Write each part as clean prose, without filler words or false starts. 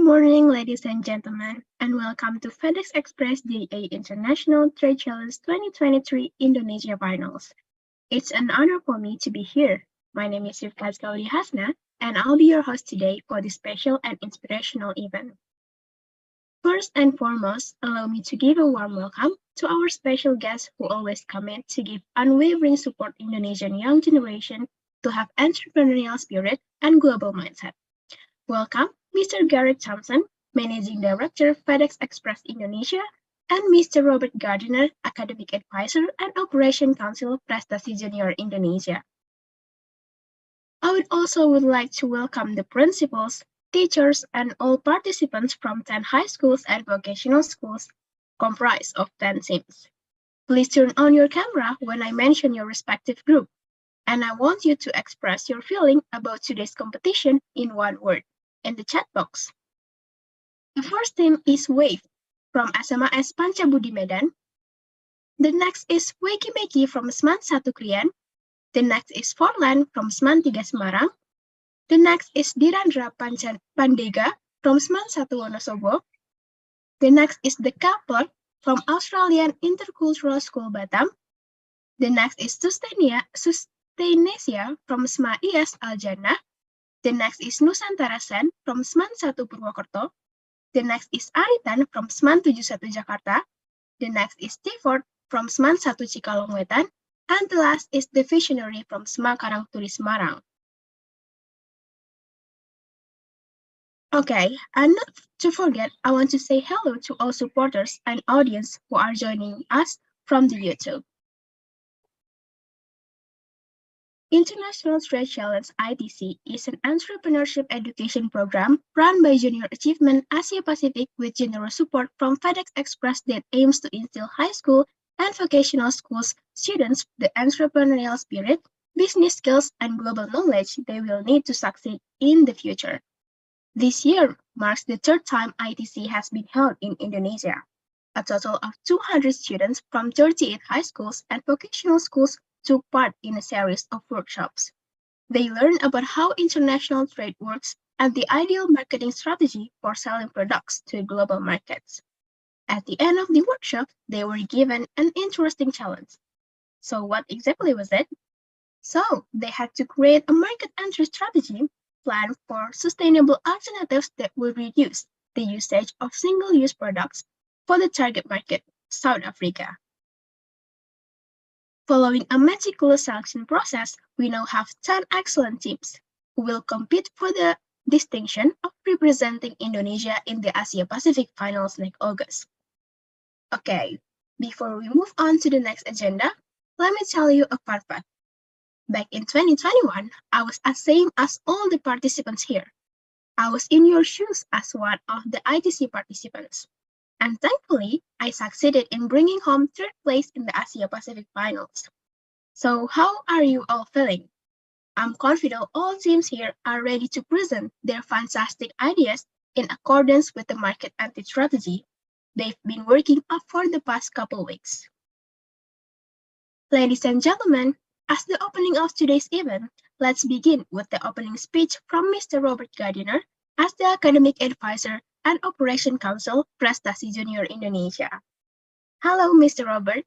morning, ladies and gentlemen, and welcome to FedEx Express DA International Trade Challenge 2023 Indonesia Finals. It's an honor for me to be here. My name is Yufkas Gauri Hasna, and I'll be your host today for this special and inspirational event. First and foremost, allow me to give a warm welcome to our special guests who always commit to give unwavering support Indonesian young generation to have entrepreneurial spirit and global mindset. Welcome, Mr. Garrett Thompson, Managing Director, FedEx Express Indonesia, and Mr. Robert Gardiner, Academic Advisor and Operation Council, Prestasi Junior Indonesia. I would like to welcome the principals, teachers, and all participants from 10 high schools and vocational schools comprised of 10 teams. Please turn on your camera when I mention your respective group, and I want you to express your feeling about today's competition in one word in the chat box. The first team is Wave from SMAS Pancabudi Medan. The next is Weki Meki from SMAN 1 Krian. The next is Forlan from SMAN 3 Semarang. The next is Dirandra Pandega from SMAN 1 Wonosobo. The next is The Coupler from Australian Intercultural School Batam. The next is Sustainasia from SMA IS Aljana. The next is Nusantara Sen from SMAN 1 Purwokerto. The next is Aritan from SMAN 71 Jakarta. The next is Tiford from SMAN 1 Cikalongwetan. And the last is The Visionary from SMA Karangturi Semarang. Okay, and not to forget, I want to say hello to all supporters and audience who are joining us from the YouTube. International Trade Challenge ITC is an entrepreneurship education program run by Junior Achievement Asia Pacific with generous support from FedEx Express that aims to instill high school and vocational schools students the entrepreneurial spirit, business skills, and global knowledge they will need to succeed in the future. This year marks the third time ITC has been held in Indonesia. A total of 200 students from 38 high schools and vocational schools took part in a series of workshops. They learned about how international trade works and the ideal marketing strategy for selling products to global markets. At the end of the workshop, they were given an interesting challenge. So what exactly was it? So they had to create a market entry strategy plan for sustainable alternatives that will reduce the usage of single-use products for the target market, South Africa. Following a meticulous selection process, we now have 10 excellent teams who will compete for the distinction of representing Indonesia in the Asia Pacific Finals next August. Okay, before we move on to the next agenda, let me tell you a fun fact. Back in 2021, I was as same as all the participants here. I was in your shoes as one of the ITC participants. And thankfully, I succeeded in bringing home third place in the Asia Pacific Finals. So how are you all feeling? I'm confident all teams here are ready to present their fantastic ideas in accordance with the market entry strategy they've been working on for the past couple weeks. Ladies and gentlemen, as the opening of today's event, let's begin with the opening speech from Mr. Robert Gardiner as the Academic Advisor and Operation Council, Prestasi Junior Indonesia. Hello, Mr. Robert.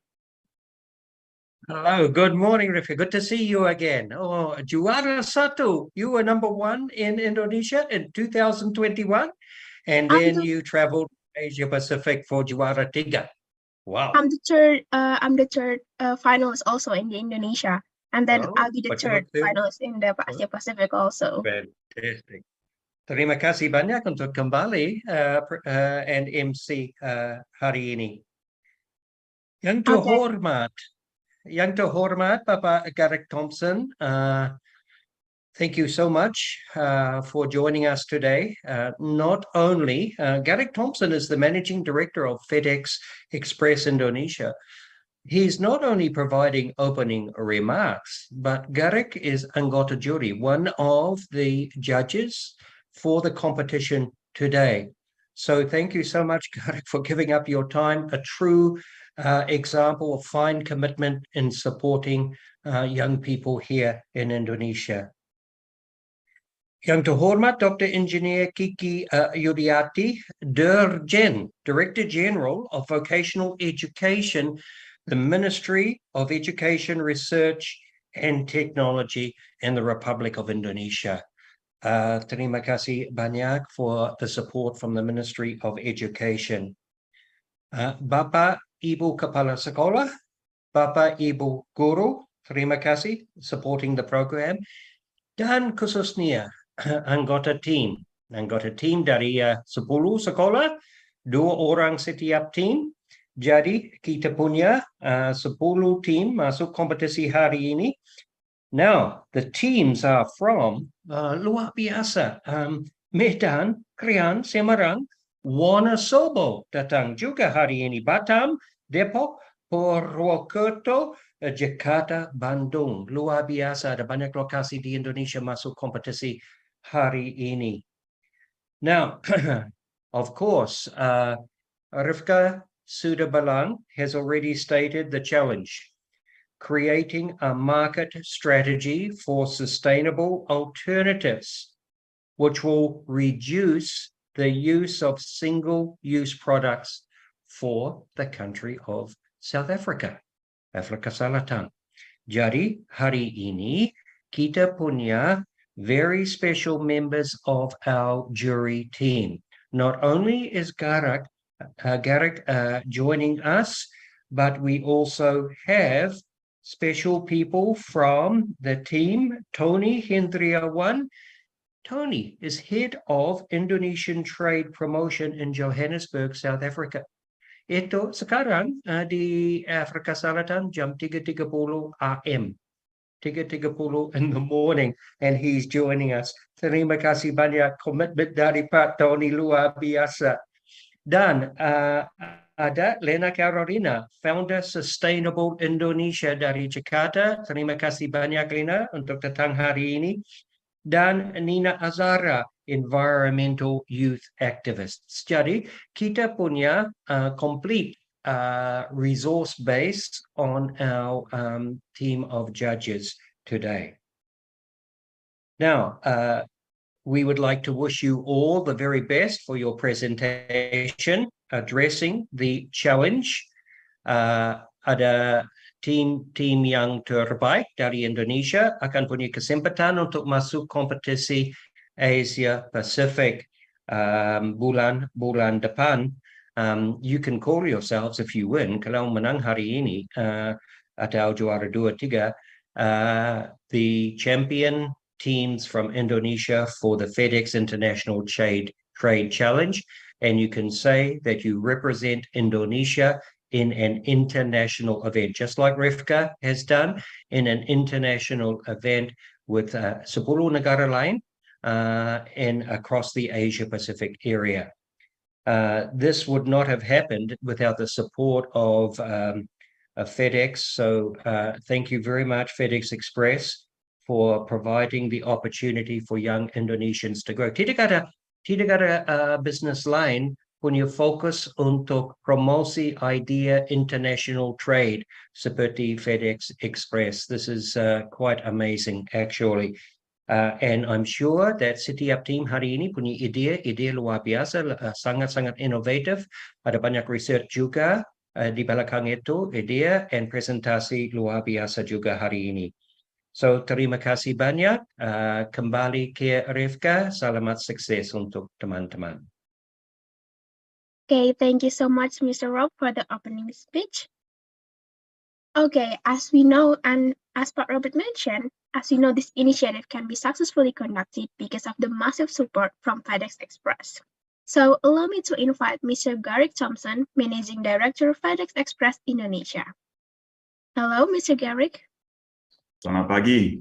Hello, good morning, Rifi. Good to see you again. Oh, Juara Satu, you were number 1 in Indonesia in 2021, and then you traveled Asia Pacific for Juara 3. Wow. I'm the third finalist also in the Indonesia, and then I'll be the third finalist in the Asia Pacific also. Fantastic. Terima kasih banyak untuk kembali and MC hari ini. Yang terhormat Bapak Garrett Thompson, thank you so much for joining us today. Not only, Garrett Thompson is the Managing Director of FedEx Express Indonesia. He's not only providing opening remarks, but Garrett is anggota juri, one of the judges for the competition today. So thank you so much, Garrett, for giving up your time, a true example of fine commitment in supporting young people here in Indonesia. Yang terhormat Dr. Engineer Kiki Yudiati, Dirjen, Director General of Vocational Education, the Ministry of Education, Research and Technology in the Republic of Indonesia. Terima kasih banyak for the support from the Ministry of Education. Bapak Ibu Kepala Sekolah, Bapak Ibu Guru, terima kasih supporting the program. Dan khususnya anggota tim dari 10 sekolah, 2 orang setiap tim. Jadi kita punya 10 tim masuk kompetisi hari ini. Now, the teams are from luar biasa. Medan, Krian, Semarang, Wonosobo datang juga hari ini. Batam, Depok, Purwokerto, Jakarta, Bandung. Luar biasa. Ada banyak lokasi di Indonesia masuk kompetisi hari ini. Now, of course, Rifka Sudabalang has already stated the challenge. Creating a market strategy for sustainable alternatives, which will reduce the use of single-use products for the country of South Africa, Afrika Selatan. Jadi, hari ini kita punya very special members of our jury team. Not only is Garrick joining us, but we also have special people from the team. Tony Hendriawan. Tony is head of Indonesian Trade Promotion in Johannesburg, South Africa. Itu sekarang di Afrika Selatan jam 3:30 AM. 3:30 in the morning, and he's joining us. Terima kasih banyak komitmen dari Pak Tony, luar biasa. Dan ada Lena Carolina, founder Sustainable Indonesia dari Jakarta. Terima kasih banyak Lena untuk datang hari ini. Dan Nina Azara, environmental youth activists. Jadi kita punya complete resource base on our team of judges today. Now, we would like to wish you all the very best for your presentation, addressing the challenge. Ada tim yang terbaik dari Indonesia akan punya kesempatan untuk masuk kompetisi Asia Pacific bulan depan. You can call yourselves if you win. Kalau menang hari ini atau juara 2-3, the champion teams from Indonesia for the FedEx International Trade Challenge, and you can say that you represent Indonesia in an international event, just like Rifka has done in an international event with 10 negara lain and across the Asia Pacific area. This would not have happened without the support of FedEx. So thank you very much, FedEx Express, for providing the opportunity for young Indonesians to grow. Tidak ada business lain punya fokus untuk promosi idea international trade seperti FedEx Express. This is quite amazing, actually. And I'm sure that setiap tim hari ini punya ide luar biasa, sangat-sangat inovatif. Ada banyak research juga di belakang itu, ide dan presentasi luar biasa juga hari ini. So, terima kasih banyak. Kembali ke Rifka, selamat sukses untuk teman-teman. Okay, thank you so much, Mr. Rob, for the opening speech. Okay, as we know, and as Pak Robert mentioned, as you know, this initiative can be successfully conducted because of the massive support from FedEx Express. So allow me to invite Mr. Garrick Thompson, Managing Director of FedEx Express Indonesia. Hello, Mr. Garrick. Selamat pagi.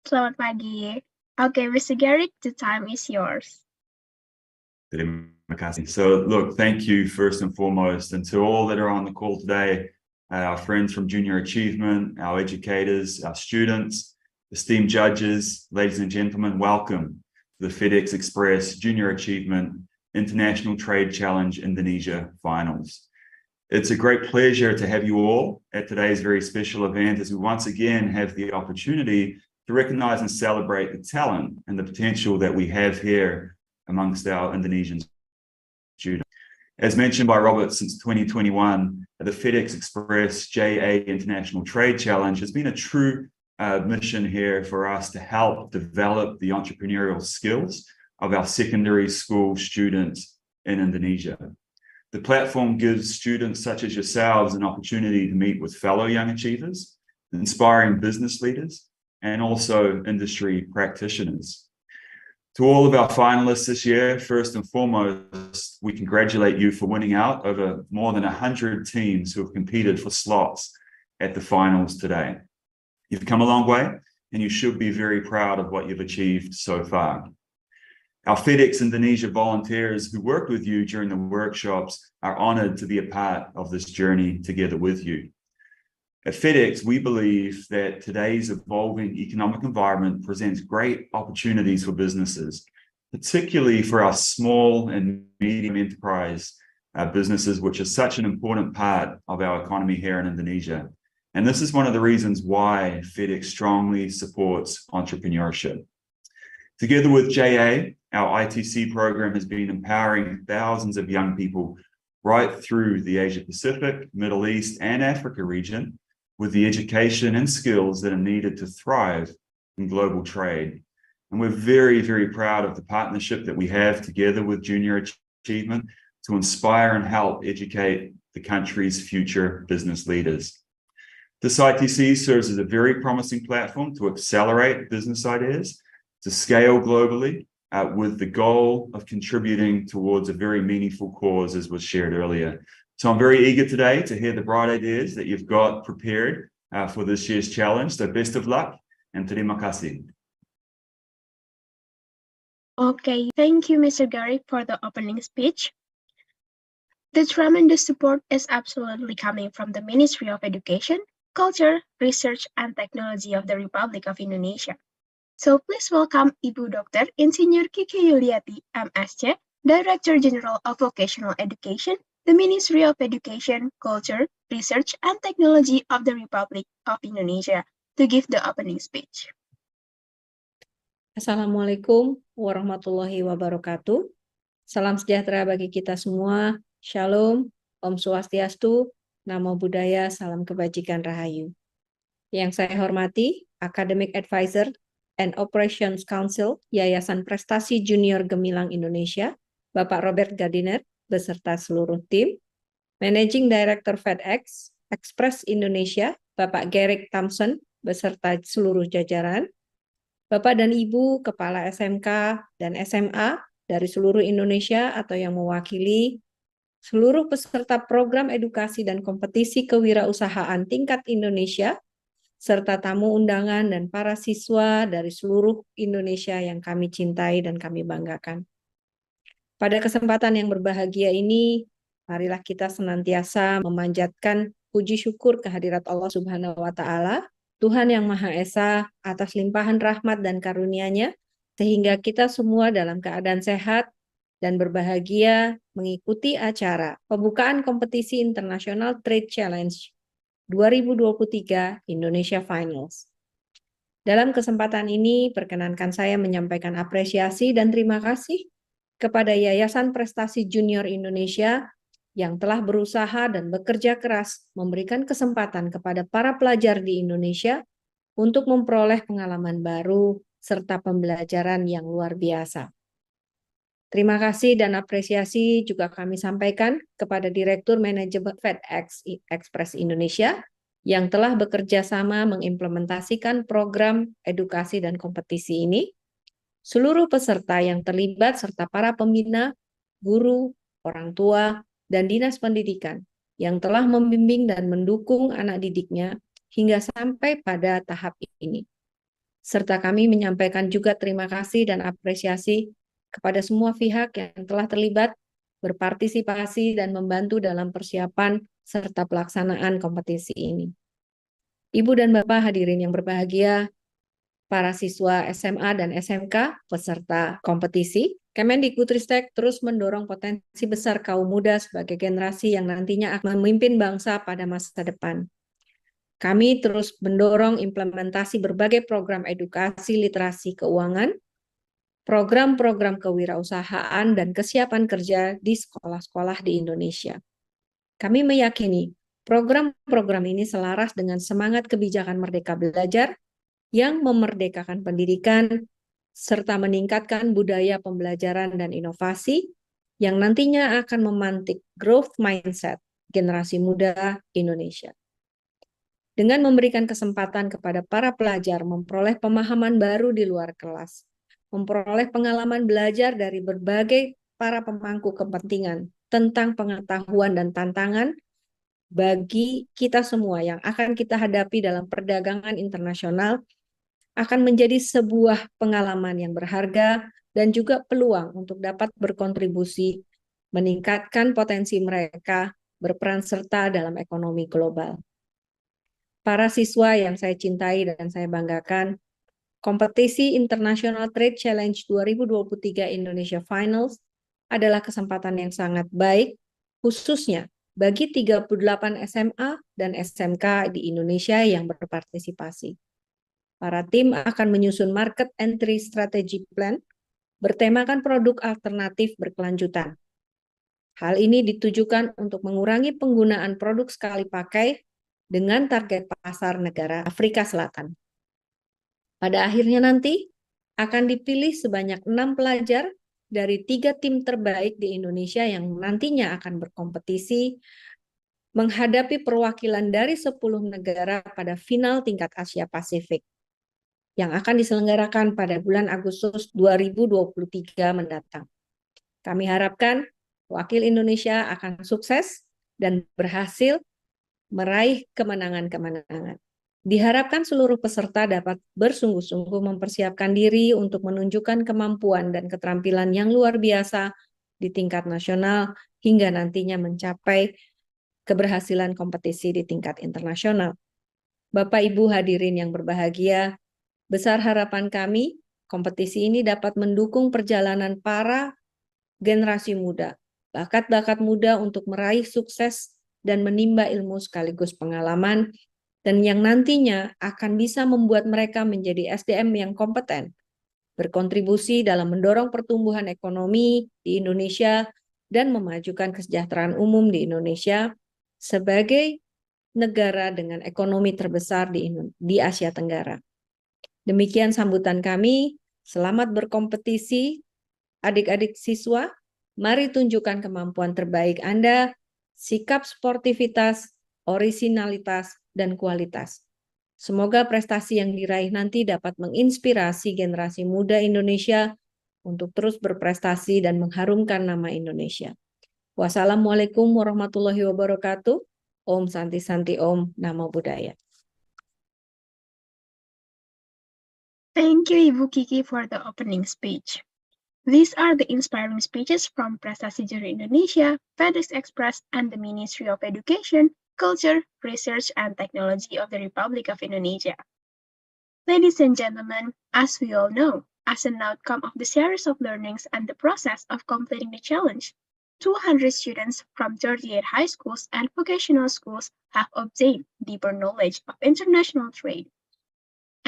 Selamat pagi. Okay, Mr. Garrick, the time is yours. Terima kasih. So look, thank you first and foremost, and to all that are on the call today, our friends from Junior Achievement, our educators, our students, esteemed judges, ladies and gentlemen, welcome to the FedEx Express Junior Achievement International Trade Challenge Indonesia Finals. It's a great pleasure to have you all at today's very special event as we once again have the opportunity to recognize and celebrate the talent and the potential that we have here amongst our Indonesian students. As mentioned by Robert, since 2021, the FedEx Express JA International Trade Challenge has been a true mission here for us to help develop the entrepreneurial skills of our secondary school students in Indonesia. The platform gives students such as yourselves an opportunity to meet with fellow young achievers, inspiring business leaders, and also industry practitioners. To all of our finalists this year, first and foremost, we congratulate you for winning out over more than 100 teams who have competed for slots at the finals today. You've come a long way, and you should be very proud of what you've achieved so far. Our FedEx Indonesia volunteers who worked with you during the workshops are honored to be a part of this journey together with you. At FedEx, we believe that today's evolving economic environment presents great opportunities for businesses, particularly for our small and medium enterprise businesses, which is such an important part of our economy here in Indonesia. And this is one of the reasons why FedEx strongly supports entrepreneurship. Together with JA, our ITC program has been empowering thousands of young people right through the Asia Pacific, Middle East, and Africa region with the education and skills that are needed to thrive in global trade. And we're very, very proud of the partnership that we have together with Junior Achievement to inspire and help educate the country's future business leaders. This ITC serves as a very promising platform to accelerate business ideas, to scale globally, with the goal of contributing towards a very meaningful cause, as was shared earlier. So I'm very eager today to hear the bright ideas that you've got prepared for this year's challenge. So best of luck and terima kasih. Okay, thank you, Mr. Gary, for the opening speech. The tremendous support is absolutely coming from the Ministry of Education, Culture, Research, and Technology of the Republic of Indonesia. So please welcome Ibu Dr. Insinyur Kiki Yuliati, MSc, Director General of Vocational Education, the Ministry of Education, Culture, Research, and Technology of the Republic of Indonesia, to give the opening speech. Assalamualaikum warahmatullahi wabarakatuh. Salam sejahtera bagi kita semua. Shalom, Om Swastiastu, Namo Buddhaya, Salam Kebajikan Rahayu. Yang saya hormati, Academic Advisor and Operations Council Yayasan Prestasi Junior Gemilang Indonesia, Bapak Robert Gardiner, beserta seluruh tim, Managing Director FedEx Express Indonesia, Bapak Garrick Thompson, beserta seluruh jajaran, Bapak dan Ibu Kepala SMK dan SMA dari seluruh Indonesia atau yang mewakili seluruh peserta program edukasi dan kompetisi kewirausahaan tingkat Indonesia, serta tamu undangan dan para siswa dari seluruh Indonesia yang kami cintai dan kami banggakan. Pada kesempatan yang berbahagia ini, marilah kita senantiasa memanjatkan puji syukur kehadirat Allah Subhanahu wa Ta'ala, Tuhan yang Maha Esa, atas limpahan rahmat dan karunia-Nya, sehingga kita semua dalam keadaan sehat dan berbahagia mengikuti acara pembukaan kompetisi International Trade Challenge 2023 Indonesia Finals. Dalam kesempatan ini, perkenankan saya menyampaikan apresiasi dan terima kasih kepada Yayasan Prestasi Junior Indonesia yang telah berusaha dan bekerja keras memberikan kesempatan kepada para pelajar di Indonesia untuk memperoleh pengalaman baru serta pembelajaran yang luar biasa. Terima kasih dan apresiasi juga kami sampaikan kepada Direktur Manajemen FedEx Express Indonesia yang telah bekerja sama mengimplementasikan program edukasi dan kompetisi ini, seluruh peserta yang terlibat serta para pembina, guru, orang tua, dan dinas pendidikan yang telah membimbing dan mendukung anak didiknya hingga sampai pada tahap ini. Serta kami menyampaikan juga terima kasih dan apresiasi kepada semua pihak yang telah terlibat, berpartisipasi, dan membantu dalam persiapan serta pelaksanaan kompetisi ini. Ibu dan Bapak hadirin yang berbahagia, para siswa SMA dan SMK peserta kompetisi, Kemendikbudristek terus mendorong potensi besar kaum muda sebagai generasi yang nantinya akan memimpin bangsa pada masa depan. Kami terus mendorong implementasi berbagai program edukasi literasi keuangan, program-program kewirausahaan, dan kesiapan kerja di sekolah-sekolah di Indonesia. Kami meyakini program-program ini selaras dengan semangat kebijakan Merdeka Belajar yang memerdekakan pendidikan, serta meningkatkan budaya pembelajaran dan inovasi yang nantinya akan memantik growth mindset generasi muda Indonesia. Dengan memberikan kesempatan kepada para pelajar memperoleh pemahaman baru di luar kelas, memperoleh pengalaman belajar dari berbagai para pemangku kepentingan tentang pengetahuan dan tantangan bagi kita semua yang akan kita hadapi dalam perdagangan internasional, akan menjadi sebuah pengalaman yang berharga dan juga peluang untuk dapat berkontribusi meningkatkan potensi mereka berperan serta dalam ekonomi global. Para siswa yang saya cintai dan saya banggakan, kompetisi International Trade Challenge 2023 Indonesia Finals adalah kesempatan yang sangat baik, khususnya bagi 38 SMA dan SMK di Indonesia yang berpartisipasi. Para tim akan menyusun market entry strategy plan bertemakan produk alternatif berkelanjutan. Hal ini ditujukan untuk mengurangi penggunaan produk sekali pakai dengan target pasar negara Afrika Selatan. Pada akhirnya nanti akan dipilih sebanyak 6 pelajar dari 3 tim terbaik di Indonesia yang nantinya akan berkompetisi menghadapi perwakilan dari 10 negara pada final tingkat Asia Pasifik yang akan diselenggarakan pada bulan Agustus 2023 mendatang. Kami harapkan wakil Indonesia akan sukses dan berhasil meraih kemenangan-kemenangan. Diharapkan seluruh peserta dapat bersungguh-sungguh mempersiapkan diri untuk menunjukkan kemampuan dan keterampilan yang luar biasa di tingkat nasional hingga nantinya mencapai keberhasilan kompetisi di tingkat internasional. Bapak Ibu hadirin yang berbahagia, besar harapan kami kompetisi ini dapat mendukung perjalanan para generasi muda, bakat-bakat muda untuk meraih sukses dan menimba ilmu sekaligus pengalaman, dan yang nantinya akan bisa membuat mereka menjadi SDM yang kompeten, berkontribusi dalam mendorong pertumbuhan ekonomi di Indonesia dan memajukan kesejahteraan umum di Indonesia sebagai negara dengan ekonomi terbesar di Asia Tenggara. Demikian sambutan kami, selamat berkompetisi adik-adik siswa, mari tunjukkan kemampuan terbaik Anda, sikap sportivitas, orisinalitas, dan kualitas. Semoga prestasi yang diraih nanti dapat menginspirasi generasi muda Indonesia untuk terus berprestasi dan mengharumkan nama Indonesia. Wassalamualaikum warahmatullahi wabarakatuh. Om Santi Santi Om, Namo Buddhaya. Thank you, Ibu Kiki, for the opening speech. These are the inspiring speeches from Prestasi Juri Indonesia, FedEx Express, and the Ministry of Education, Culture, Research, and Technology of the Republic of Indonesia. Ladies and gentlemen, as we all know, as an outcome of the series of learnings and the process of completing the challenge, 200 students from 38 high schools and vocational schools have obtained deeper knowledge of international trade.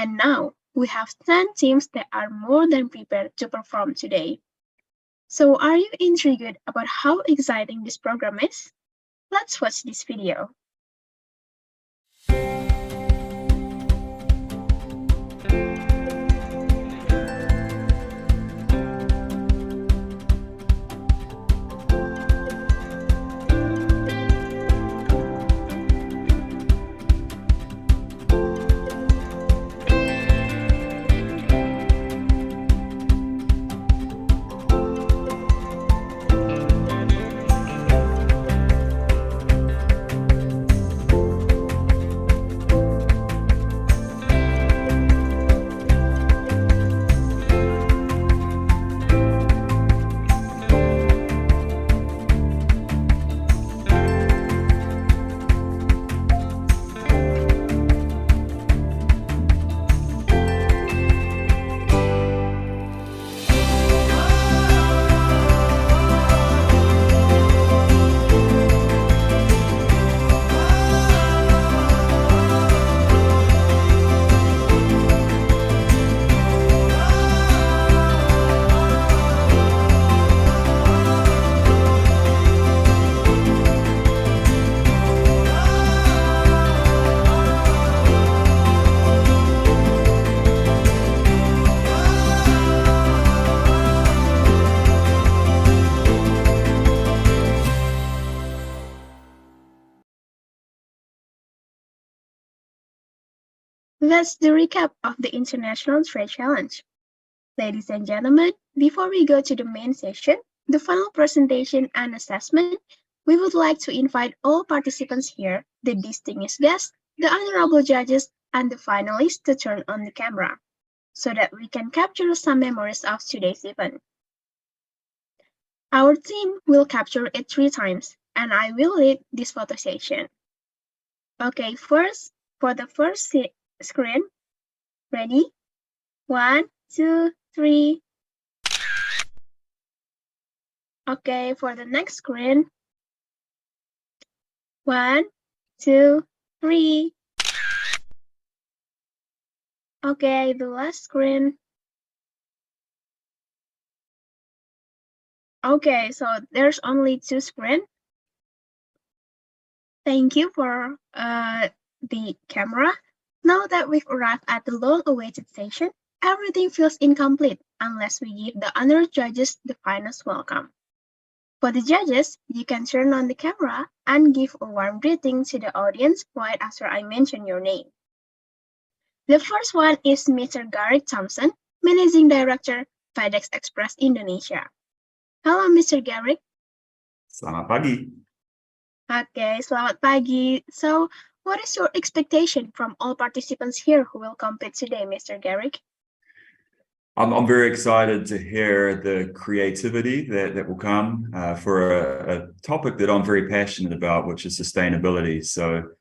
And now, we have 10 teams that are more than prepared to perform today. So are you intrigued about how exciting this program is? Let's watch this video. That's the recap of the International Trade Challenge. Ladies and gentlemen, before we go to the main session, the final presentation and assessment, we would like to invite all participants here, the distinguished guests, the honorable judges, and the finalists to turn on the camera, so that we can capture some memories of today's event. Our team will capture it 3 times, and I will lead this photo session. Okay, first, for the first screen, ready? 1, 2, 3. Okay, for the next screen. 1, 2, 3. Okay, the last screen. Okay, so there's only 2 screens. Thank you for the camera. Now that we've arrived at the long-awaited session, everything feels incomplete unless we give the honored judges the finest welcome. For the judges, you can turn on the camera and give a warm greeting to the audience right after I mention your name. The first one is Mr. Garrick Thompson, Managing Director, FedEx Express Indonesia. Hello, Mr. Garrick. Selamat pagi. Okay, selamat pagi. So, what is your expectation from all participants here who will compete today, Mr. Garrick? I'm very excited to hear the creativity that will come for a topic that I'm very passionate about, which is sustainability. So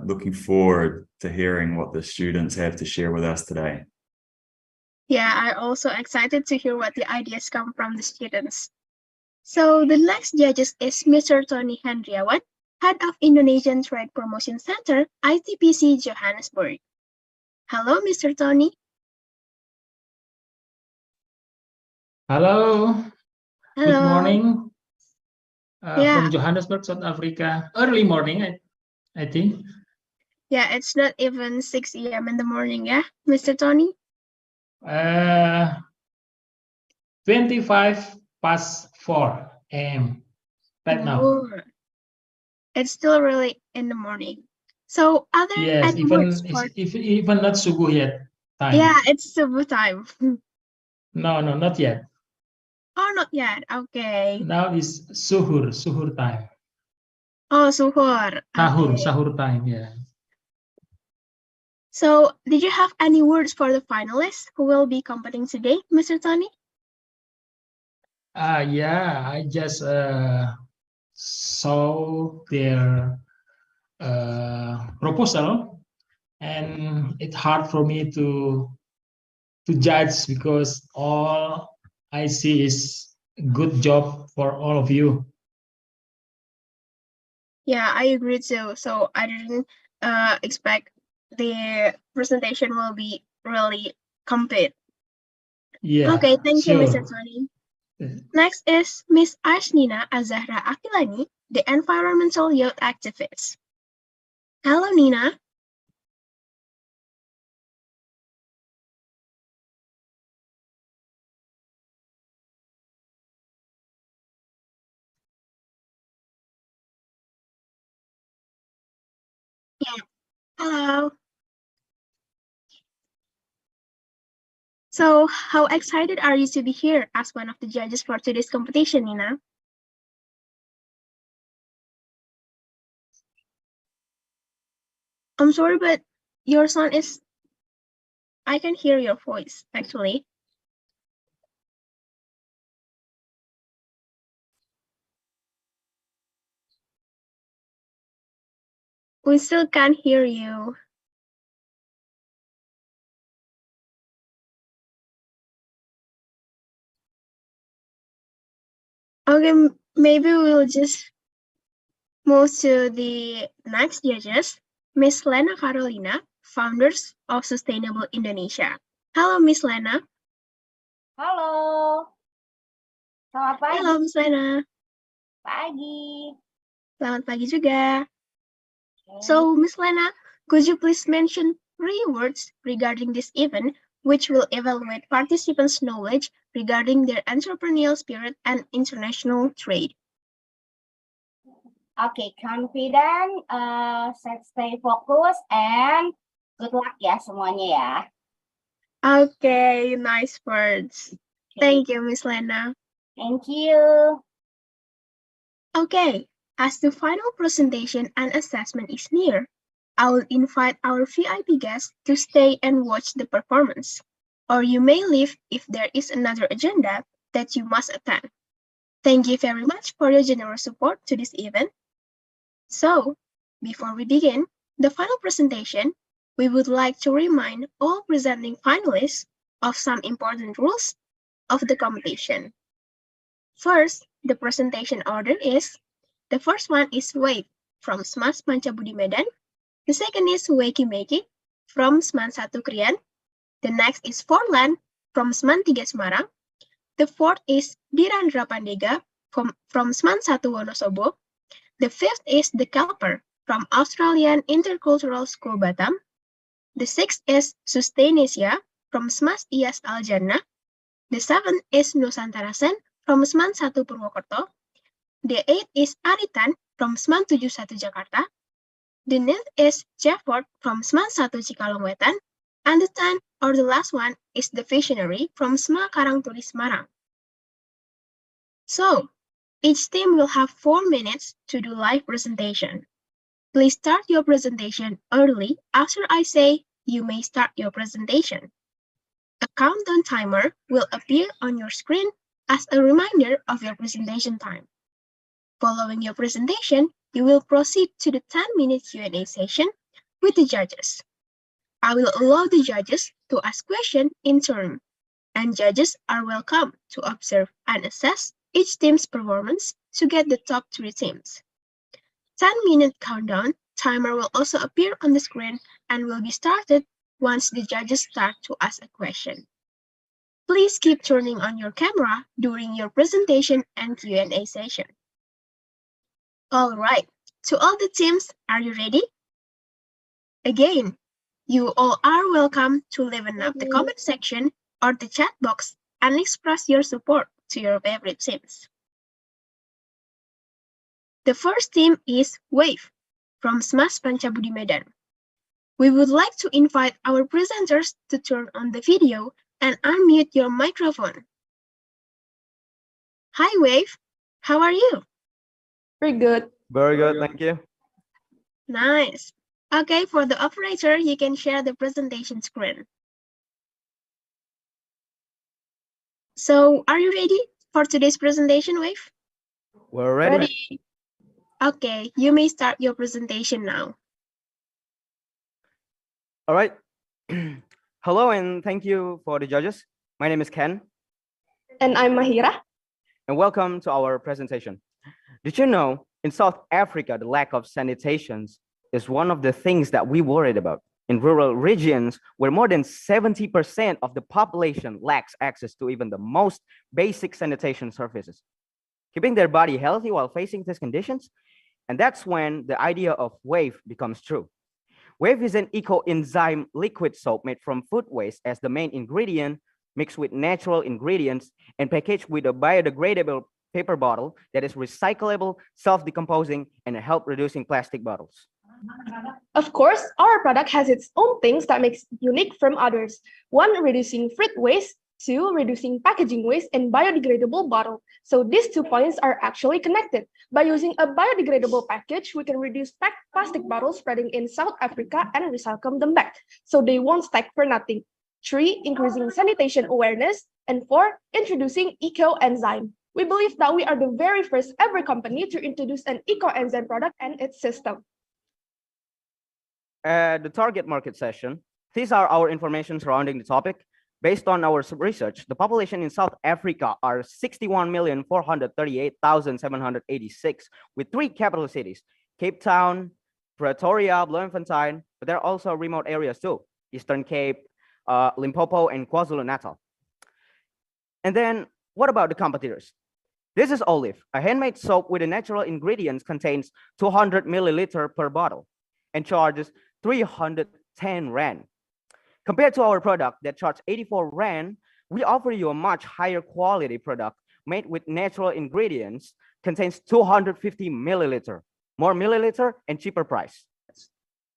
looking forward to hearing what the students have to share with us today. Yeah, I'm also excited to hear what the ideas come from the students. So the next judges is Mr. Tony Hendriawan, Head of Indonesian Trade Promotion Center, ITPC Johannesburg. Hello, Mr. Tony. Hello. Hello. Good morning. Yeah. From Johannesburg, South Africa. Early morning, I think. Yeah, it's not even 6 a.m. in the morning, yeah, Mr. Tony? 25 past 4 a.m. right now. Oh, it's still really in the morning. So are there Yes, any words for... even not subuh yet time. Yeah, it's subuh time. No, not yet. Oh, not yet. Okay. Now is suhur time. Oh, suhur. Okay. Sahur time, yeah. So, did you have any words for the finalists who will be competing today, Mr. Tony? Yeah, I just saw their proposal, and it's hard for me to judge because all I see is good job for all of you. Yeah, I agree too. So I didn't expect the presentation will be really complete. Yeah. Okay, thank you, sure. Mr. Tony. Next is Miss Ashnina Azahra Akilani, the environmental youth activist. Hello, Nina. Yeah. Hello. So, how excited are you to be here as one of the judges for today's competition, Nina? I'm sorry, but your sound is... I can hear your voice, actually. We still can't hear you. Okay, maybe we'll just move to the next judges. Miss Lena Carolina, founders of Sustainable Indonesia. Hello, Miss Lena. Halo. Selamat pagi. Hello, Miss Lena. Pagi. Selamat pagi juga. Okay. So, Miss Lena, could you please mention 3 words regarding this event, which will evaluate participants' knowledge regarding their entrepreneurial spirit and international trade? Okay, confident, stay focused, and Good luck ya semuanya ya. Okay, nice words. Thank you, Miss Lena. Thank you. Okay, as the final presentation and assessment is near, I will invite our VIP guests to stay and watch the performance. Or you may leave if there is another agenda that you must attend. Thank you very much for your generous support to this event. So, before we begin the final presentation, we would like to remind all presenting finalists of some important rules of the competition. First, the presentation order is, the first one is Wave from Smas Pancabudi Medan. The second is Weki Meki from Sman 1 Krian. The next is Forlan from Sman 3 Semarang. The fourth is Dirandra Pandega from Sman 1 Wonosobo. The fifth is The Kelper from Australian Intercultural School Batam. The sixth is Sustainasia from Smas IAS Al Jannah. The seventh is Nusantara Sen from Sman 1 Purwokerto. The eighth is Aritan from Sman 71 Jakarta. The ninth is Jefford from Sman 1 Cikalong Wetan. And the tenth, or the last one, is The Visionary from Sma Karangturi Semarang. So, each team will have 4 minutes to do live presentation. Please start your presentation early after I say you may start your presentation. A countdown timer will appear on your screen as a reminder of your presentation time. Following your presentation, you will proceed to the 10-minute Q&A session with the judges. I will allow the judges to ask questions in turn, and judges are welcome to observe and assess each team's performance to get the top 3 teams. 10-minute countdown timer will also appear on the screen and will be started once the judges start to ask a question. Please keep turning on your camera during your presentation and Q&A session. All right, to all the teams, are you ready? Again, you all are welcome to liven up the comment section or the chat box and express your support to your favorite teams. The first team is Wave from Smas Pancabudi Medan. We would like to invite our presenters to turn on the video and unmute your microphone. Hi Wave, how are you? Very good. Very good, thank you. Nice. Okay, for the operator, you can share the presentation screen. So, are you ready for today's presentation, Wave? We're ready. Ready. Okay, you may start your presentation now. All right. Hello and thank you for the judges. My name is Ken. And I'm Mahira. And welcome to our presentation. Did you know in South Africa, the lack of sanitation is one of the things that we worried about? In rural regions where more than 70% of the population lacks access to even the most basic sanitation services, keeping their body healthy while facing these conditions. And that's when the idea of Wave becomes true. Wave is an eco-enzyme liquid soap made from food waste as the main ingredient, mixed with natural ingredients and packaged with a biodegradable paper bottle that is recyclable, self-decomposing, and help reducing plastic bottles. Of course, our product has its own things that makes it unique from others. One, reducing fruit waste. Two, reducing packaging waste and biodegradable bottle. So these 2 points are actually connected. By using a biodegradable package, we can reduce plastic bottles spreading in South Africa and recycle them back, so they won't stack for nothing. 3, increasing sanitation awareness. And 4, introducing eco-enzyme. We believe that we are the very first ever company to introduce an eco-enzyme product and its system. At the target market session, these are our information surrounding the topic. Based on our research, the population in South Africa are 61,438,786 with 3 capital cities, Cape Town, Pretoria, Bloemfontein, but there are also remote areas too, Eastern Cape, Limpopo, and KwaZulu-Natal. And then what about the competitors? This is Olive, a handmade soap with the natural ingredients contains 200 milliliter per bottle and charges 310 Rand. Compared to our product that charges 84 Rand, we offer you a much higher quality product made with natural ingredients, contains 250 milliliter, more milliliter and cheaper price.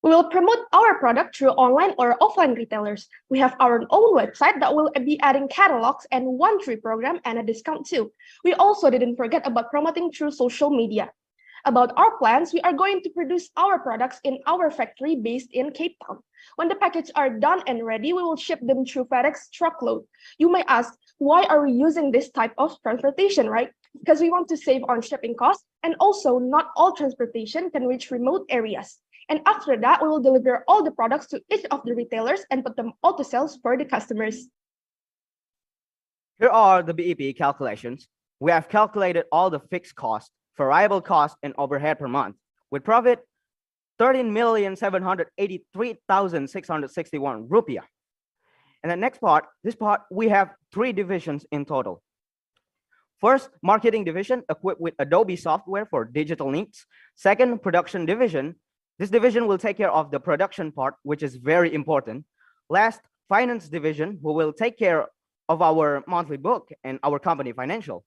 We will promote our product through online or offline retailers. We have our own website that will be adding catalogs and one free program and a discount too. We also didn't forget about promoting through social media. About our plans, we are going to produce our products in our factory based in Cape Town. When the packages are done and ready, we will ship them through FedEx truckload. You may ask, why are we using this type of transportation, right? Because we want to save on shipping costs, and also not all transportation can reach remote areas. And after that, we will deliver all the products to each of the retailers and put them all to sales for the customers. Here are the BEP calculations. We have calculated all the fixed costs, variable cost, and overhead per month. With profit, 13,783,661 rupiah. And the next part, this part, we have 3 divisions in total. First, marketing division equipped with Adobe software for digital needs. Second, production division. This division will take care of the production part, which is very important. Last, finance division, who will take care of our monthly book and our company financial.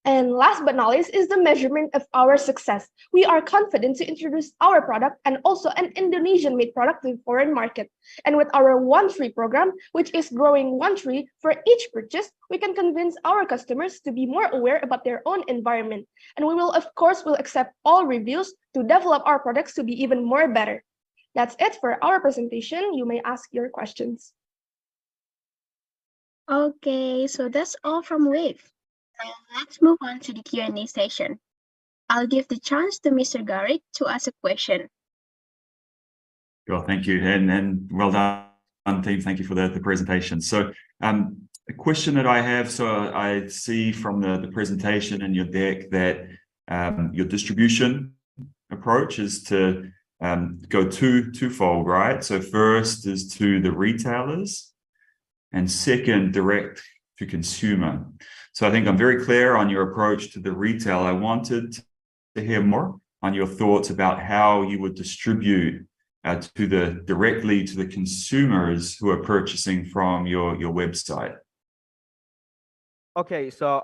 And last but not least is the measurement of our success. We are confident to introduce our product and also an Indonesian-made product to the foreign market. And with our one tree program, which is growing one tree for each purchase, we can convince our customers to be more aware about their own environment. And we will, of course, accept all reviews to develop our products to be even more better. That's it for our presentation. You may ask your questions. Okay, so that's all from Wave. Now let's move on to the Q&A session. I'll give the chance to Mr. Garrick to ask a question. Well, thank you, and well done, team. Thank you for the presentation. So, a question that I have. So, I see from the presentation in your deck that your distribution approach is to go twofold, right? So, first is to the retailers, and second, direct to consumer. So I think I'm very clear on your approach to the retail. I wanted to hear more on your thoughts about how you would distribute directly to the consumers who are purchasing from your website. Okay, so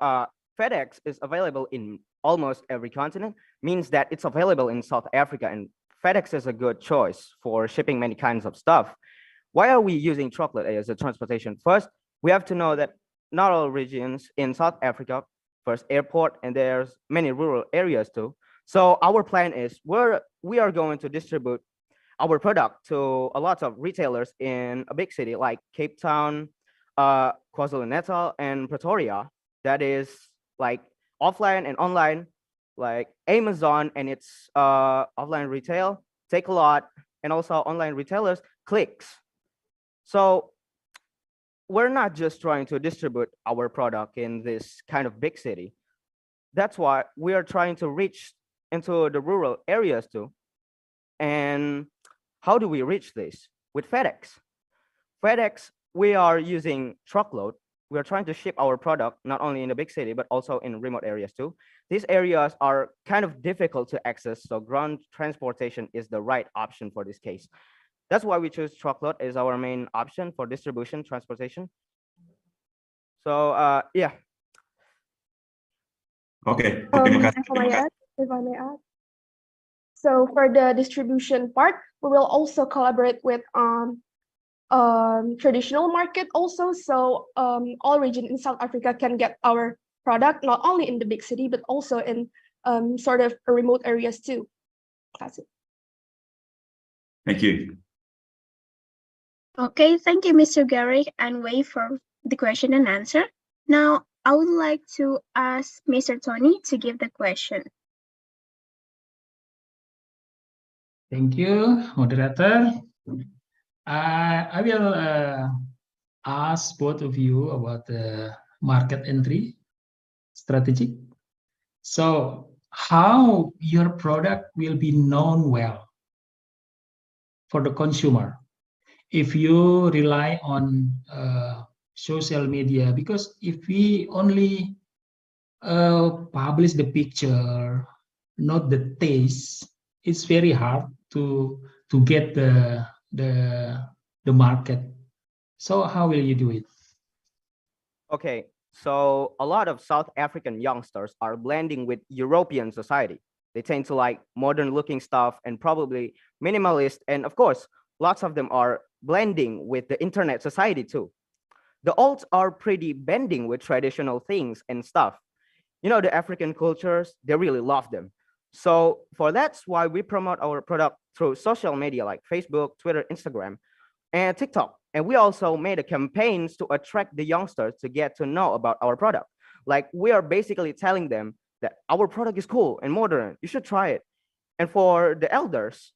FedEx is available in almost every continent, means that it's available in South Africa, and FedEx is a good choice for shipping many kinds of stuff. Why are we using truckload as a transportation? First, we have to know that not all regions in South Africa, first airport, and there's many rural areas too. So our plan is we are going to distribute our product to a lot of retailers in a big city like Cape Town, KwaZulu-Natal, and Pretoria. That is like offline and online, like Amazon and its offline retail, Take a Lot, and also online retailers, Clicks. So we're not just trying to distribute our product in this kind of big city. That's why we are trying to reach into the rural areas too. And how do we reach this? With FedEx. FedEx, we are using truckload. We are trying to ship our product not only in the big city, but also in remote areas too. These areas are kind of difficult to access, so ground transportation is the right option for this case. That's why we choose truckload as our main option for distribution transportation. So yeah. Okay. If I may add. So for the distribution part, we will also collaborate with traditional market also. So all regions in South Africa can get our product not only in the big city, but also in sort of remote areas too. That's it. Thank you. Okay, thank you, Mr. Garrick and Wei, for the question and answer. Now, I would like to ask Mr. Tony to give the question. Thank you, moderator. I will ask both of you about the market entry strategy. So, how your product will be known well for the consumer if you rely on social media, because if we only publish the picture, not the taste, it's very hard to get the market. So how will you do it? Okay, so a lot of South African youngsters are blending with European society. They tend to like modern looking stuff and probably minimalist. And of course, lots of them are blending with the internet society too. The olds are pretty bending with traditional things and stuff. You know, the African cultures, they really love them. So for that's why we promote our product through social media like Facebook, Twitter, Instagram, and TikTok. And we also made a campaigns to attract the youngsters to get to know about our product. Like we are basically telling them that our product is cool and modern. You should try it. And for the elders,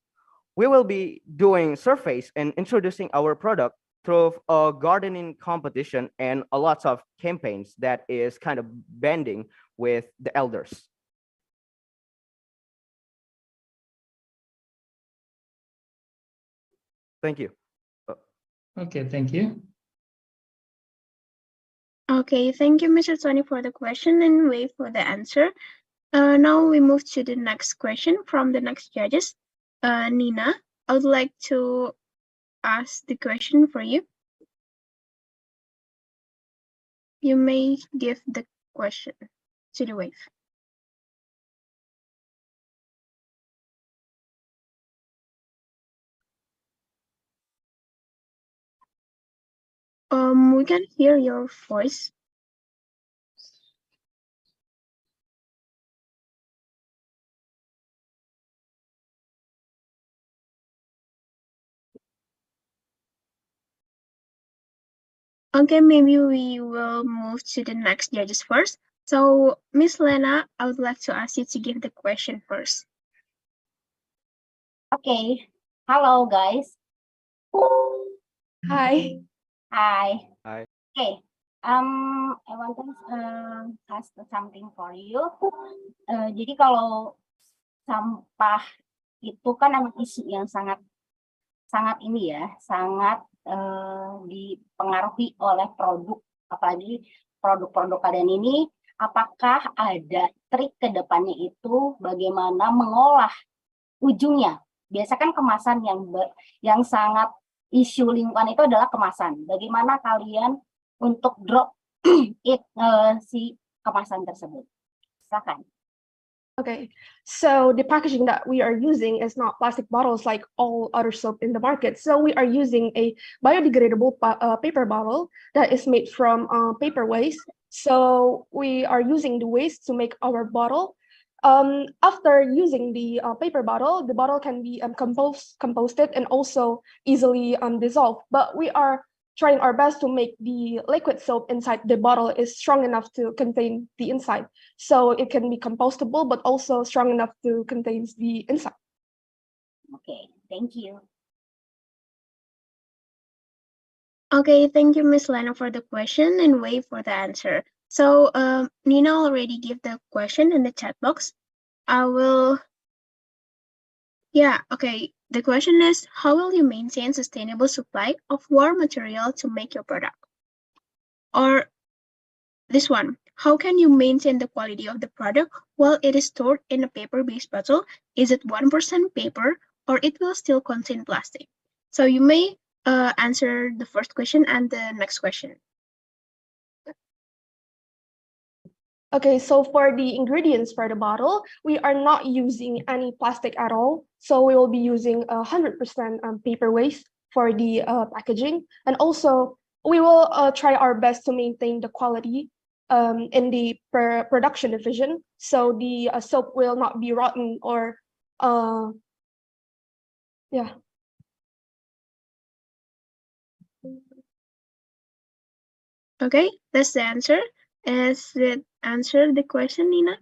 we will be doing surveys and introducing our product through a gardening competition and a lot of campaigns that is kind of bending with the elders. Thank you. Okay, thank you. Okay, thank you, Mr. Tony, for the question and wait for the answer. Now we move to the next question from the next judges. Nina, I would like to ask the question for you. You may give the question to the wave. We can hear your voice. Okay, maybe we will move to the next judges first. So, Miss Lena, I would like to ask you to give the question first. Okay. Hello, guys. Hi. Hi. Hi. Okay. I want to ask something for you. Jadi kalau sampah itu kan emang isu yang sangat ini ya, sangat dipengaruhi oleh produk, apalagi produk-produk kalian ini. Apakah ada trik ke depannya itu bagaimana mengolah ujungnya? Biasa kan kemasan yang sangat isu lingkungan itu adalah kemasan. Bagaimana kalian untuk drop si kemasan tersebut? Silakan. Okay, so the packaging that we are using is not plastic bottles like all other soap in the market. So we are using a biodegradable paper bottle that is made from paper waste. So we are using the waste to make our bottle. After using the paper bottle, the bottle can be composted and also easily dissolved. But we are trying our best to make the liquid soap inside the bottle is strong enough to contain the inside. So it can be compostable, but also strong enough to contain the inside. Okay, thank you. Okay, thank you, Miss Lena, for the question and wait for the answer. So, Nina already gave the question in the chat box. Okay. The question is, how will you maintain sustainable supply of raw material to make your product? Or this one, how can you maintain the quality of the product while it is stored in a paper-based bottle? Is it 1% paper or it will still contain plastic? So you may answer the first question and the next question. Okay, so for the ingredients for the bottle, we are not using any plastic at all. So we will be using 100% paper waste for the packaging. And also, we will try our best to maintain the quality in the production division. So the soap will not be rotten or, yeah. Okay, that's the answer. Has it answered the question, Nina?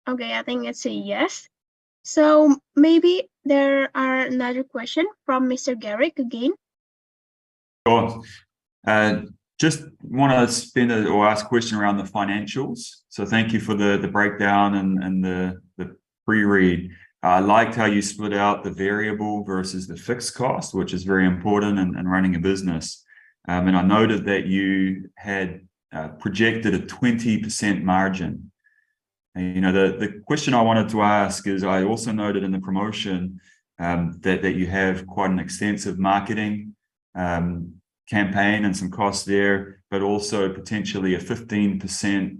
Okay, I think it's a yes. So maybe there are another question from Mr. Garrick again. Sure. Just want to spend or ask a question around the financials. So thank you for the breakdown and the pre-read. I liked how you split out the variable versus the fixed cost, which is very important in running a business. And I noted that you had projected a 20% margin. And, you know, the question I wanted to ask is, I also noted in the promotion that you have quite an extensive marketing campaign and some costs there, but also potentially a 15%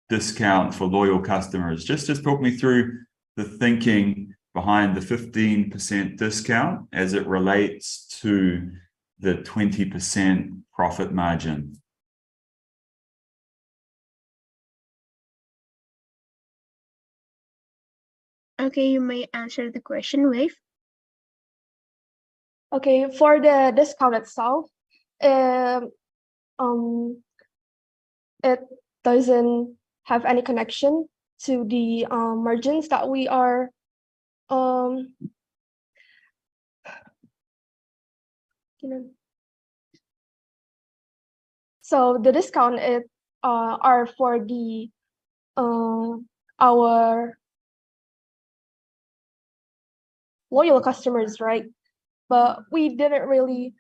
discount for loyal customers. Just talk me through the thinking behind the 15% discount as it relates to the 20% profit margin. Okay, you may answer the question, Wave. Okay, for the discount itself, it doesn't have any connection to the margins that we are so the discount are for the our loyal customers, right? But we didn't really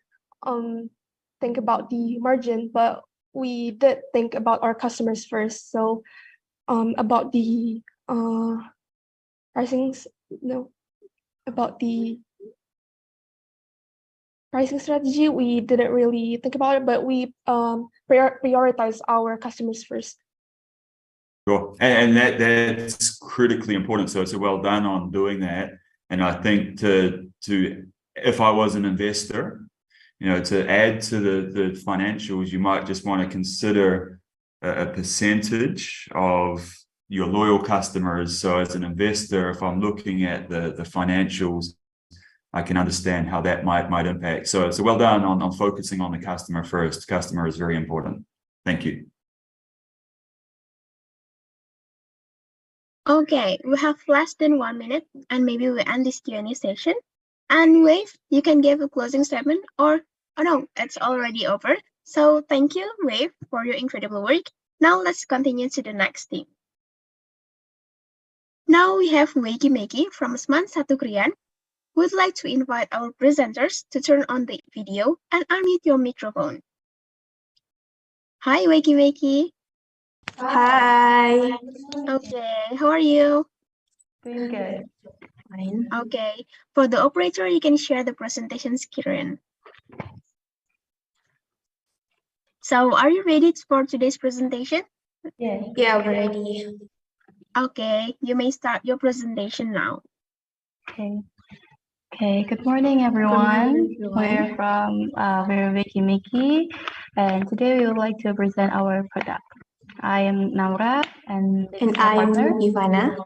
think about the margin, but we did think about our customers first. So about the about the pricing strategy, we didn't really think about it, but we prioritize our customers first. Sure, and that's critically important. So well done on doing that. And I think to if I was an investor, to add to the financials, you might just want to consider a percentage of your loyal customers. So as an investor, if I'm looking at the financials, I can understand how that might impact. So well done on focusing on the customer first. Customer is very important. Thank you. Okay, we have less than 1 minute, and maybe we end this Q&A session. And Wave, you can give a closing statement, or oh no, it's already over. So thank you, Wave, for your incredible work. Now let's continue to the next team. Now we have Wakey Makey from Seman Satu Krian. We'd like to invite our presenters to turn on the video and unmute your microphone. Hi, Wakey Makey. Hi. Okay, how are you? Doing good. Fine. Okay, for the operator, you can share the presentation screen. So, are you ready for today's presentation? Yeah, we're ready. Okay, you may start your presentation now. Okay, good morning, everyone. We're Wakey Makey, and today we would like to present our product. I am Naura, and I am Ivana.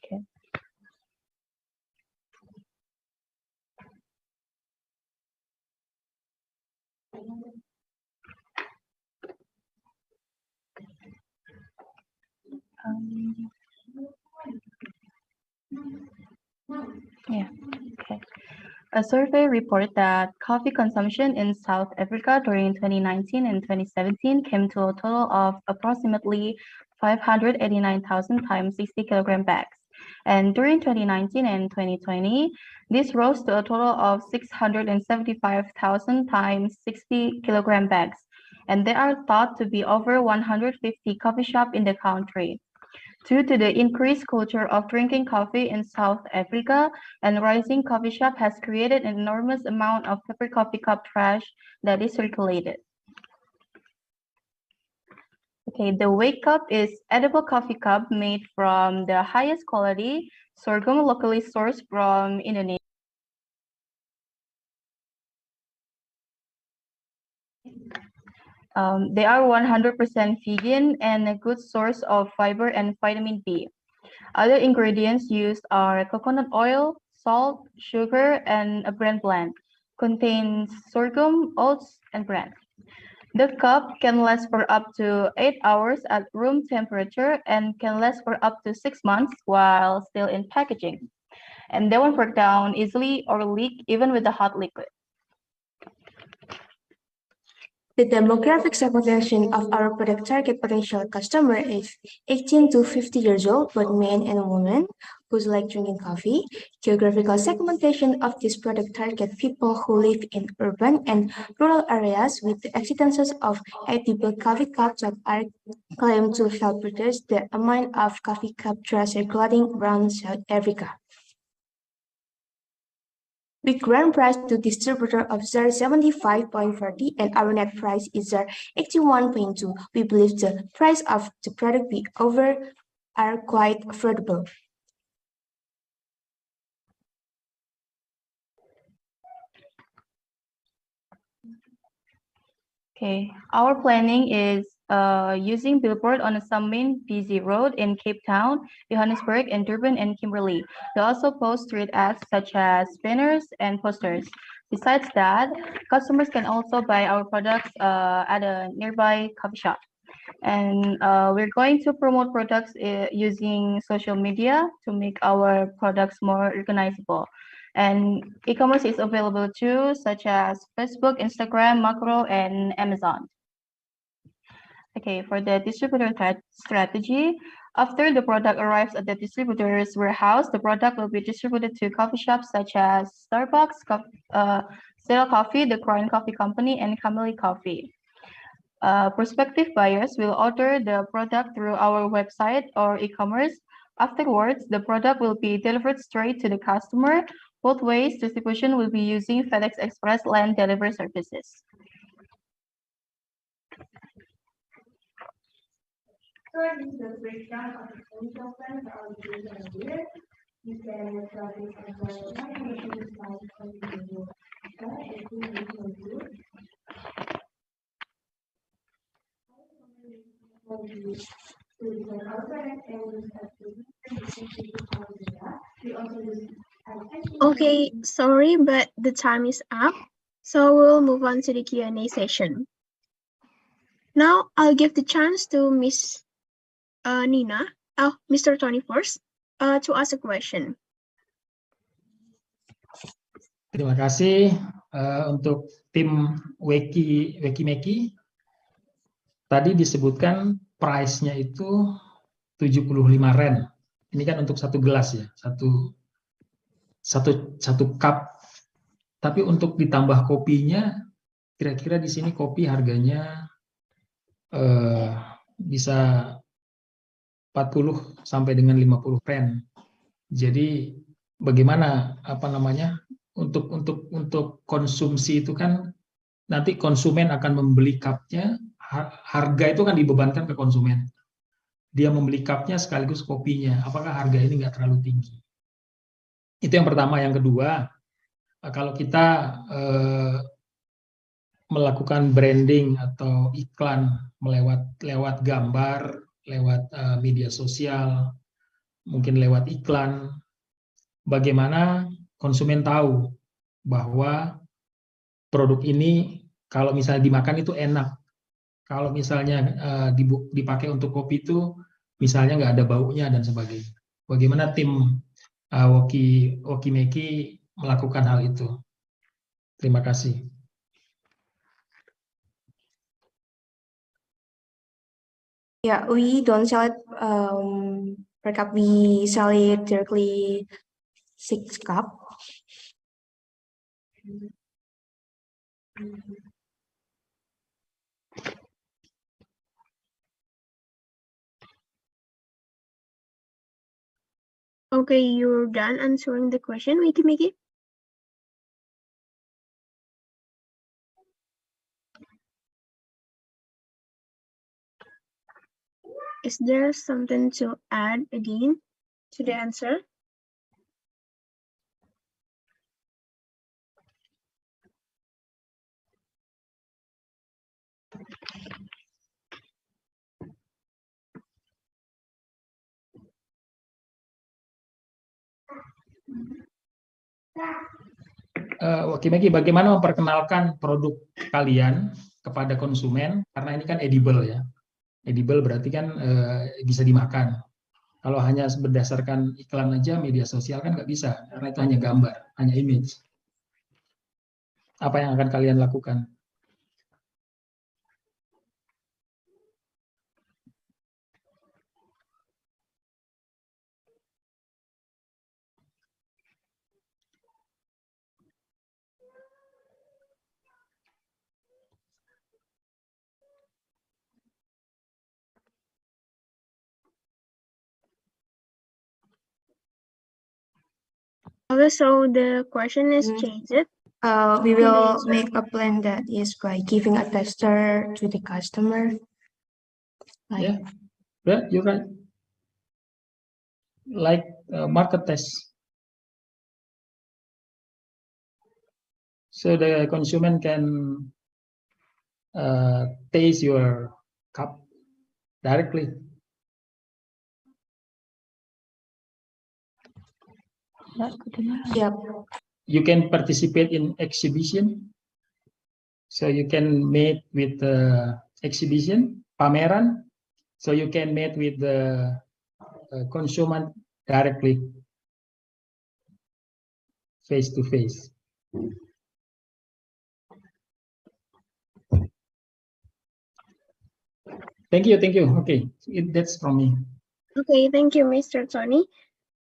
Okay. Okay. A survey reported that coffee consumption in South Africa during 2019 and 2017 came to a total of approximately 589,000 times 60 kilogram bags. And during 2019 and 2020, this rose to a total of 675,000 times 60 kilogram bags. And there are thought to be over 150 coffee shops in the country. Due to the increased culture of drinking coffee in South Africa, and rising coffee shop has created an enormous amount of paper coffee cup trash that is circulated. Okay, the Wake Cup is edible coffee cup made from the highest quality sorghum locally sourced from Indonesia. They are 100% vegan and a good source of fiber and vitamin B. Other ingredients used are coconut oil, salt, sugar, and a bran blend. Contains sorghum, oats, and bran. The cup can last for up to 8 hours at room temperature and can last for up to 6 months while still in packaging. And they won't break down easily or leak even with the hot liquid. The demographic segmentation of our product target potential customer is 18 to 50 years old, both men and women who like drinking coffee. Geographical segmentation of this product target people who live in urban and rural areas with the existence of edible coffee cups that are claimed to help reduce the amount of coffee cup trash circulating around South Africa. with grand price to distributor of 75.40 and our net price is 81.2. We believe the price of the product we offer are quite affordable. Okay, our planning is using billboard on some main busy road in Cape Town, Johannesburg, and Durban and Kimberley. We also post street ads such as banners and posters. Besides that, customers can also buy our products at a nearby coffee shop. And we're going to promote products using social media to make our products more recognizable. And e-commerce is available too, such as Facebook, Instagram, Macro, and Amazon. Okay, for the distributor strategy, after the product arrives at the distributor's warehouse, the product will be distributed to coffee shops such as Starbucks, Stella Coffee, the Crown Coffee Company, and Camille Coffee. Prospective buyers will order the product through our website or e-commerce. Afterwards, the product will be delivered straight to the customer. Both ways, distribution will be using FedEx Express land delivery services. So this is the breakdown of the financial plan for our division year. You can try this as well. Okay, sorry, but the time is up. So we'll move on to the Q&A session. Now I'll give the chance to Miss Mr. Tony first, to ask a question. Terima kasih untuk tim Weki. Tadi disebutkan price-nya itu 75 Rand. Ini kan untuk satu gelas ya, satu cup. Tapi untuk ditambah kopinya, kira-kira di sini kopi harganya bisa 40 sampai dengan 50 Rand. Jadi bagaimana untuk konsumsi itu kan nanti konsumen akan membeli cupnya, harga itu kan dibebankan ke konsumen. Dia membeli cupnya sekaligus kopinya. Apakah harga ini nggak terlalu tinggi? Itu yang pertama. Yang kedua, kalau kita melakukan branding atau iklan lewat gambar, lewat media sosial, mungkin lewat iklan, bagaimana konsumen tahu bahwa produk ini kalau misalnya dimakan itu enak. Kalau misalnya dipakai untuk kopi itu misalnya nggak ada baunya dan sebagainya. Bagaimana tim Woki Meki melakukan hal itu? Terima kasih. Yeah, we don't sell it per cup. We sell it directly 6 cup. Okay, you're done answering the question, Wiki. Is there something to add again to the answer? Oke, Meki, bagaimana memperkenalkan produk kalian kepada konsumen? Karena ini kan edible ya. Edible berarti kan bisa dimakan. Kalau hanya berdasarkan iklan aja, media sosial kan nggak bisa, karena itu hanya gambar, hanya image. Apa yang akan kalian lakukan? Also, the question is Mm. changed. We will make a plan that is by giving a tester to the customer. Yeah, yeah, you're right. Like market test. So the consumer can taste your cup directly. Yep. You can participate in exhibition. So you can meet with the exhibition, pameran. So you can meet with the consumer directly, face to face. Thank you, thank you. Okay, that's from me. Okay, thank you, Mr. Tony.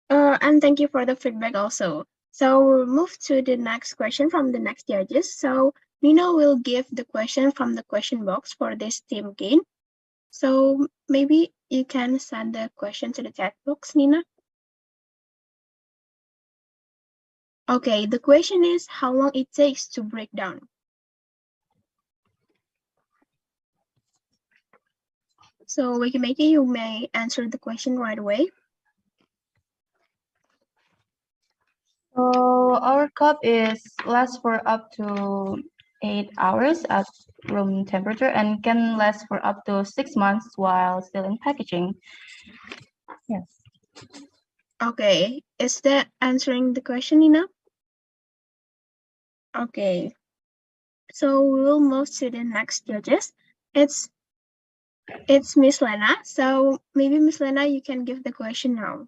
And thank you for the feedback also. So we'll move to the next question from the next judges. So Nina will give the question from the question box for this team game. So maybe you can send the question to the chat box, Nina. Okay, the question is how long it takes to break down. So Wikimaki, you may answer the question right away. So our cup lasts for up to 8 hours at room temperature and can last for up to 6 months while still in packaging. Yes. Okay, is that answering the question, Nina? Okay, so we will move to the next judges. It's Miss Lena. So maybe Miss Lena, you can give the question now.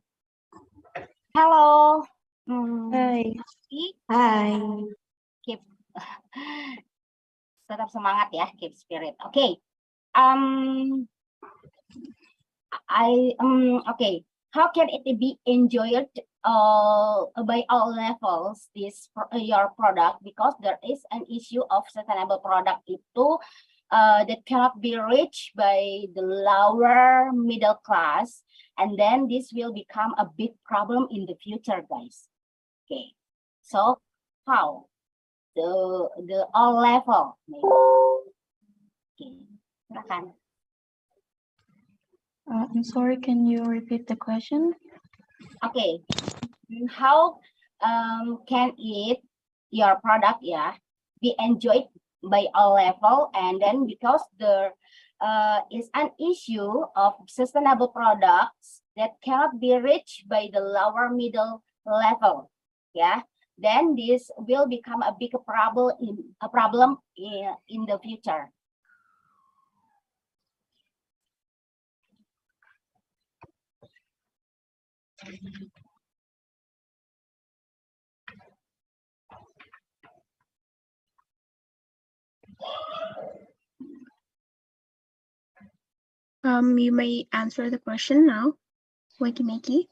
Halo. Hai. Hai. Keep tetap semangat ya, keep spirit. Okay. Okay. How can it be enjoyed by all levels your product, because there is an issue of sustainable product itu that cannot be reached by the lower middle class, and then this will become a big problem in the future, guys. Okay, so how the all level? Okay, silakan. I'm sorry, can you repeat the question? Okay, how can your product be enjoyed by all level, and then because there is an issue of sustainable products that cannot be reached by the lower middle level, then this will become a big problem in the future. You may answer the question now, Wikimaki.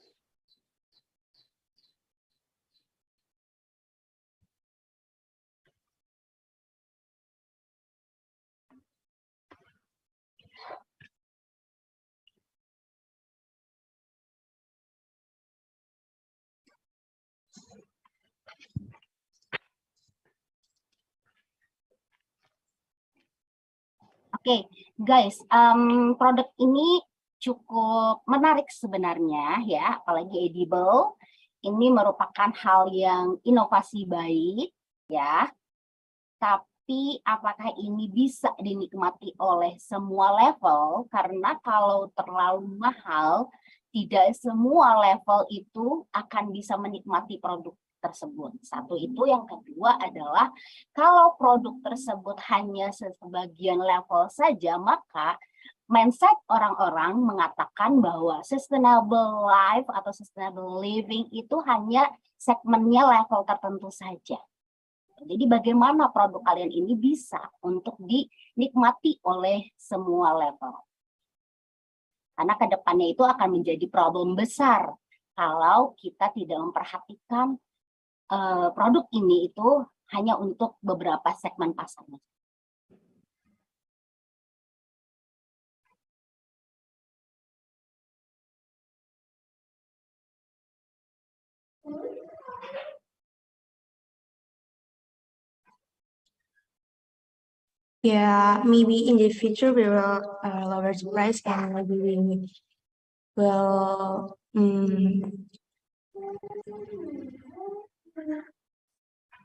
Oke, guys, produk ini cukup menarik sebenarnya ya, apalagi edible. Ini merupakan hal yang inovasi baik ya. Tapi apakah ini bisa dinikmati oleh semua level? Karena kalau terlalu mahal, tidak semua level itu akan bisa menikmati produk tersebut. Satu itu, yang kedua adalah kalau produk tersebut hanya sebagian level saja, maka mindset orang-orang mengatakan bahwa sustainable life atau sustainable living itu hanya segmennya level tertentu saja. Jadi bagaimana produk kalian ini bisa untuk dinikmati oleh semua level? Karena kedepannya itu akan menjadi problem besar kalau kita tidak memperhatikan produk ini itu hanya untuk beberapa segmen pasarnya. Yeah, maybe in the future we will lower the price and maybe we will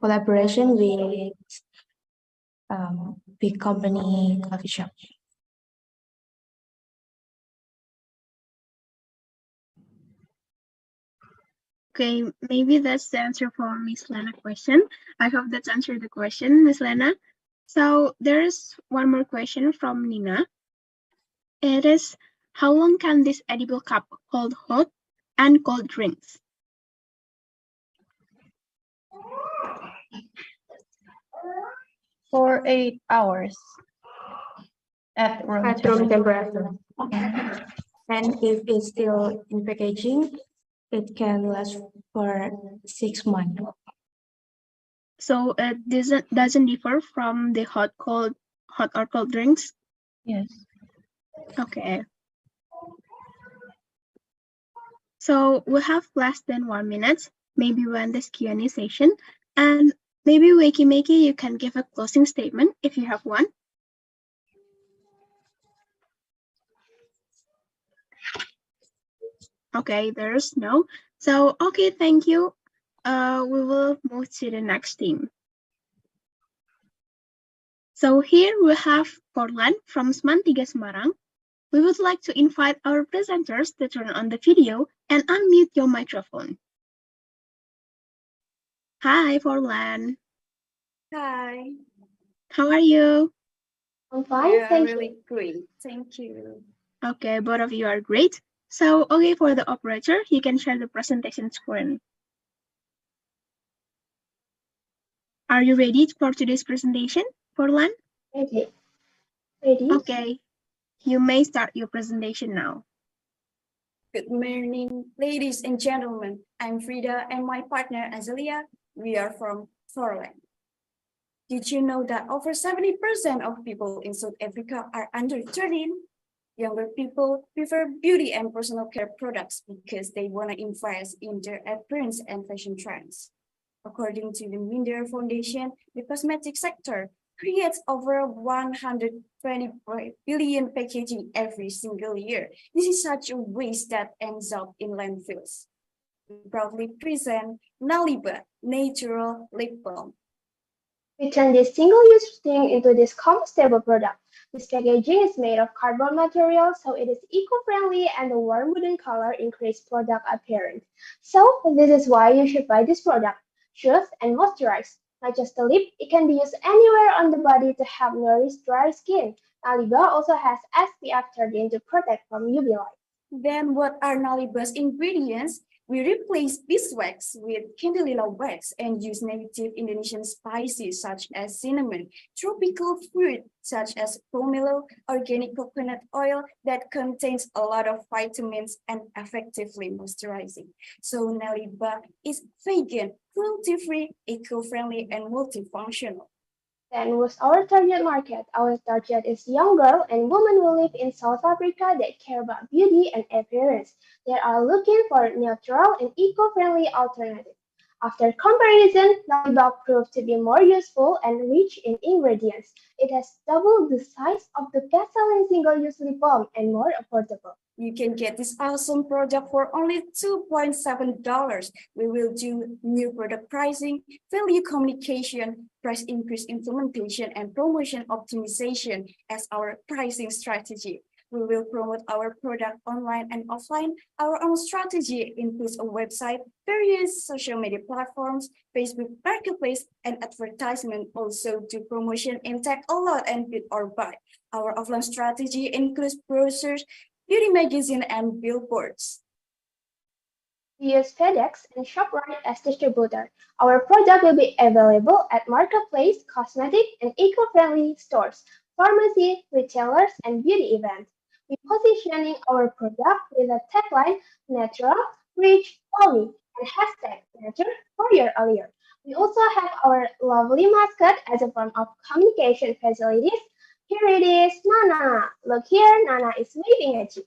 collaboration with big company coffee shop. Okay, maybe that's the answer for Miss Lena question. I hope that's answered the question, Miss Lena. So there's one more question from Nina. It is, how long can this edible cup hold hot and cold drinks? For 8 hours at room At room temperature. temperature. And if it's still in packaging, it can last for 6 months. So it doesn't differ from the hot or cold drinks? Yes. Okay. So we have less than 1 minute. Maybe we'll end this Q&A session. And maybe Wakey Makey, you can give a closing statement if you have one. Okay, there's no. So, okay, thank you. We will move to the next team. So here we have Portland from SMAN 3 Semarang. We would like to invite our presenters to turn on the video and unmute your microphone. Hi, Portland. Hi. How are you? I'm fine, thank you. Really great, thank you. Okay, both of you are great. So, okay, for the operator, you can share the presentation screen. Are you ready for today's presentation, Portland? Okay. Ready? Okay, you may start your presentation now. Good morning, ladies and gentlemen. I'm Frida and my partner Azalia. We are from Thailand. Did you know that over 70% of people in South Africa are under 13? Younger people prefer beauty and personal care products because they want to invest in their appearance and fashion trends. According to the Minder Foundation, the cosmetic sector creates over 120 billion packaging every single year. This is such a waste that ends up in landfills. We proudly present Naliba Natural Lip Balm. We turn this single-use thing into this compostable product. This packaging is made of cardboard material, so it is eco-friendly and the warm wooden color increases product appearance. So this is why you should buy this product. Soothe and moisturize. Not just the lip, it can be used anywhere on the body to help nourish dry skin. Naliba also has SPF 30 to protect from UV light. Then what are Naliba's ingredients? We replace beeswax with candelilla wax and use native Indonesian spices such as cinnamon, tropical fruit such as pomelo, organic coconut oil that contains a lot of vitamins and effectively moisturizing. So Naliba is vegan, cruelty-free, eco-friendly, and multifunctional. Then with our target market, our target is young girls and women who live in South Africa that care about beauty and appearance. They are looking for natural and eco-friendly alternatives. After comparison, Naliba proved to be more useful and rich in ingredients. It has double the size of the best-selling single-use lip balm and more affordable. You can get this awesome product for only $2.7. We will do new product pricing, value communication, price increase implementation, and promotion optimization as our pricing strategy. We will promote our product online and offline. Our own strategy includes a website, various social media platforms, Facebook Marketplace, and advertisement. Also do promotion in Tag a Lot and Bid or Buy. Our offline strategy includes brochures, beauty magazine, and billboards. We use FedEx and ShopRite as distributor. Our product will be available at marketplace, cosmetic, and eco-friendly stores, pharmacy, retailers, and beauty events. We're positioning our product with a tagline, natural, rich, homey, and hashtag nature for your earlier. We also have our lovely mascot as a form of communication facilities. Here it is, Nana. Look here, Nana is waving at you.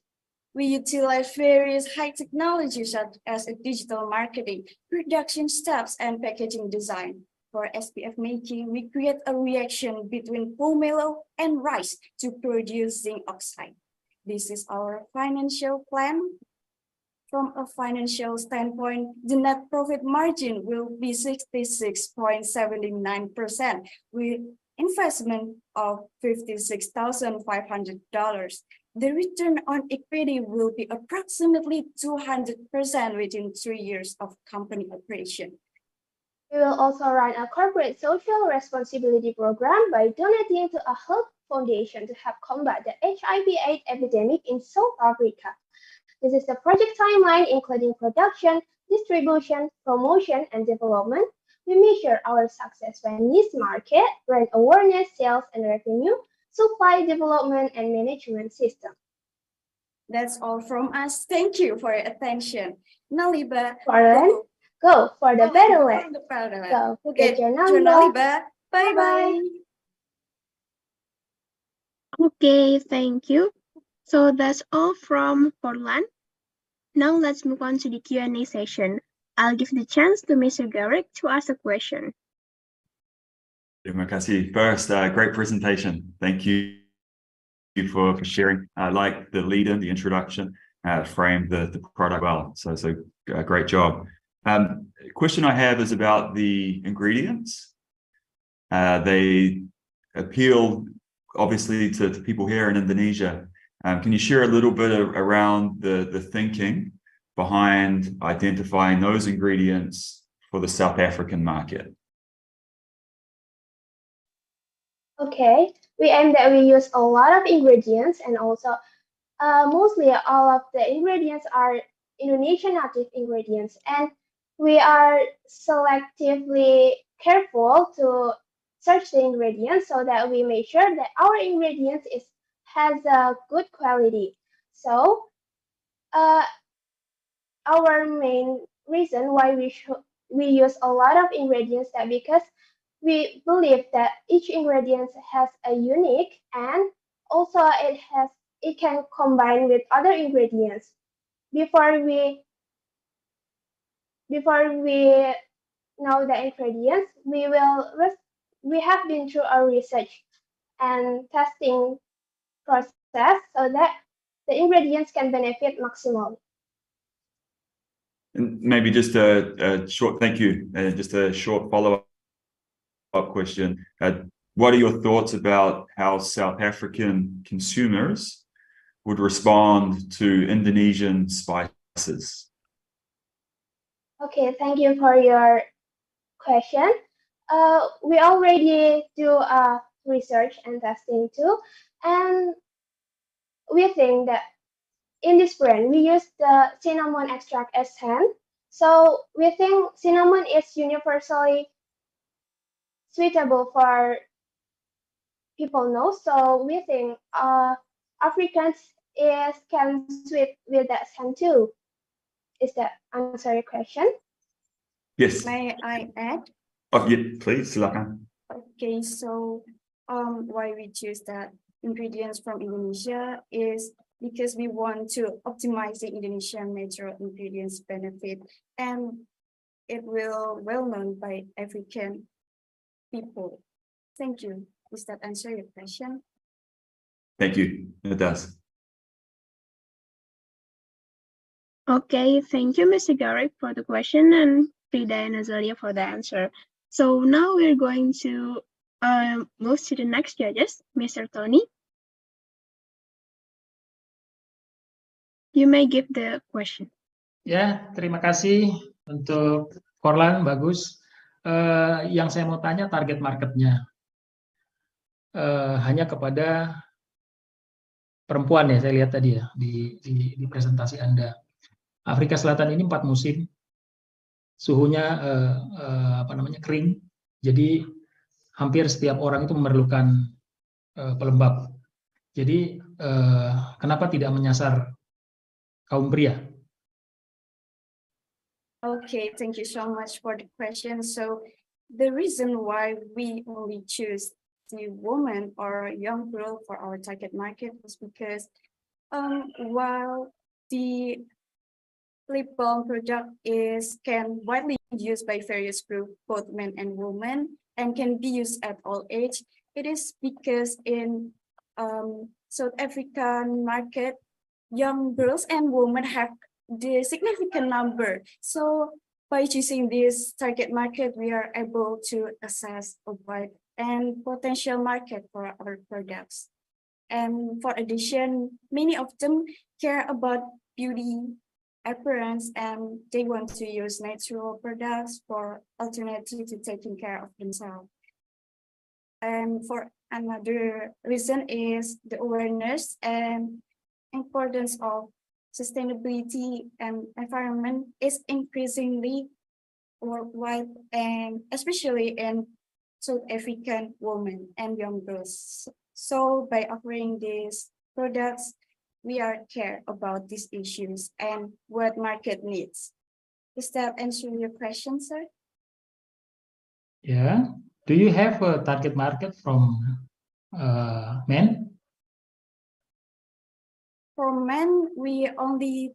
We utilize various high technologies such as digital marketing, production steps, and packaging design. For SPF making, we create a reaction between pomelo and rice to produce zinc oxide. This is our financial plan. From a financial standpoint, the net profit margin will be 66.79% with investment of $56,500. The return on equity will be approximately 200% within 3 years of company operation. We will also run a corporate social responsibility program by donating to a health foundation to help combat the HIV/AIDS epidemic in South Africa. This is the project timeline, including production, distribution, promotion, and development. We measure our success by niche market, brand awareness, sales and revenue, supply development, and management system. That's all from us. Thank you for your attention. Now, Liba, go for the better way. Go get get your Liba. number. Bye-bye. Okay, thank you. So that's all from Portland. Now let's move on to the Q&A session. I'll give the chance to Mr. Garrick to ask a question. Terima kasih. First, great presentation. Thank you for sharing. I like the lead-in, the introduction, framed the product well. So great job. Question I have is about the ingredients. They appeal obviously to people here in Indonesia. Can you share a little bit around the thinking behind identifying those ingredients for the South African market? Okay, we aim that we use a lot of ingredients, and also mostly all of the ingredients are Indonesian native ingredients, and we are selectively careful to search the ingredients so that we make sure that our ingredients has a good quality. So our main reason why we use a lot of ingredients that because we believe that each ingredient has a unique, and also it can combine with other ingredients. Before we know the ingredients, we have been through a research and testing process so that the ingredients can benefit maximally. And maybe just a short thank you, and just a short follow-up question. What are your thoughts about how South African consumers would respond to Indonesian spices? Okay, thank you for your question. We already do research and testing too, and we think that in this brand we use the cinnamon extract essence. So we think cinnamon is universally suitable for people know. So we think Africans can sweet with that scent too. Is that answer your question? Yes. May I add? Oh, yeah, please, silakan. Okay, so why we choose that ingredients from Indonesia is because we want to optimize the Indonesian natural ingredients benefit, and it will well known by African people. Thank you. Does that answer your question? Thank you. It does. Okay, thank you, Mr. Garrick, for the question, and Frida and Azalia for the answer. So now we're going to move to the next judges, Mr. Tony. You may give the question. Ya, terima kasih untuk Korlan, bagus. Yang saya mau tanya target marketnya hanya kepada perempuan ya, saya lihat tadi ya di presentasi Anda. Afrika Selatan ini 4 musim, suhunya kering, jadi hampir setiap orang itu memerlukan pelembab. Jadi kenapa tidak menyasar kaum pria? Okay, thank you so much for the question. So the reason why we only choose the woman or young girl for our target market is because while the lip balm product can widely used by various groups, both men and women, and can be used at all age. It is because in South African market, young girls and women have the significant number. So by choosing this target market, we are able to assess a wide and potential market for our products. And for addition, many of them care about beauty, appearance, and they want to use natural products for alternative to taking care of themselves. And for another reason is the awareness and importance of sustainability and environment is increasingly worldwide, and especially in South African women and young girls. So by offering these products, we are care about these issues and what market needs. Does that answer your question, sir? Yeah. Do you have a target market from men? For men, we only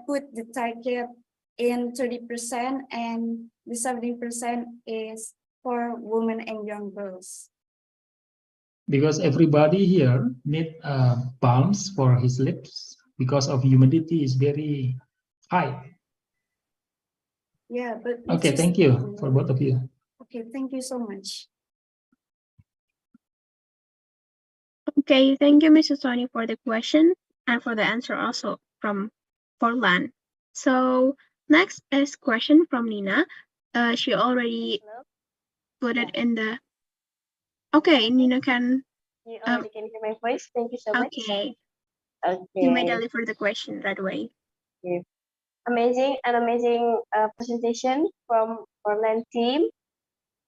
put the target in 30%, and the 70% is for women and young girls. Because everybody here need balms for his lips because of humidity is very high. Yeah, but Okay, thank you for both of you. Okay, thank you so much. Okay, thank you, Mrs. Tony, for the question and for the answer also from Forlan. So next is question from Nina. She already put it in the. Okay, Nina can. You already can hear my voice. Thank you so much. Okay. Okay. You may deliver the question right away. Yeah. Amazing presentation from Orland team.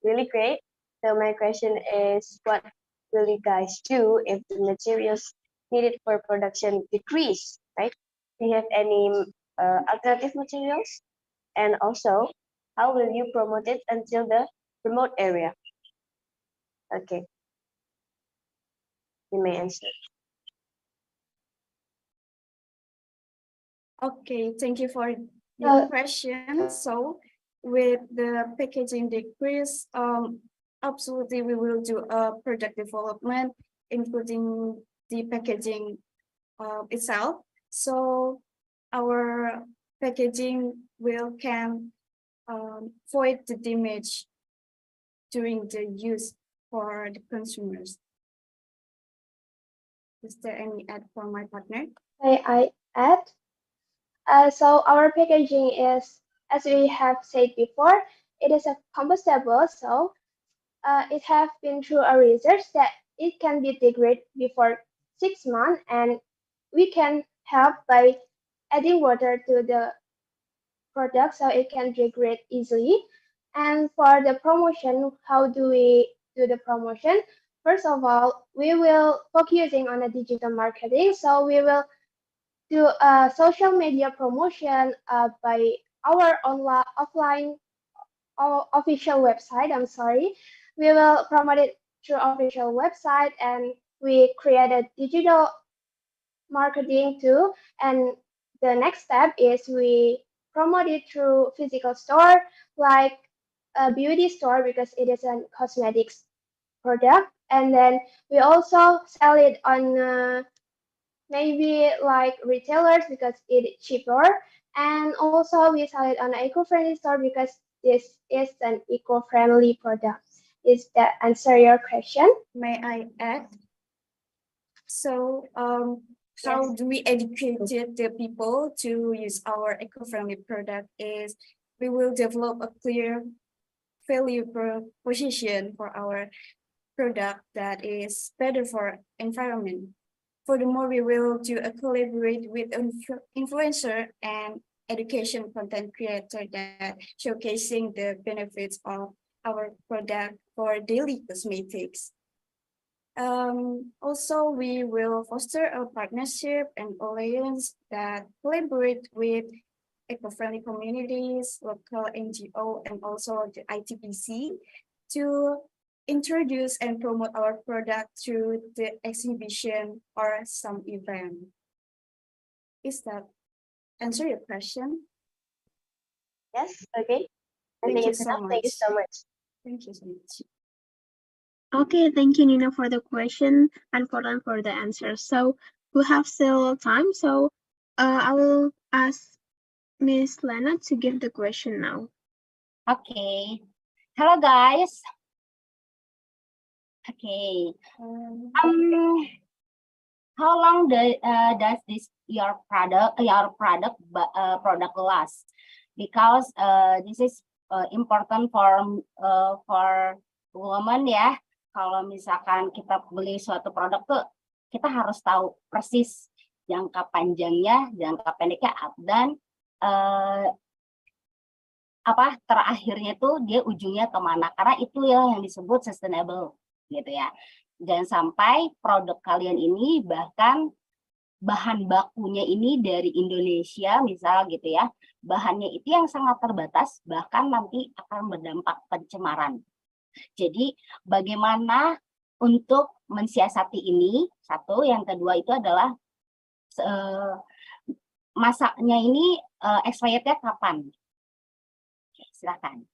Really great. So my question is, what will you guys do if the materials needed for production decrease, right? Do you have any alternative materials? And also, how will you promote it until the remote area? Okay. You may answer. Okay, thank you for the question. So with the packaging decrease, absolutely we will do a product development, including the packaging itself. So our packaging can avoid the damage during the use for the consumers. Is there any add from my partner? I add. So our packaging is, as we have said before, it is a compostable. So it has been through a research that it can be degraded before 6 months, and we can help by adding water to the product so it can degrade easily. And for the promotion, how do we do the promotion? First of all, we will focusing on a digital marketing. So we will do a social media promotion by our online offline official website. I'm sorry. We will promote it through official website, and we create a digital marketing too. And the next step is we promote it through physical store, like a beauty store, because it is a cosmetics product. And then we also sell it on maybe like retailers because it's cheaper. And also we sell it on an eco-friendly store because this is an eco-friendly product. Is that answer your question? May I add? So how do we educate the people to use our eco-friendly product is we will develop a clear value proposition for our product that is better for environment. Furthermore, we will do a collaborate with influencer and education content creator that showcasing the benefits of our product for daily cosmetics. Also, we will foster a partnership and alliance that collaborate with eco-friendly communities, local NGO, and also the ITBC to introduce and promote our product through the exhibition or some event. Is that answer your question? Yes, okay. I Thank think you it's so enough. Thank you much. so much. Thank you so much. Okay, thank you, Nina, for the question and for the answer. So we have still time. So I will ask Miss Lena to give the question now. Okay. Hello, guys. Okay. How long does this your product last? Because this is important for women ya. Kalau misalkan kita beli suatu produk tuh kita harus tahu persis jangka panjangnya, jangka pendeknya, dan terakhirnya tuh dia ujungnya kemana, karena itu yang disebut sustainable gitu ya. Jangan sampai produk kalian ini bahkan bahan bakunya ini dari Indonesia misal gitu ya, bahannya itu yang sangat terbatas, bahkan nanti akan berdampak pencemaran. Jadi bagaimana untuk mensiasati ini? Satu, yang kedua itu adalah masaknya ini expirednya kapan? Oke, silakan.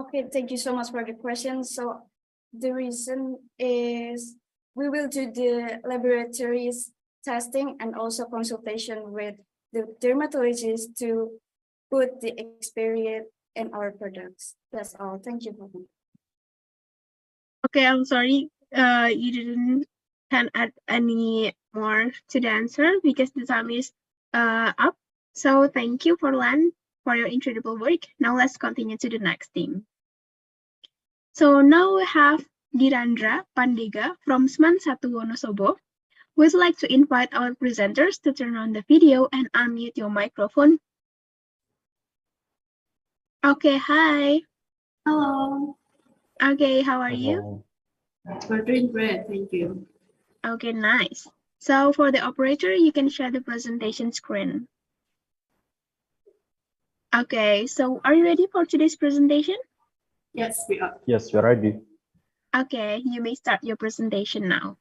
Okay, thank you so much for the question. So the reason is we will do the laboratories testing and also consultation with the dermatologist to put the expiry in our products. That's all. Thank you. Okay, I'm sorry. You can add any more to the answer because the time is up. So thank you for your incredible work. Now let's continue to the next team. So now we have Dirandra Pandega from Seman 1 Wonosobo. We'd like to invite our presenters to turn on the video and unmute your microphone. Okay, hi. Hello. Okay, how are you? We're doing great, thank you. Okay, nice. So for the operator, you can share the presentation screen. Okay, so are you ready for today's presentation? Yes, we are. Yes, we're ready. Okay, you may start your presentation now.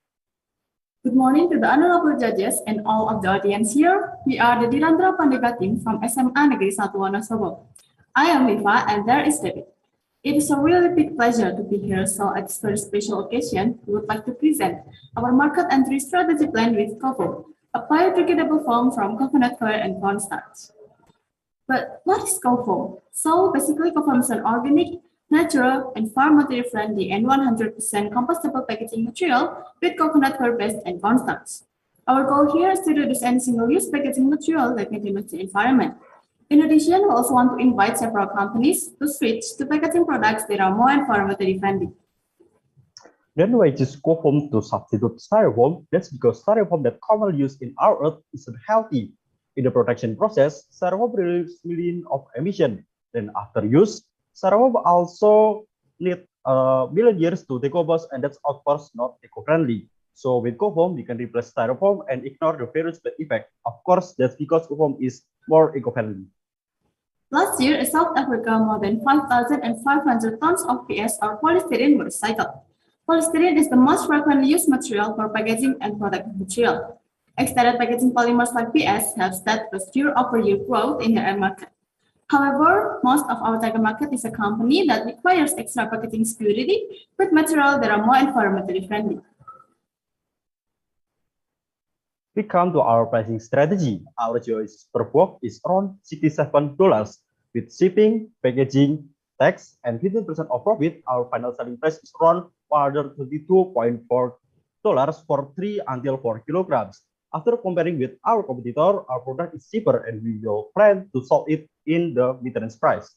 Good morning to the honorable judges and all of the audience here. We are the Dirandra Pandega team from SMA Negeri 1 Wonosobo. I am Viva and there is David. It is a really big pleasure to be here, so at this very special occasion, we would like to present our market entry strategy plan with COFO, a biodegradable foam from coconut coir and cornstarch. But what is COFO? So basically, COFO is an organic, natural, and farm material friendly and 100% compostable packaging material with coconut coir based and cornstarch. Our goal here is to reduce any single-use packaging material that may damage the environment. In addition, we also want to invite several companies to switch to packaging products that are more environmentally friendly. Then we choose COFOAM to substitute styrofoam. That's because styrofoam that commonly used in our earth isn't healthy. In the production process, styrofoam releases millions of emissions. Then after use, styrofoam also need million years to decompose, and that's of course not eco-friendly. So with COFOAM, we can replace styrofoam and ignore the various bad effects. Of course, that's because COFOAM is more eco-friendly. Last year, in South Africa, more than 5,500 tons of PS or polystyrene were recycled. Polystyrene is the most frequently used material for packaging and product material. Extended packaging polymers like PS have steadfast year-over-year growth in the end market. However, most of our target market is a company that requires extra packaging security with materials that are more environmentally friendly. We come to our pricing strategy. Our GOS per box is around $67. With shipping, packaging, tax, and 15% of profit, our final selling price is around $122.4 for 3 until 4 kilograms. After comparing with our competitor, our product is cheaper and we will plan to sell it in the maintenance price.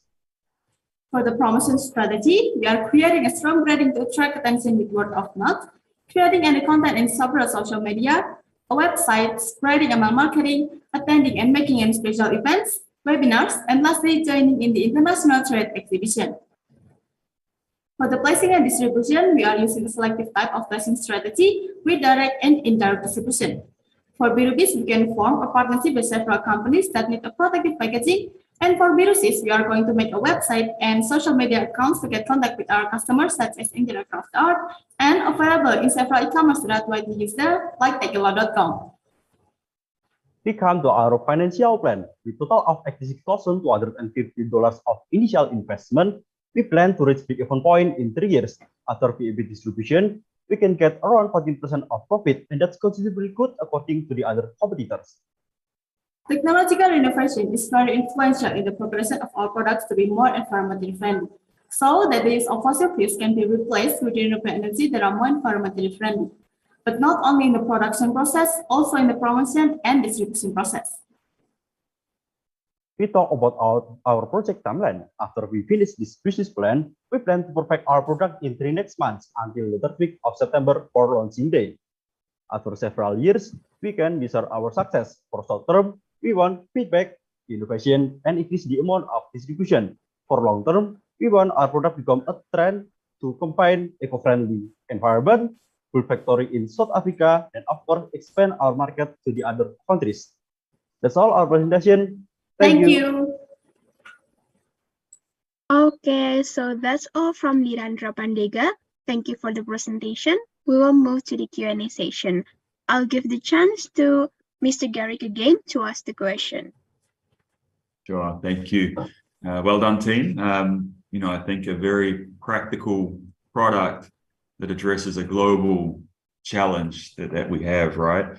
For the promotion strategy, we are creating a strong branding to attract attention with word of mouth, creating any content in several social media, a website, spreading email marketing, attending and making any special events, webinars, and lastly, joining in the international trade exhibition. For the placing and distribution, we are using a selective type of placing strategy with direct and indirect distribution. For B2Bs, we can form a partnership with several companies that need a protective packaging. And for B2Cs, we are going to make a website and social media accounts to get contact with our customers, such as Internet Craft Art, and available in several e-commerce that are widely used there, like Tequila.com. We come to our financial plan. With total of $86,250 of initial investment, we plan to reach break-even point in 3 years. After PEB distribution, we can get around 14% of profit, and that's considerably good according to the other competitors. Technological innovation is very influential in the progression of our products to be more environmentally friendly, so that the use of fossil fuels can be replaced with renewable energy that are more environmentally friendly. But not only in the production process, also in the promotion and distribution process. We talk about our project timeline. After we finish this business plan, we plan to perfect our product in 3 next months until the 3rd week of September for launching day. After several years, we can measure our success. For short term, we want feedback, innovation, and increase the amount of distribution. For long term, we want our product become a trend to combine eco-friendly environment, full factory in South Africa, and of course, expand our market to the other countries. That's all our presentation. Thank you. Okay, so that's all from Dirandra Pandega. Thank you for the presentation. We will move to the Q&A session. I'll give the chance to Mr. Garrick again to ask the question. Sure, thank you. Well done, team. I think a very practical product that addresses a global challenge that we have, right?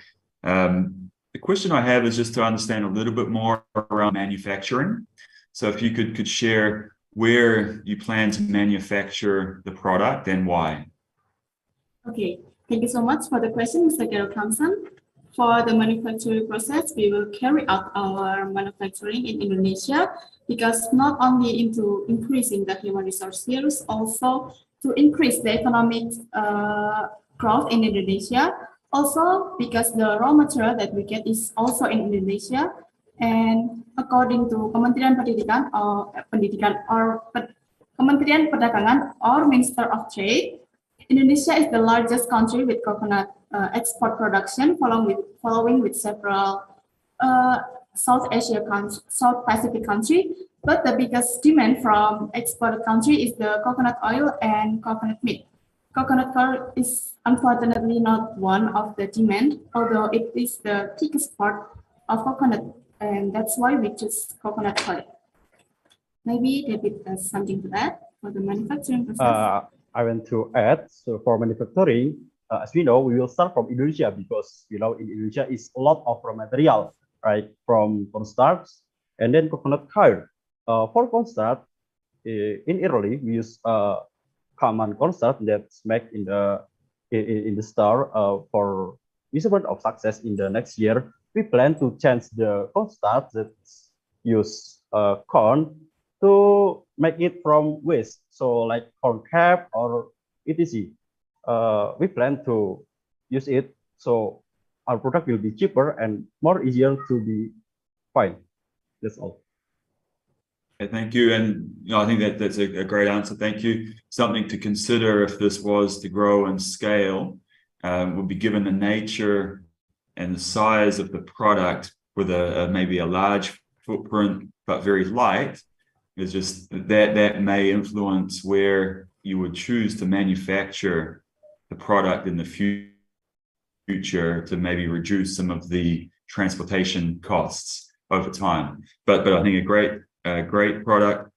The question I have is just to understand a little bit more around manufacturing. So if you could share where you plan to manufacture the product and why. Okay, thank you so much for the question, Mr. Gerald Thompson. For the manufacturing process, we will carry out our manufacturing in Indonesia because not only into increasing the human resource skills, also to increase the economic growth in Indonesia. Also because the raw material that we get is also in Indonesia. And according to Kementerian Kementerian Perdagangan or Minister of Trade, Indonesia is the largest country with coconut export production, following with several South Pacific country. But the biggest demand from exported country is the coconut oil and coconut meat. Coconut oil is unfortunately not one of the demand, although it is the thickest part of coconut, and that's why we choose coconut oil. Maybe David has something to add for the manufacturing process. I want to add, so for manufacturing, as we know, we will start from Indonesia because, in Indonesia is a lot of raw material, right? From cornstarch and then coconut coir. For cornstarch, in Italy, we use common cornstarch that's made in the store for measurement of success in the next year. We plan to change the cornstarch that use corn to make it from waste, so like corn cap or etc. We plan to use it so our product will be cheaper and more easier to be find. That's all. Thank you, and I think that's a great answer. Thank you. Something to consider if this was to grow and scale would be given the nature and the size of the product with maybe a large footprint but very light. Is just that may influence where you would choose to manufacture the product in the future to maybe reduce some of the transportation costs over time. But I think a great product.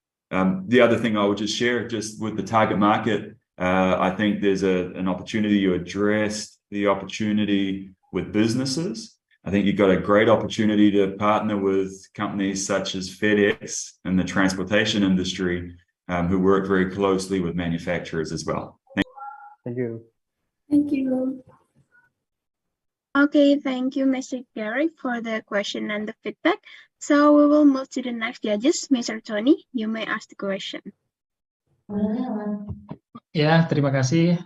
The other thing I would just share, just with the target market, I think there's an opportunity. You addressed the opportunity with businesses. I think you've got a great opportunity to partner with companies such as FedEx and the transportation industry, who work very closely with manufacturers as well. Thank you. Thank you. Okay, thank you, Mr. Gary, for the question and the feedback. So we will move to the next judges. Mr. Tony, you may ask the question. Ya, terima kasih.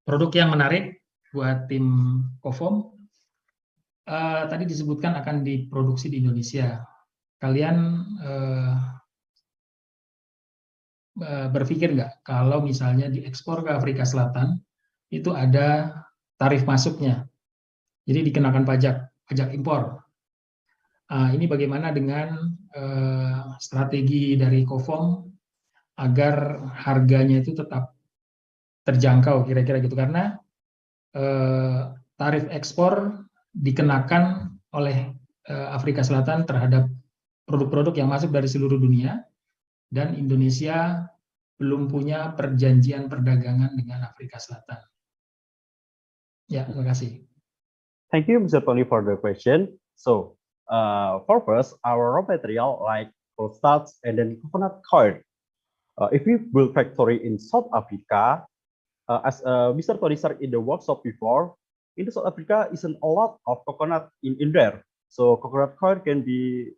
Produk yang menarik buat tim COFOM. Tadi disebutkan akan diproduksi di Indonesia. Kalian berpikir nggak kalau misalnya diekspor ke Afrika Selatan itu ada tarif masuknya, jadi dikenakan pajak impor. Ini bagaimana dengan strategi dari COFOM agar harganya itu tetap terjangkau kira-kira gitu, karena tarif ekspor dikenakan oleh Afrika Selatan terhadap produk-produk yang masuk dari seluruh dunia, dan Indonesia belum punya perjanjian perdagangan dengan Afrika Selatan. Ya, terima kasih. Thank you, Mr. Tony, for the question. So, for first, our raw material like cornstarch and then coconut coir. If we build factory in South Africa, as Mr. Tony said in the workshop before, in South Africa isn't a lot of coconut in there. So coconut coir can be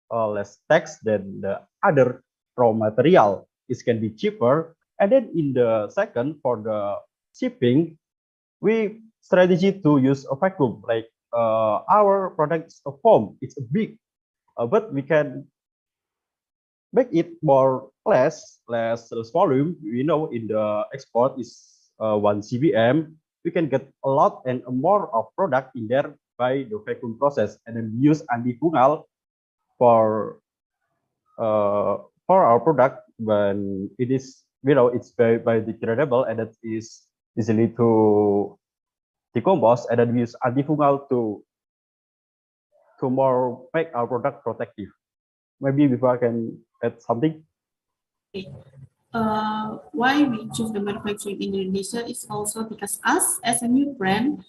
less tax than the other raw material. It can be cheaper. And then in the second, for the shipping, we strategy to use a vacuum. Like our products of foam, it's big, but we can make it more less volume. We know in the export is 1 CBM. We can get a lot and more of product in there by the vacuum process, and then use antifungal for our product when it is, it's biodegradable and it is easily to decompose, and then we use antifungal to more make our product protective. Maybe before I can add something. Okay. Why we choose the manufacturing in Indonesia is also because us as a new brand,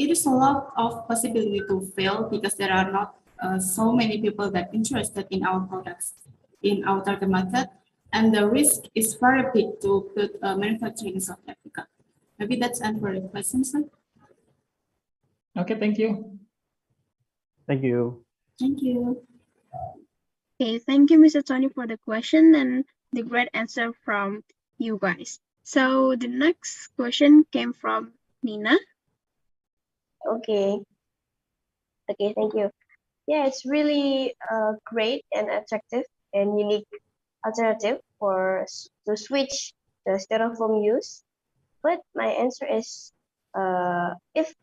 it is a lot of possibility to fail because there are not so many people that interested in our products in our target market, and the risk is very big to put manufacturing in South Africa. Maybe that's answer the question, sir. Okay, thank you. Thank you. Thank you. Okay, thank you, Mr. Tony, for the question and the great answer from you guys. So the next question came from Nina. Okay. Okay, thank you. Yeah, it's really great and attractive and unique alternative to switch the styrofoam use. But my answer is, if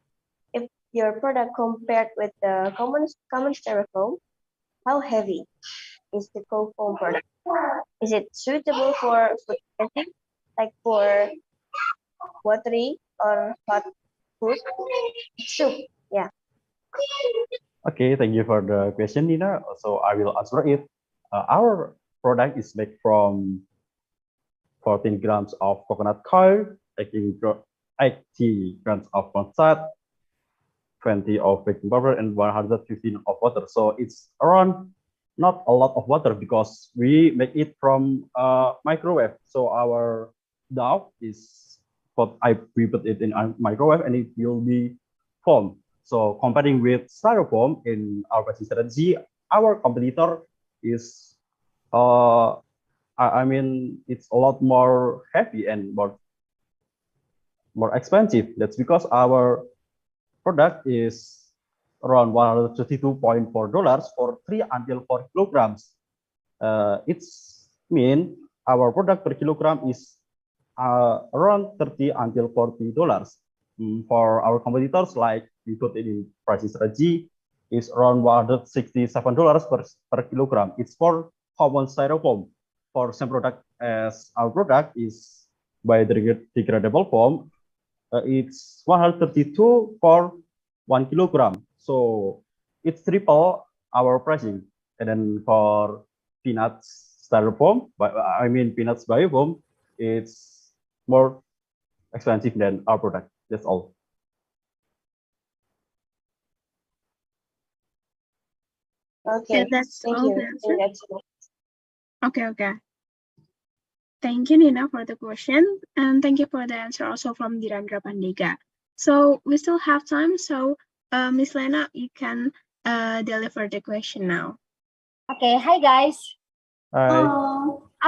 your product compared with the common styrofoam, how heavy is the cold foam product? Is it suitable for food packaging, like for watery or hot food soup? Yeah. Okay, thank you for the question, Nina. So I will answer it. Our product is made from 14 grams of coconut coir, 80 grams of cornstarch, 20 of baking powder, and 115 of water. So it's around not a lot of water because we make it from microwave. So our dough is we put it in a microwave and it will be foam. So comparing with styrofoam in our pricing strategy, our competitor is I mean, it's a lot more heavy and more expensive. That's because our product is around $132.4 for 3 until 4 kilograms. It's mean our product per kilogram is around $30 until $40. For our competitors, like we put it in pricing strategy, is around $167 per kilogram. It's for common styrofoam. For same product as our product is biodegradable foam, it's 132 for 1 kilogram. So it's triple our pricing. And then for peanuts styrofoam, peanuts biofoam, it's more expensive than our product. That's all. Okay, Yeah, that's thank all you. the answer. Okay. Thank you, Nina, for the question, and thank you for the answer also from Dirandra Pandega. So we still have time, so Miss Lena, you can deliver the question now. Okay, hi guys. Hi.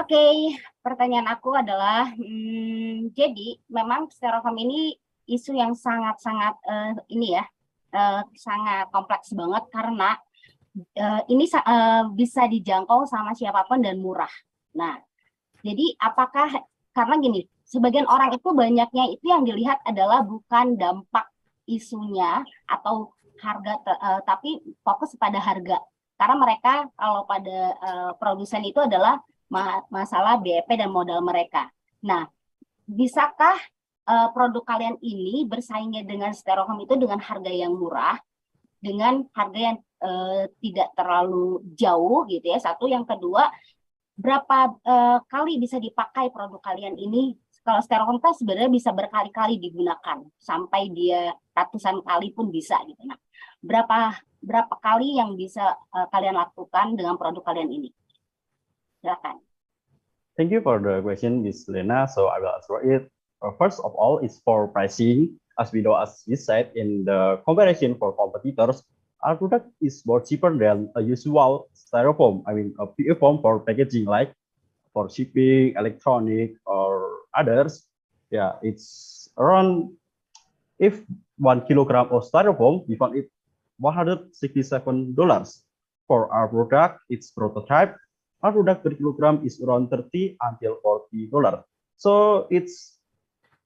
Oke, pertanyaan aku adalah, jadi memang styrofoam ini isu yang sangat-sangat sangat kompleks banget karena ini bisa dijangkau sama siapapun dan murah. Nah, jadi apakah karena gini, sebagian orang itu banyaknya itu yang dilihat adalah bukan dampak isunya atau harga, tapi fokus pada harga. Karena mereka kalau pada produsen itu adalah masalah BEP dan modal mereka. Nah, bisakah produk kalian ini bersaingnya dengan styrofoam itu dengan harga yang murah? dengan harga yang tidak terlalu jauh gitu ya. Satu, yang kedua, berapa kali bisa dipakai produk kalian ini? Kalau styrofoam kan sebenarnya bisa berkali-kali digunakan, sampai dia ratusan kali pun bisa gitu. Nah, berapa kali yang bisa kalian lakukan dengan produk kalian ini? Silakan. Thank you for the question, Ms. Lena. So I will answer it. First of all, it's for pricing. As we know, as we said, in the comparison for competitors, our product is more cheaper than a usual styrofoam. I mean, a PE foam for packaging, like for shipping, electronic, or others. Yeah, it's around, if 1 kilogram of styrofoam, we found it $167. For our product, its prototype, our product per kilogram is around $30 until $40. So it's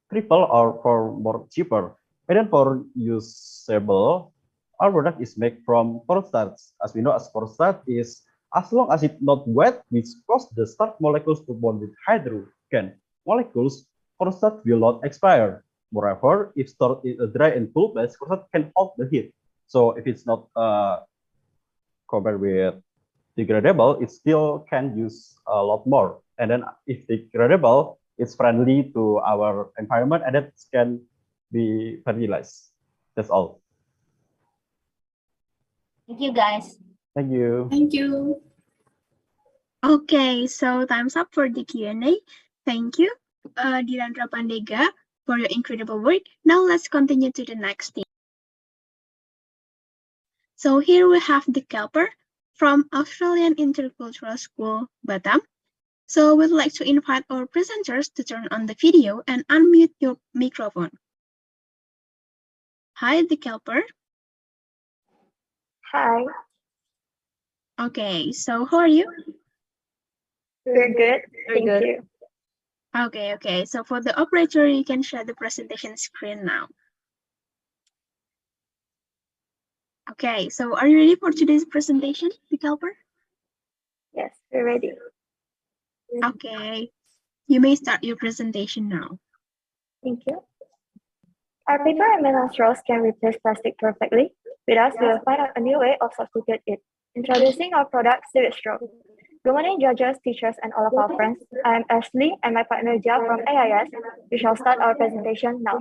triple or for more cheaper. And then for usable, our product is made from cornstarch. As we know, as cornstarch is, as long as it's not wet, which cause the starch molecules to bond with hydrogen molecules, cornstarch will not expire. Moreover, if stored in a dry and cool place, cornstarch can hold the heat. So if it's not compared with degradable, it still can use a lot more. And then if degradable, it's friendly to our environment and it can be fertilized. That's all. Thank you, guys. Thank you. Thank you. Okay, so time's up for the Q&A. Thank you, Dirandra Pandega, for your incredible work. Now let's continue to the next thing. So here we have the Kelper from Australian Intercultural School, Batam. So we'd like to invite our presenters to turn on the video and unmute your microphone. Hi, the Kelper. Hi, Okay, so how are you? we're good. Thank good. you. Okay. So for the operator, you can share the presentation screen now. Okay, so are you ready for today's presentation, the Kelper? Yes, we're ready. Okay, you may start your presentation now. Thank you. Our paper and metal straws can replace plastic perfectly. With us, we will find out a new way of substitute it. Introducing our product, Civet Straw. Good morning, judges, teachers, and all of our friends. I am Ashley and my partner Jia from AIS. We shall start our presentation now.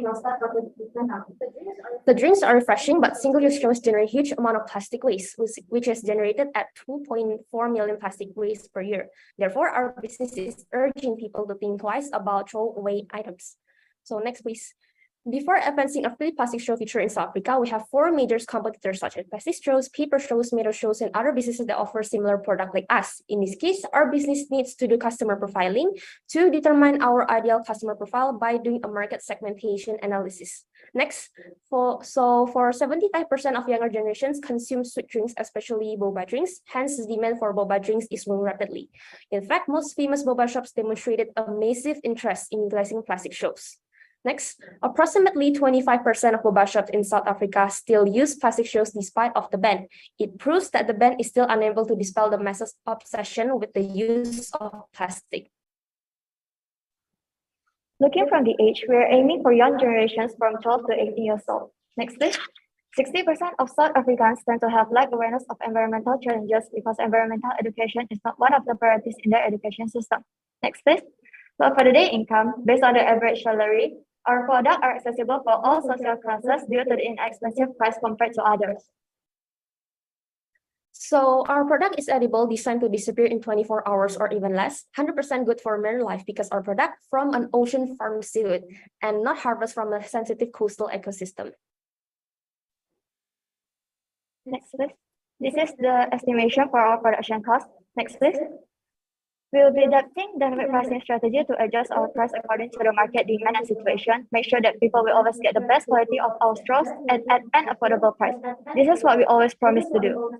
The drinks are refreshing, but single-use straws generate a huge amount of plastic waste, which is generated at 2.4 million plastic waste per year. Therefore, our business is urging people to think twice about throwaway items. So next, please. Before advancing a free plastic straw feature in South Africa, we have 4 major competitors such as plastic straws, paper straws, metal straws, and other businesses that offer similar product like us. In this case, our business needs to do customer profiling to determine our ideal customer profile by doing a market segmentation analysis. Next, for 75% of younger generations consume sweet drinks, especially boba drinks. Hence, the demand for boba drinks is growing rapidly. In fact, most famous boba shops demonstrated a massive interest in utilizing plastic straws. Next, approximately 25% of boba shops in South Africa still use plastic straws despite of the ban. It proves that the ban is still unable to dispel the masses' obsession with the use of plastic. Looking from the age, we are aiming for young generations from 12 to 18 years old. Next, please. 60% of South Africans tend to have lack awareness of environmental challenges because environmental education is not one of the priorities in their education system. Next, please. So for the day income, based on the average salary, our products are accessible for all social classes due to the inexpensive price compared to others. So our product is edible, designed to disappear in 24 hours or even less, 100% good for marine life because our product from an ocean farmed seaweed and not harvest from a sensitive coastal ecosystem. Next, please. This is the estimation for our production cost. Next, please. We will be adapting dynamic pricing strategy to adjust our price according to the market demand and situation. Make sure that people will always get the best quality of our straws at an affordable price. This is what we always promise to do.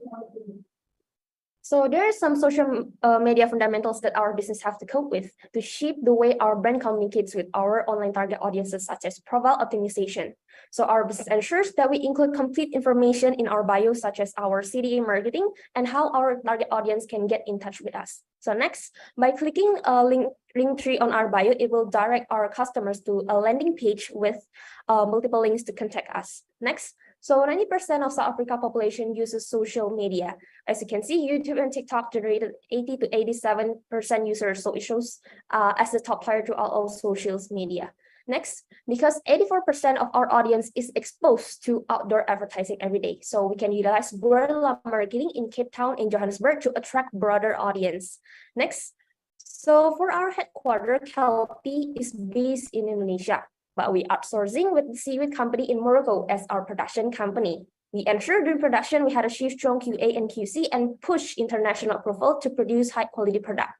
So there are some social media fundamentals that our business have to cope with to shape the way our brand communicates with our online target audiences, such as profile optimization. So our business ensures that we include complete information in our bio, such as our CDA marketing and how our target audience can get in touch with us. So next, by clicking a link tree on our bio, it will direct our customers to a landing page with multiple links to contact us. Next, So 90% of South Africa population uses social media. As you can see, YouTube and TikTok generated 80 to 87% users, so it shows as the top player to all social media. Next, because 84% of our audience is exposed to outdoor advertising every day, so we can utilize guerrilla marketing in Cape Town and Johannesburg to attract broader audience. Next, so for our headquarters, Kelpie is based in Indonesia, but we outsourcing with the seaweed company in Morocco as our production company. We ensure during production we had achieved strong QA and QC and push international approval to produce high quality product.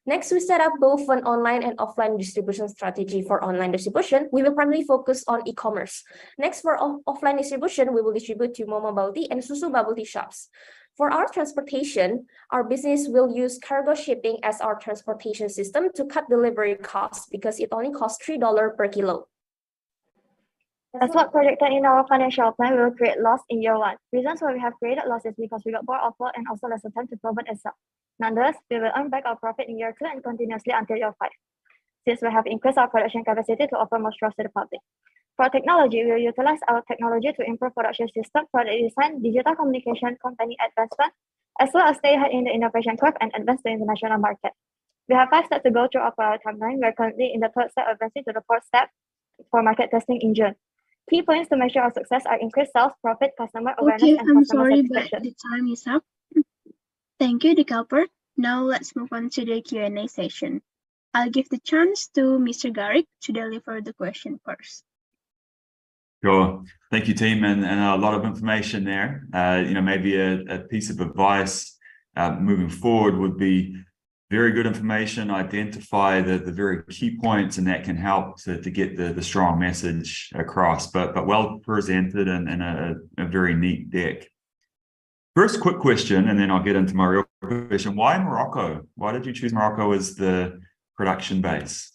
Next, we set up both an online and offline distribution strategy. For online distribution, we will primarily focus on e-commerce. Next, for offline distribution, we will distribute to Momo Bubble Tea and Susu Bubble Tea shops. For our transportation, our business will use cargo shipping as our transportation system to cut delivery costs because it only costs $3 per kilo. As what projected in our financial plan, we will create loss in year 1. Reasons why we have created losses because we got bored of work and also lesser time to promote and sell. Nonetheless, we will earn back our profit in year 2 and continuously until year 5, since we have increased our production capacity to offer more straws to the public. For technology, we will utilize our technology to improve production system, product design, digital communication, company advancement, as well as stay ahead in the innovation curve and advance the international market. We have 5 steps to go through our timeline. We are currently in the 3rd step, advancing to the 4th step for market testing in June. Key points to measure our success are increased sales, profit, customer awareness, Okay, and I'm customer sorry, but satisfaction. the time is up. Thank you, Developer. Now let's move on to the Q&A session. I'll give the chance to Mr. Garrick to deliver the question first. Sure. Thank you, team, and a lot of information there. Maybe a piece of advice moving forward would be very good information, identify the very key points, and that can help to get the strong message across, but well presented and a very neat deck. First quick question, and then I'll get into my real question. Why Morocco? Why did you choose Morocco as the production base?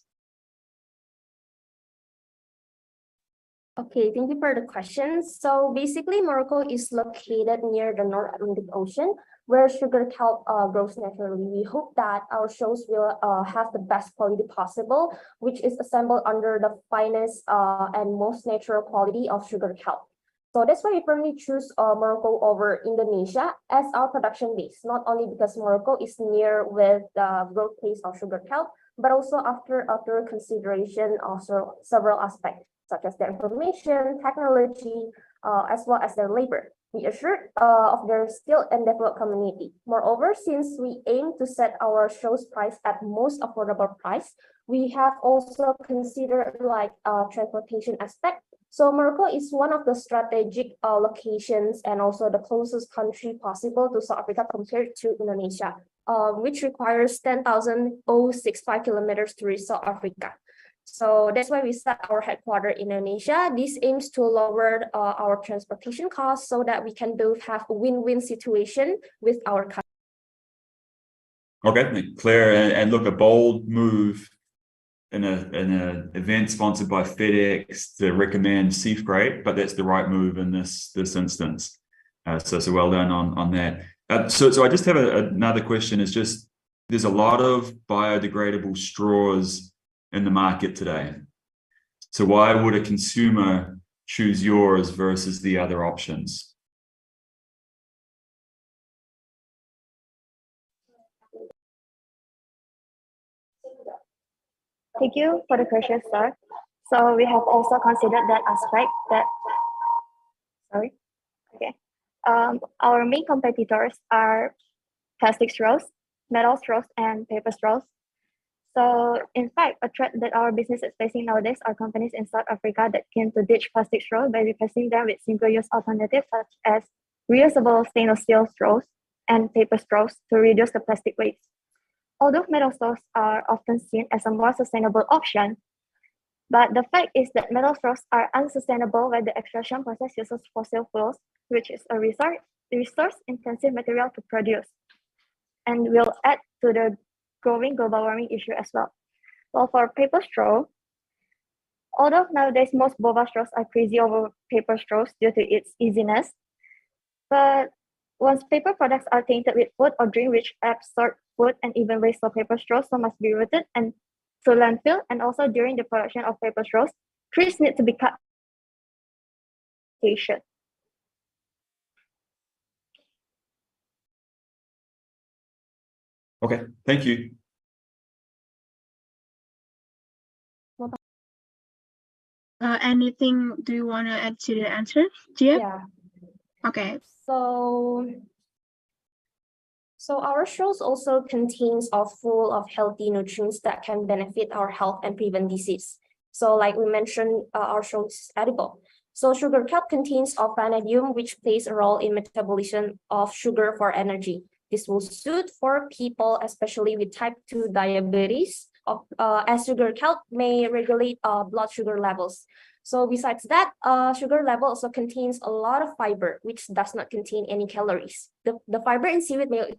Okay, thank you for the question. So basically, Morocco is located near the North Atlantic Ocean, where sugar kelp grows naturally. We hope that our shows will have the best quality possible, which is assembled under the finest and most natural quality of sugar kelp. So that's why we firmly choose Morocco over Indonesia as our production base, not only because Morocco is near with the birthplace of sugar kelp, but also after consideration of several aspects, such as their information, technology, as well as their labor. We assured of their skilled and developed community. Moreover, since we aim to set our show's price at most affordable price, we have also considered transportation aspect. So Morocco is one of the strategic locations and also the closest country possible to South Africa compared to Indonesia, which requires 10,065 kilometers to reach South Africa. So that's why we set our headquarters in Indonesia. This aims to lower our transportation costs so that we can both have a win-win situation with our customers. Okay, clear. And look, a bold move in an event sponsored by FedEx to recommend sea freight, but that's the right move in this instance. So well done on that. So I just have another question. Is just there's a lot of biodegradable straws in the market today. So why would a consumer choose yours versus the other options? Thank you for the question, sir. So we have also considered that aspect our main competitors are plastic straws, metal straws, and paper straws. So in fact, a threat that our business is facing nowadays are companies in South Africa that came to ditch plastic straws by replacing them with single-use alternatives such as reusable stainless steel straws and paper straws to reduce the plastic waste. Although metal straws are often seen as a more sustainable option, but the fact is that metal straws are unsustainable when the extraction process uses fossil fuels, which is a resource-intensive material to produce, and will add to the growing global warming issue as well. Well, for paper straw, although nowadays most boba straws are crazy over paper straws due to its easiness, but once paper products are tainted with food or drink which absorb food and even waste of paper straws, so must be routed and to landfill, and also during the production of paper straws, trees need to be cut. Okay, thank you. Anything do you want to add to the answer, Gia? Yeah. Okay. So our straws also contains full of healthy nutrients that can benefit our health and prevent disease. So like we mentioned, our straw is edible. So sugar cap contains of vanadium, which plays a role in metabolism of sugar for energy. This will suit for people, especially with type 2 diabetes, as sugar cap may regulate blood sugar levels. So besides that, sugar level also contains a lot of fiber, which does not contain any calories. The fiber in seaweed may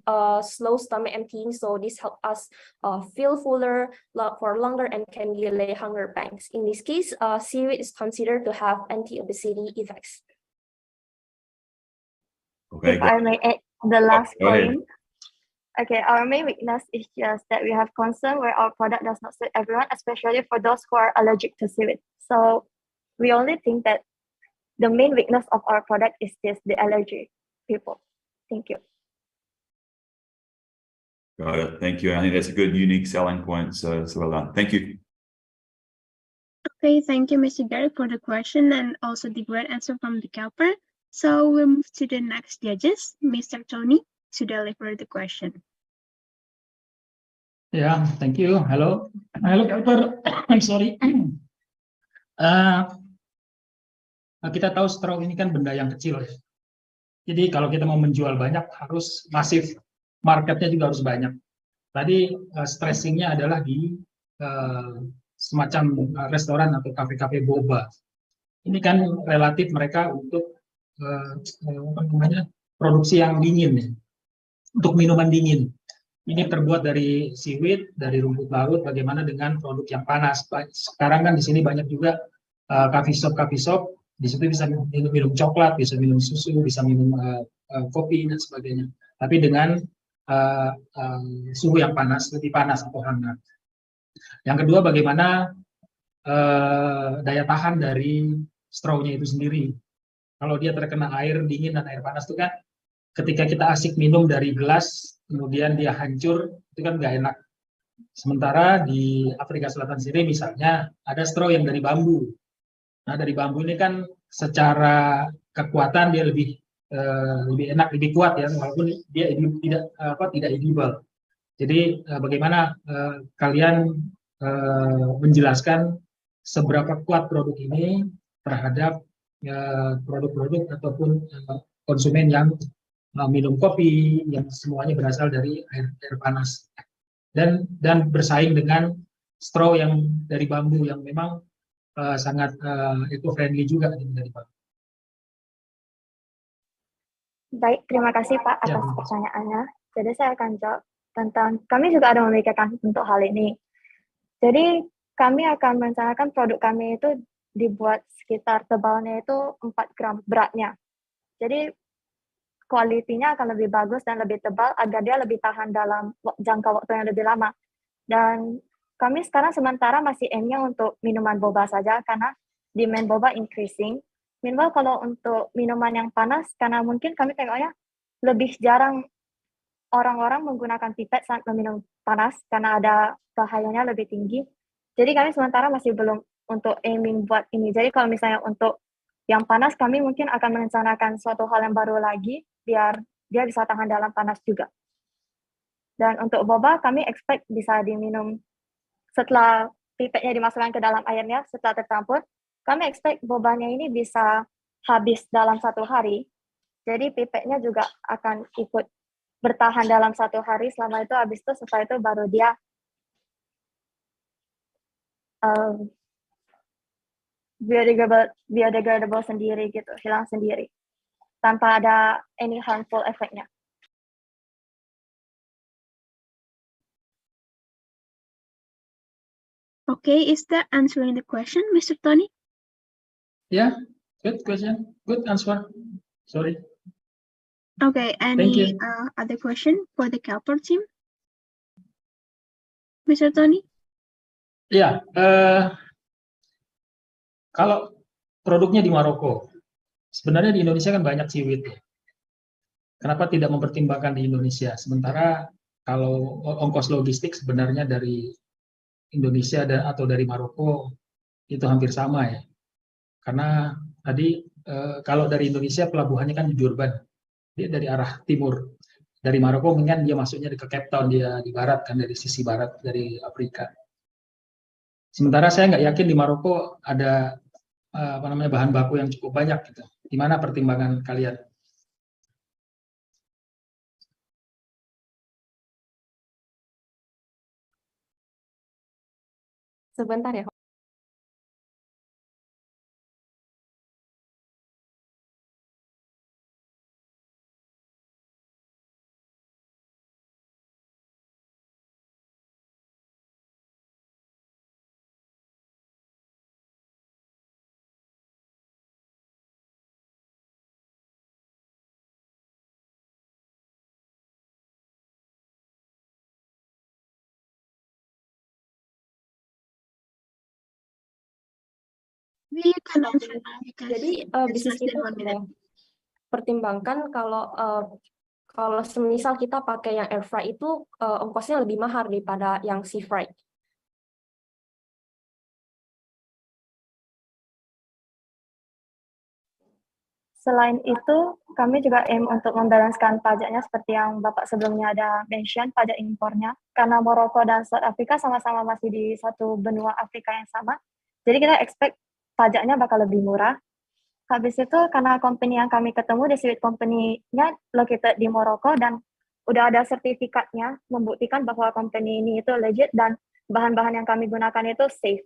slow stomach emptying, so this helps us feel fuller for longer and can delay hunger pangs. In this case, seaweed is considered to have anti-obesity effects. Okay, If I may add the last go ahead. point. Okay, our main weakness is just that we have concern where our product does not suit everyone, especially for those who are allergic to seaweed. So we only think that the main weakness of our product is just the allergy people. Thank you. Got it. Thank you. I think that's a good, unique selling point. So well done. Thank you. Okay, thank you, Mr. Garrett, for the question and also the great answer from the Calper. So we'll move to the next judges, Mr. Tony, to deliver the question. Yeah, thank you. Hello, Calper. I'm sorry. Kita tahu straw ini kan benda yang kecil ya. Jadi kalau kita mau menjual banyak harus masif, marketnya juga harus banyak. Tadi stressingnya adalah di semacam restoran atau kafe-kafe boba. Ini kan relatif mereka untuk produksi yang dingin ya, untuk minuman dingin. Ini terbuat dari seaweed, dari rumput laut. Bagaimana dengan produk yang panas? Sekarang kan di sini banyak juga coffee shop. Di situ bisa minum coklat, bisa minum susu, bisa minum kopi dan sebagainya. Tapi dengan suhu yang panas, lebih panas atau hangat. Yang kedua, bagaimana daya tahan dari straw-nya itu sendiri. Kalau dia terkena air dingin dan air panas itu kan, ketika kita asik minum dari gelas, kemudian dia hancur, itu kan nggak enak. Sementara di Afrika Selatan sendiri misalnya ada straw yang dari bambu. Nah, dari bambu ini kan secara kekuatan dia lebih enak, lebih kuat ya, walaupun dia tidak edible. Jadi bagaimana kalian menjelaskan seberapa kuat produk ini terhadap produk-produk ataupun konsumen yang minum kopi yang semuanya berasal dari air panas dan bersaing dengan straw yang dari bambu yang memang sangat eco-friendly juga dari Pak. Baik, terima kasih Pak atas pertanyaannya. Jadi saya akan jawab tentang, kami juga ada memikirkan untuk hal ini. Jadi kami akan merencanakan produk kami itu dibuat sekitar tebalnya itu 4 gram beratnya. Jadi kualitinya akan lebih bagus dan lebih tebal agar dia lebih tahan dalam jangka waktu yang lebih lama. Dan kami sekarang sementara masih aimnya untuk minuman boba saja karena demand boba increasing. Minimal kalau untuk minuman yang panas, karena mungkin kami tengoknya lebih jarang orang-orang menggunakan pipet saat meminum panas karena ada bahayanya lebih tinggi. Jadi kami sementara masih belum untuk aiming buat ini. Jadi kalau misalnya untuk yang panas, kami mungkin akan merencanakan suatu hal yang baru lagi biar dia bisa tahan dalam panas juga. Dan untuk boba, kami expect bisa diminum setelah pipetnya dimasukkan ke dalam airnya, setelah tercampur, kami expect bobanya ini bisa habis dalam 1 hari. Jadi pipetnya juga akan ikut bertahan dalam 1 hari. Selama itu habis itu, setelah itu baru dia biodegradable sendiri gitu, hilang sendiri tanpa ada any harmful efeknya. Okay, is that answering the question, Mr. Tony? Yeah, good question, good answer. Sorry. Okay, any other question for the Calper team? Mr. Tony? Ya, kalau produknya di Maroko, sebenarnya di Indonesia kan banyak seaweed. Kenapa tidak mempertimbangkan di Indonesia? Sementara Kalau ongkos logistik sebenarnya dari Indonesia atau dari Maroko itu hampir sama ya. Karena tadi kalau dari Indonesia pelabuhannya kan di Durban, dia dari arah timur. Dari Maroko mungkin dia masuknya ke Cape Town, dia di barat kan, dari sisi barat dari Afrika. Sementara saya nggak yakin di Maroko ada bahan baku yang cukup banyak gitu. Gimana pertimbangan kalian? Sebentar ya. Maybe you can answer now because Jadi it's bisnis less than kita 1 minute. pertimbangkan kalau semisal kita pakai yang air fry itu ongkosnya lebih mahal daripada yang sea fry. Selain itu, kami juga aim untuk membalancekan pajaknya seperti yang Bapak sebelumnya ada mention, pajak impornya. Karena Maroko dan South Africa sama-sama masih di satu benua Afrika yang sama, jadi kita expect pajaknya bakal lebih murah. Habis itu, karena company yang kami ketemu, the Sweet Company-nya located di Maroko, dan udah ada sertifikatnya membuktikan bahwa company ini itu legit dan bahan-bahan yang kami gunakan itu safe.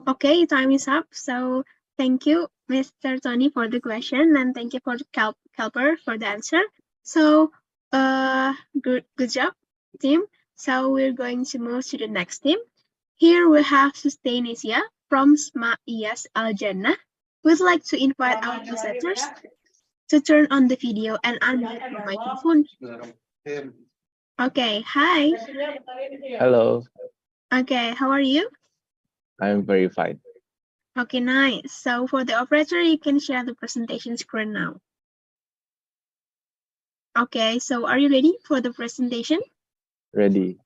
Okay, time is up. So thank you, Mr. Tony, for the question, and thank you for Kelper for the answer. So good job, team. So we're going to move to the next team. Here we have Sustainasia from SMA IAS Al Jannah. We'd like to invite our presenters to turn on the video and unmute the microphone. Okay, hi. Hello, Okay, how are you? I'm very fine. Okay, nice. So for the operator, you can share the presentation screen now. Okay, so are you ready for the presentation? Ready.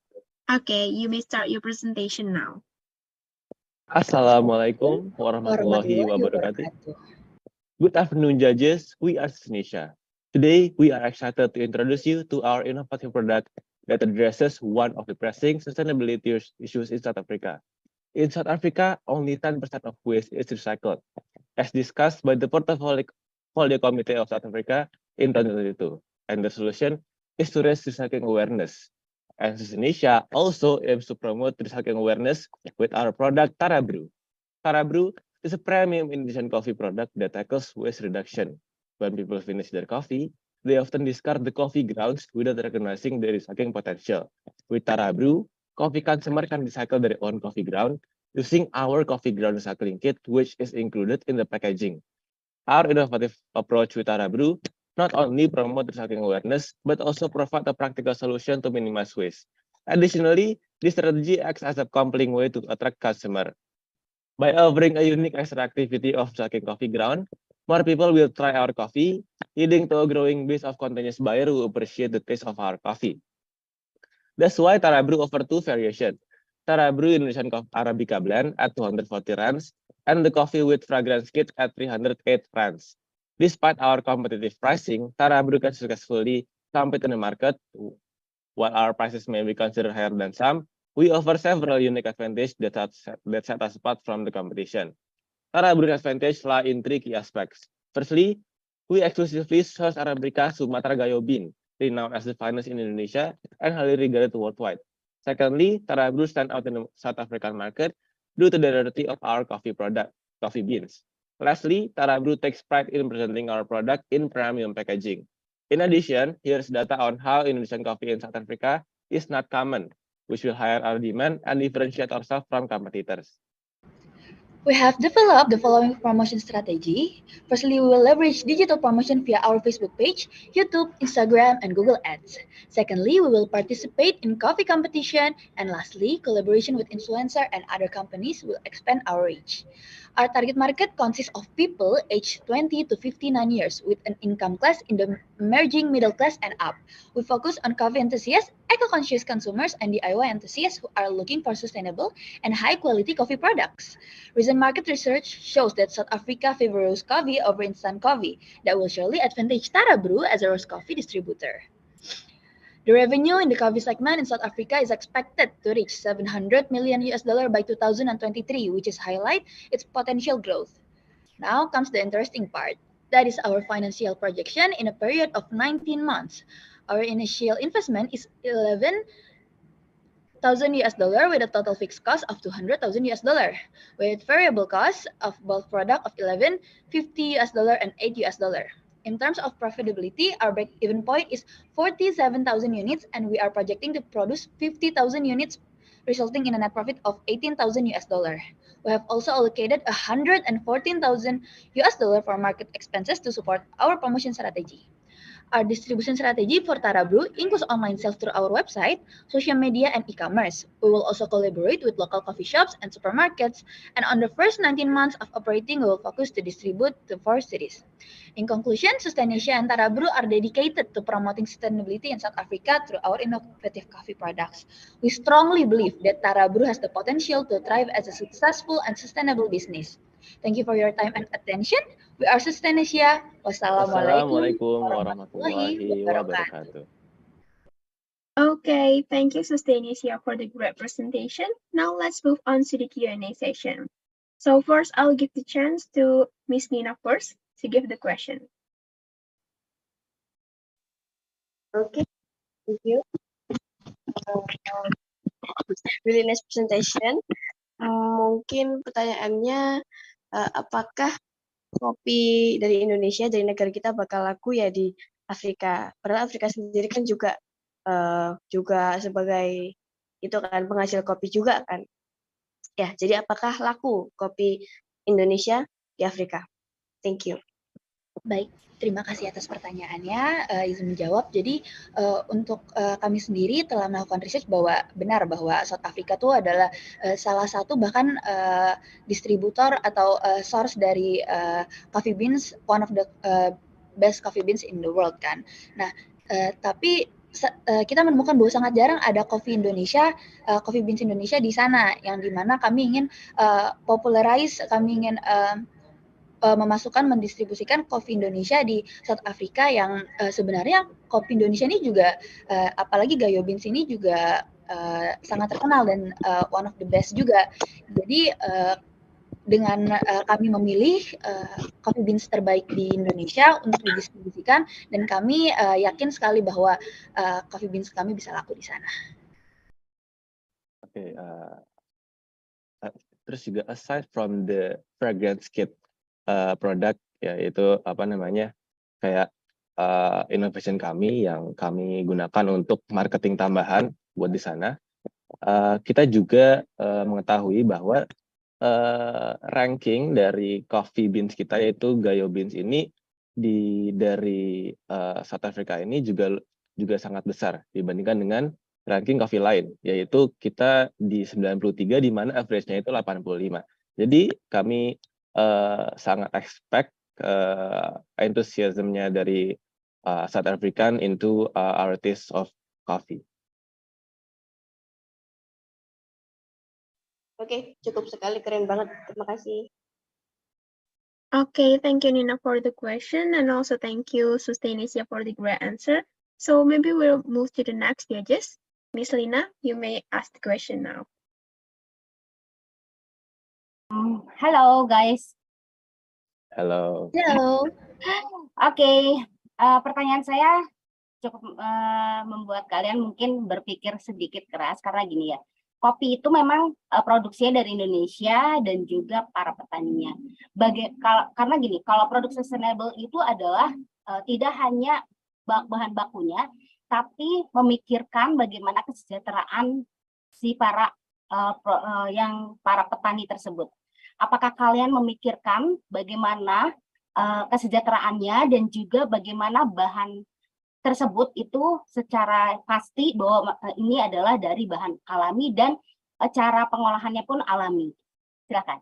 Okay, you may start your presentation now. Assalamualaikum warahmatullahi wabarakatuh. Good afternoon, judges. We are Indonesia. Today, we are excited to introduce you to our innovative product that addresses one of the pressing sustainability issues in South Africa. In South Africa, only 10% of waste is recycled, as discussed by the Portfolio Committee of South Africa in 2022. And the solution is to raise recycling awareness. And Indonesia also aims to promote recycling awareness with our product Tara Brew. Tara Brew is a premium Indonesian coffee product that tackles waste reduction. When people finish their coffee, they often discard the coffee grounds without recognizing the recycling potential. With Tara Brew, coffee consumer can recycle their own coffee ground using our coffee ground recycling kit, which is included in the packaging. Our innovative approach with Tara Brew not only promote recycling awareness, but also provide a practical solution to minimize waste. Additionally, this strategy acts as a compelling way to attract customer. By offering a unique extra activity of recycling coffee ground, more people will try our coffee, leading to a growing base of continuous buyers who appreciate the taste of our coffee. That's why Tara Brew offers two variations. Tara Brew Indonesian Arabica blend at 240 rands and the coffee with fragrance kit at 308 rands. Despite our competitive pricing, Tara Brew can successfully compete in the market. While our prices may be considered higher than some, we offer several unique advantages that set us apart from the competition. Tara Brew's advantage lie in three key aspects. Firstly, we exclusively source Arabica Sumatra Gayo bean, renowned as the finest in Indonesia and highly regarded worldwide. Secondly, Tara Brew stands out in the South African market due to the rarity of our coffee beans. Lastly, Tara Brew takes pride in presenting our product in premium packaging. In addition, here's data on how Indonesian coffee in South Africa is not common, which will higher our demand and differentiate ourselves from competitors. We have developed the following promotion strategy. Firstly, we will leverage digital promotion via our Facebook page, YouTube, Instagram, and Google Ads. Secondly, we will participate in coffee competition. And lastly, collaboration with influencers and other companies will expand our reach. Our target market consists of people aged 20 to 59 years with an income class in the emerging middle class and up. We focus on coffee enthusiasts, eco-conscious consumers, and DIY enthusiasts who are looking for sustainable and high-quality coffee products. Recent market research shows that South Africa favors roast coffee over instant coffee. That will surely advantage Tara Brew as a roast coffee distributor. The revenue in the coffee segment in South Africa is expected to reach 700 million US dollar by 2023, which is highlight its potential growth. Now comes the interesting part. That is our financial projection in a period of 19 months. Our initial investment is 11,000 US dollar with a total fixed cost of 200,000 US dollar, with variable costs of both product of 11, 50 US dollar and 8 US dollar. In terms of profitability, our break-even point is 47,000 units, and we are projecting to produce 50,000 units, resulting in a net profit of 18,000 US dollar. We have also allocated 114,000 US dollar for market expenses to support our promotion strategy. Our distribution strategy for Tara Brew includes online sales through our website, social media, and e-commerce. We will also collaborate with local coffee shops and supermarkets, and on the first 19 months of operating, we will focus to distribute to 4 cities. In conclusion, Sustainasia and Tara Brew are dedicated to promoting sustainability in South Africa through our innovative coffee products. We strongly believe that Tara Brew has the potential to thrive as a successful and sustainable business. Thank you for your time and attention. We are Sustainasia. Wassalamualaikum warahmatullahi wabarakatuh. Okay, thank you, Sustainasia, for the great presentation. Now let's move on to the Q&A session. So first, I'll give the chance to Miss Nina first to give the question. Okay, thank you. Really nice presentation. Mungkin pertanyaannya, apakah kopi dari Indonesia, dari negara kita bakal laku ya di Afrika? Padahal Afrika sendiri kan juga sebagai itu kan penghasil kopi juga kan. Ya, jadi apakah laku kopi Indonesia di Afrika? Thank you. Baik, terima kasih atas pertanyaannya. Izin menjawab. Jadi untuk kami sendiri telah melakukan research bahwa benar bahwa South Africa itu adalah salah satu bahkan distributor atau source dari coffee beans, one of the best coffee beans in the world kan. Nah, tapi kita menemukan bahwa sangat jarang ada coffee Indonesia, coffee beans Indonesia di sana, yang dimana kami ingin popularize, kami ingin memasukkan, mendistribusikan kopi Indonesia di South Africa yang sebenarnya kopi Indonesia ini juga apalagi Gayo Beans ini juga sangat terkenal dan one of the best juga. Jadi dengan kami memilih coffee beans terbaik di Indonesia untuk didistribusikan, dan kami yakin sekali bahwa coffee beans kami bisa laku di sana. Oke, terus juga aside from the fragrance kit produk, yaitu apa namanya, kayak innovation kami yang kami gunakan untuk marketing tambahan buat di sana, kita juga mengetahui bahwa ranking dari coffee beans kita, yaitu Gayo Beans ini dari South Africa ini juga sangat besar dibandingkan dengan ranking coffee lain, yaitu kita di 93, di mana average-nya itu 85. Jadi kami sangat expect enthusiasm-nya dari South African into our taste of coffee. Oke, cukup sekali, keren banget. Terima kasih. Okay, thank you, Nina, for the question, and also thank you, Sustainasia, for the great answer. So maybe we'll move to the next judges. Miss Lina, you may ask the question now. Halo, guys. Halo. Halo. Oke, pertanyaan saya cukup membuat kalian mungkin berpikir sedikit keras, karena gini ya, kopi itu memang produksinya dari Indonesia dan juga para petaninya. Karena gini, kalau produk sustainable itu adalah tidak hanya bahan bakunya, tapi memikirkan bagaimana kesejahteraan si para petani tersebut. Apakah kalian memikirkan bagaimana kesejahteraannya dan juga bagaimana bahan tersebut itu secara pasti bahwa ini adalah dari bahan alami dan cara pengolahannya pun alami? Silakan.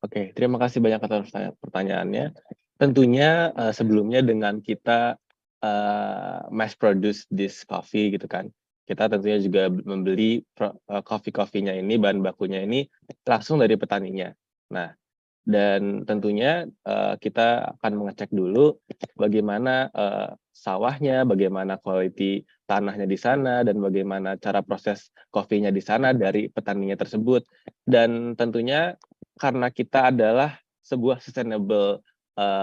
Oke, terima kasih banyak atas pertanyaannya. Tentunya sebelumnya dengan kita mass produce this coffee gitu kan, kita tentunya juga membeli coffee-nya ini, bahan bakunya ini langsung dari petaninya. Nah, dan tentunya kita akan mengecek dulu bagaimana sawahnya, bagaimana quality tanahnya di sana, dan bagaimana cara proses kopinya di sana dari petaninya tersebut. Dan tentunya karena kita adalah sebuah sustainable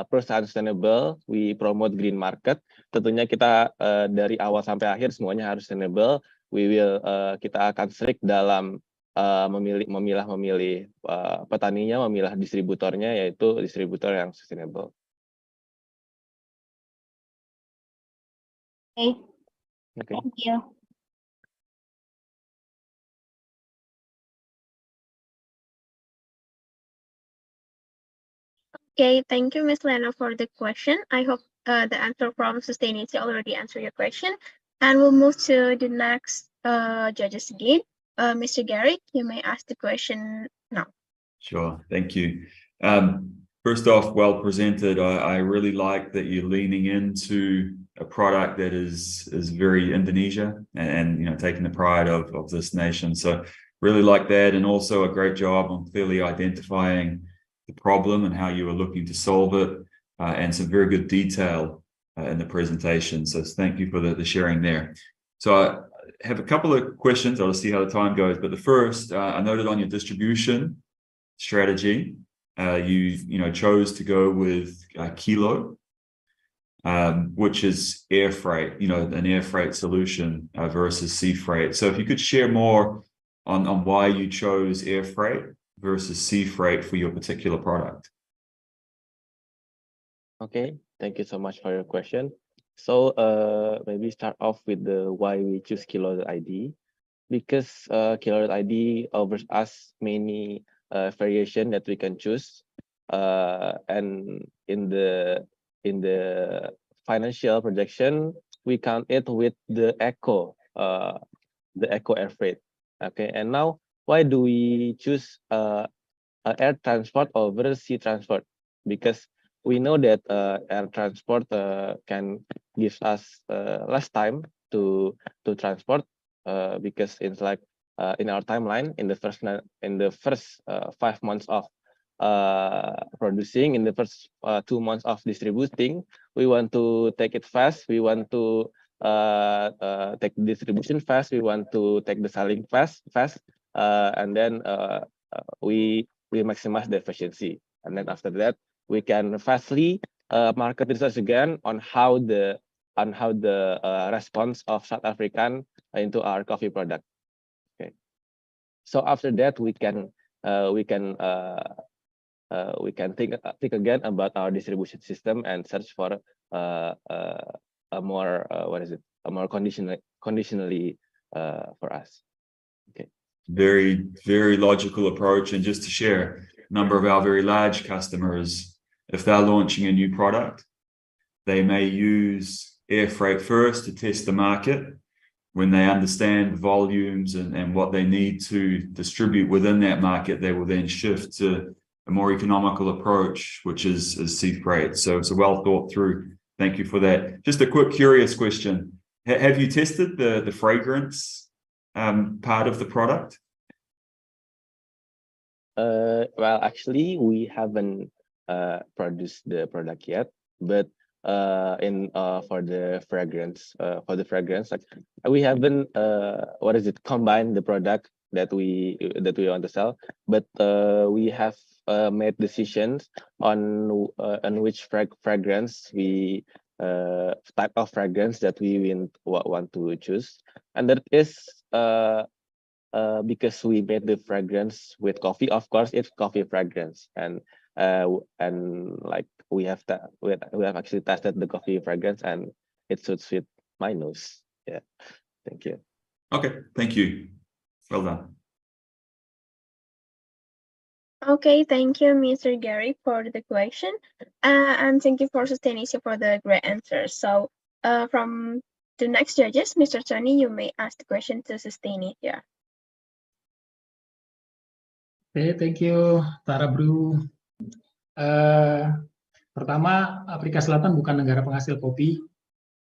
perusahaan sustainable, we promote green market. Tentunya kita dari awal sampai akhir semuanya harus sustainable. Kita akan strict dalam memilah petaninya, memilah distributornya, yaitu distributor yang sustainable. Okay. Okay. Thank you. Okay, thank you, Ms. Lena, for the question. I hope the answer from Sustainability already answered your question. And we'll move to the next judges again. Mr. Garrick, you may ask the question now. Sure, thank you. First off, well presented. I really like that you're leaning into a product that is very Indonesia and you know, taking the pride of this nation. So really like that, and also a great job on clearly identifying the problem and how you were looking to solve it, and some very good detail in the presentation. So thank you for the sharing there. So I have a couple of questions. I'll see how the time goes. But the first, I noted on your distribution strategy, you chose to go with kilo, which is air freight, an air freight solution versus sea freight. So if you could share more on why you chose air freight versus sea freight for your particular product. Okay, thank you so much for your question. So maybe start off with the why we choose Kilo.id, because Kilo.id offers us many variation that we can choose, and in the financial projection we count it with the eco air freight. Okay, and now why do we choose air transport over sea transport? Because we know that air transport can give us less time to transport, because it's like in our timeline, in the first 5 months of producing, in the first 2 months of distributing, we want to take it fast, we want to take the distribution fast, we want to take the selling fast, and then we maximize the efficiency, and then after that we can fastly market research again on how the response of South African into our coffee product. Okay, so after that we can think again about our distribution system and search for a more conditionally for us. Okay. Very, very logical approach. And just to share, a number of our very large customers, if they're launching a new product, they may use air freight first to test the market. When they understand volumes and what they need to distribute within that market, they will then shift to a more economical approach, which is sea freight. So it's well thought through. Thank you for that. Just a quick curious question. Have you tested the fragrance part of the product? Well, actually, we haven't produced the product yet, but for the fragrance, like we haven't combined the product that we want to sell, but we have made decisions on which fragrance type of fragrance that we want to choose, and that is because we made the fragrance with coffee. Of course, it's coffee fragrance, and like we have actually tested the coffee fragrance, and it suits with my nose. Yeah, thank you. Okay, thank you. Well done. Okay, thank you, Mr. Gary, for the question, and thank you for Sustainability for the great answer. So, from the next judges, Mr. Tony, you may ask the question to Sustainability. Thank you, Tara Bru. Pertama, Afrika Selatan bukan negara penghasil kopi.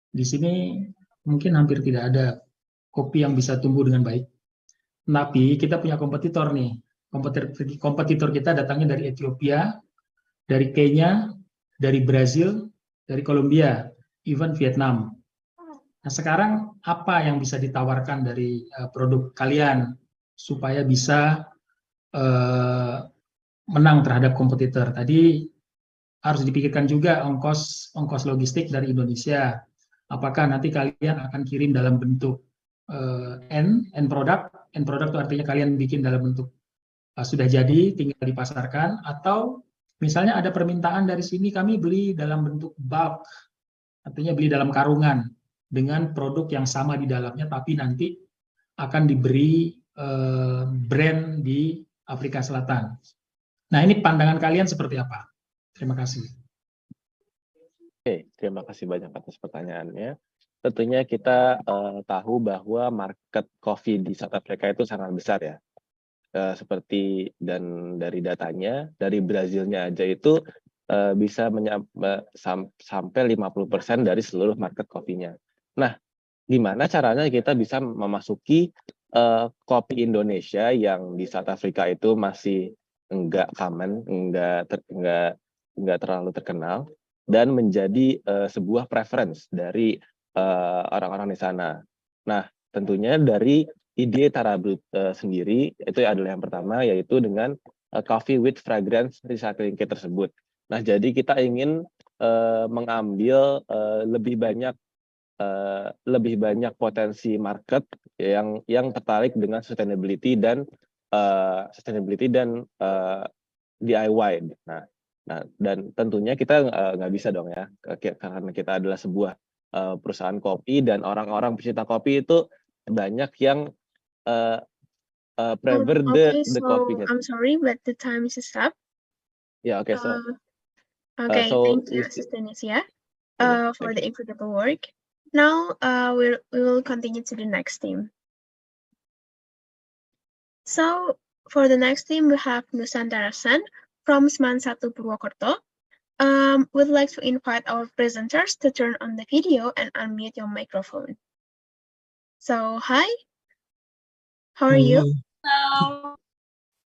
Di sini mungkin hampir tidak ada kopi yang bisa tumbuh dengan baik. Tapi kita punya kompetitor nih. Kompetitor kita datangnya dari Ethiopia, dari Kenya, dari Brazil, dari Kolombia, even Vietnam. Nah, sekarang apa yang bisa ditawarkan dari produk kalian supaya bisa menang terhadap kompetitor? Tadi harus dipikirkan juga ongkos logistik dari Indonesia. Apakah nanti kalian akan kirim dalam bentuk end product itu artinya kalian bikin dalam bentuk sudah jadi tinggal dipasarkan, atau misalnya ada permintaan dari sini kami beli dalam bentuk bulk, artinya beli dalam karungan dengan produk yang sama di dalamnya tapi nanti akan diberi brand di Afrika Selatan. Nah, ini pandangan kalian seperti apa? Terima kasih. Oke, terima kasih banyak atas pertanyaannya. Tentunya kita tahu bahwa market coffee di South Africa itu sangat besar ya. Seperti dan dari datanya, dari Brazilnya aja itu bisa sampai 50% dari seluruh market kopinya. Nah, gimana caranya kita bisa memasuki kopi Indonesia yang di South Africa itu masih enggak common, enggak terlalu terkenal, dan menjadi sebuah preference dari orang-orang di sana. Nah, tentunya dari ide Tara Bru sendiri itu adalah yang pertama, yaitu dengan coffee with fragrance recycling kit tersebut. Nah, jadi kita ingin mengambil lebih banyak potensi market yang tertarik dengan sustainability dan DIY. Nah, dan tentunya kita nggak bisa dong ya, karena kita adalah sebuah perusahaan kopi dan orang-orang pecinta kopi itu banyak yang prefer the coffee. I'm sorry, but the time is up. Yeah, okay, so thank you, Assistant Asia, for the incredible work. Now, we will continue to the next team. So, for the next team, we have Nusantara Sen from Seman 1 Purwokerto. We'd like to invite our presenters to turn on the video and unmute your microphone. So, hi. How are you? Hello.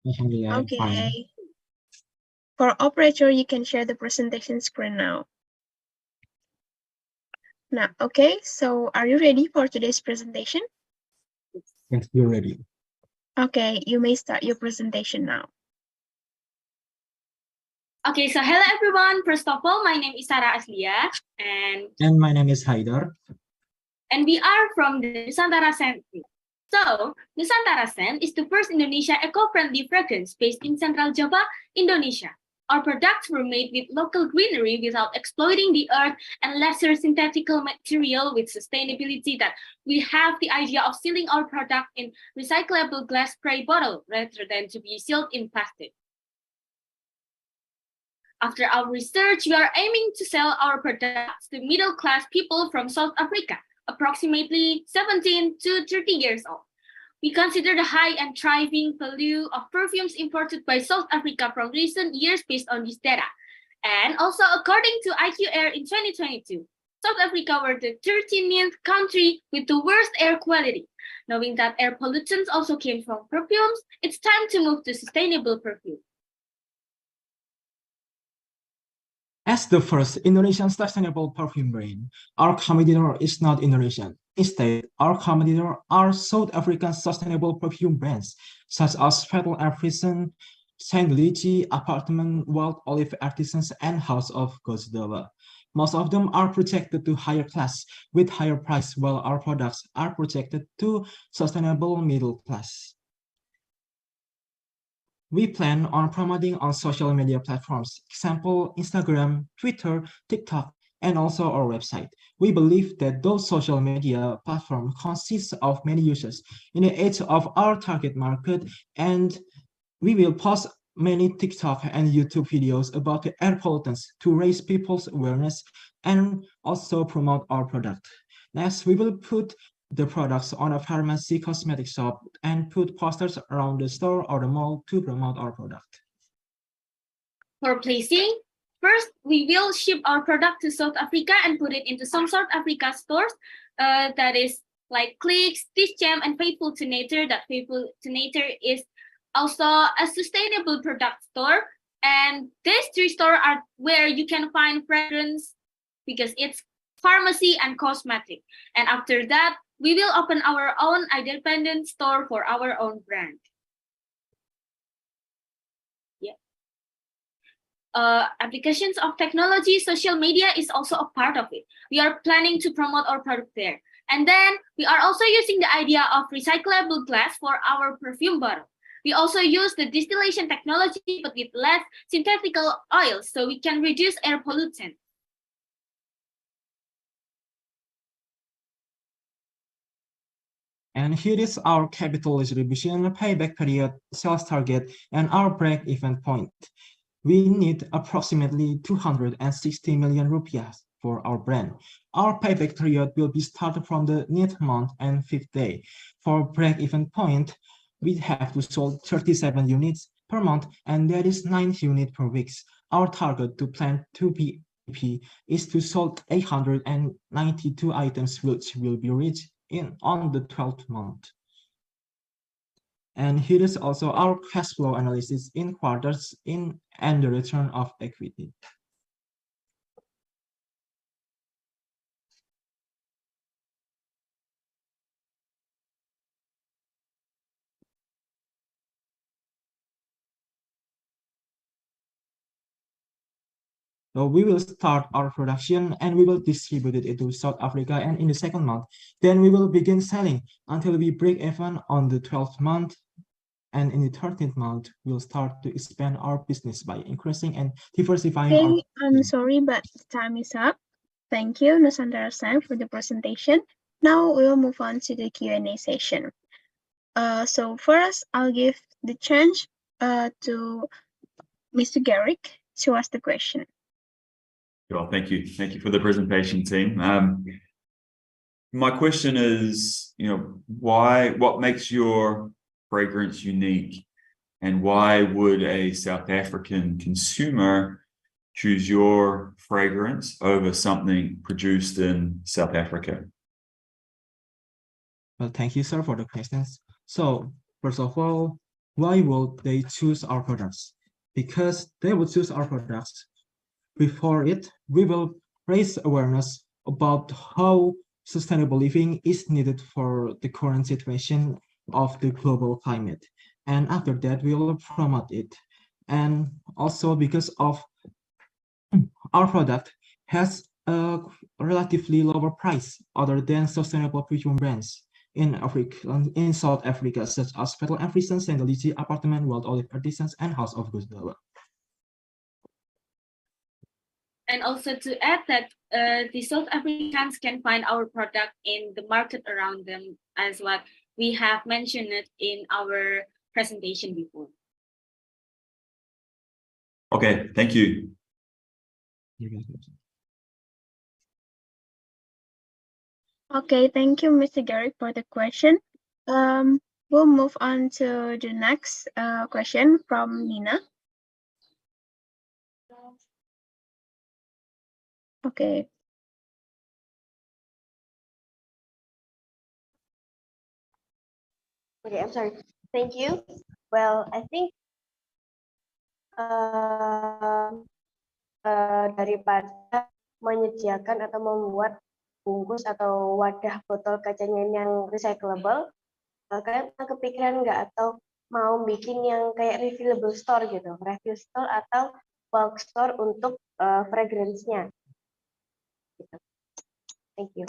Okay. Fine. For operator, you can share the presentation screen now. Now, okay, so are you ready for today's presentation? Yes, you're ready. Okay, you may start your presentation now. Okay, so hello everyone. First of all, my name is Sarah Aslia, and my name is Haidar. And we are from the Nusantara Sen. So, Nusantara Sen is the first Indonesia eco-friendly fragrance based in Central Java, Indonesia. Our products were made with local greenery without exploiting the earth and lesser synthetic material with sustainability that we have the idea of sealing our product in recyclable glass spray bottle rather than to be sealed in plastic. After our research, we are aiming to sell our products to middle-class people from South Africa, approximately 17 to 30 years old. We consider the high and thriving value of perfumes imported by South Africa from recent years based on this data. And also, according to IQ Air in 2022, South Africa were the 13th country with the worst air quality. Knowing that air pollutants also came from perfumes, it's time to move to sustainable perfume. As the first Indonesian sustainable perfume brand, our competitor is not Indonesian. Instead, our competitor are South African sustainable perfume brands, such as Fatal African, Saint Lucia, Apartment, Wild Olive Artisans, and House of Gozdava. Most of them are projected to higher class with higher price, while our products are projected to sustainable middle class. We plan on promoting on social media platforms, example, Instagram, Twitter, TikTok, and also our website. We believe that those social media platforms consist of many users in the age of our target market, and we will post many TikTok and YouTube videos about the air pollutants to raise people's awareness and also promote our product. Next, we will put the products on a pharmacy cosmetic shop and put posters around the store or the mall to promote our product. For placing, first we will ship our product to South Africa and put it into some South Africa stores that is like Clicks, Jam, and Faithful to Nature. That Faithful to Nature is also a sustainable product store. And these three stores are where you can find fragrance because it's pharmacy and cosmetic. And after that, we will open our own independent store for our own brand. Yeah. Applications of technology, social media is also a part of it. We are planning to promote our product there. And then we are also using the idea of recyclable glass for our perfume bottle. We also use the distillation technology, but with less synthetic oils, so we can reduce air pollutant. And here is our capital distribution, payback period, sales target, and our break-even point. We need approximately 260 million rupiah for our brand. Our payback period will be started from the 9th month and 5th day. For break-even point, we have to sell 37 units per month, and that is 9 units per week. Our target to plan to be is to sell 892 items, which will be reached on the 12th month. And here is also our cash flow analysis in quarters and the return of equity. So we will start our production and we will distribute it into South Africa, and in the 2nd month, then we will begin selling until we break even on the 12th month. And in the 13th month, we'll start to expand our business by increasing and diversifying our... I'm sorry, but time is up. Thank you, Nusantara-san, for the presentation. Now we'll move on to the Q&A session. So first, I'll give the chance to Mr. Garrick to ask the question. Well, thank you. Thank you for the presentation, team. My question is, what makes your fragrance unique, and why would a South African consumer choose your fragrance over something produced in South Africa? Well, thank you, sir, for the questions. So, first of all, why will they choose our products? Because they will choose our products. Before it, we will raise awareness about how sustainable living is needed for the current situation of the global climate. And after that, we will promote it. And also because of our product has a relatively lower price other than sustainable perfume brands in Africa, in South Africa, such as Petal and Friesen, Sandaligi, Apartment, Wild Olive Artisans, and House of Gusdawa. And also to add that the South Africans can find our product in the market around them, as what we have mentioned it in our presentation before. Okay, thank you. Okay, thank you, Mr. Garrick, for the question. We'll move on to the next question from Nina. Okay. Okay, I'm sorry. Thank you. Well, I think daripada menyediakan atau membuat bungkus atau wadah botol kacanya yang recyclable, kalian kepikiran nggak atau mau bikin yang kayak refillable store gitu, refill store atau bulk store untuk fragrance-nya? Gitu. Thank you.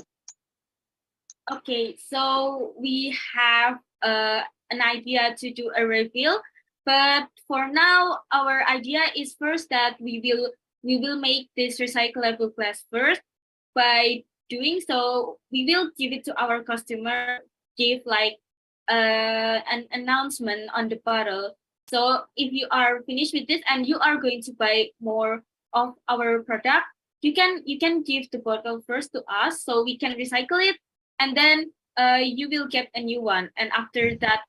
Okay, so we have an idea to do a refill, but for now, our idea is first that we will make this recyclable glass first. By doing so, we will give it to our customer, give like an announcement on the bottle. So if you are finished with this and you are going to buy more of our product, you can give the bottle first to us so we can recycle it, and then you will get a new one. And after that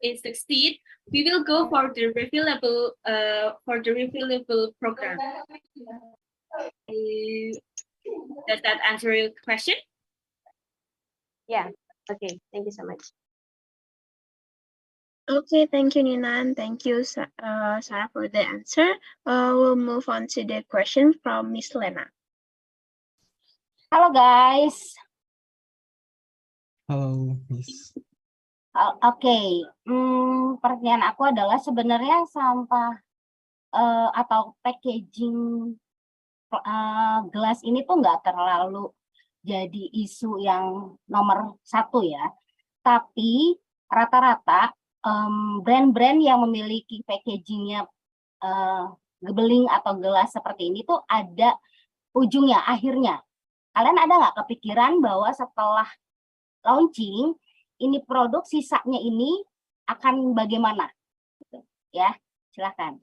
is succeed, we will go for the refillable program. Does that answer your question? Yeah. Okay. Thank you so much. Okay, thank you, Nina, and thank you, Sarah, for the answer. We'll move on to the question from Miss Lena. Halo guys. Halo, Miss. Oke, pertanyaan aku adalah sebenarnya sampah atau packaging gelas ini tuh nggak terlalu jadi isu yang nomor satu ya. Tapi rata-rata brand-brand yang memiliki packagingnya gebeling atau gelas seperti ini tuh ada ujungnya, akhirnya. Kalian ada nggak kepikiran bahwa setelah launching, ini produk sisanya ini akan bagaimana? Gitu, ya, silakan.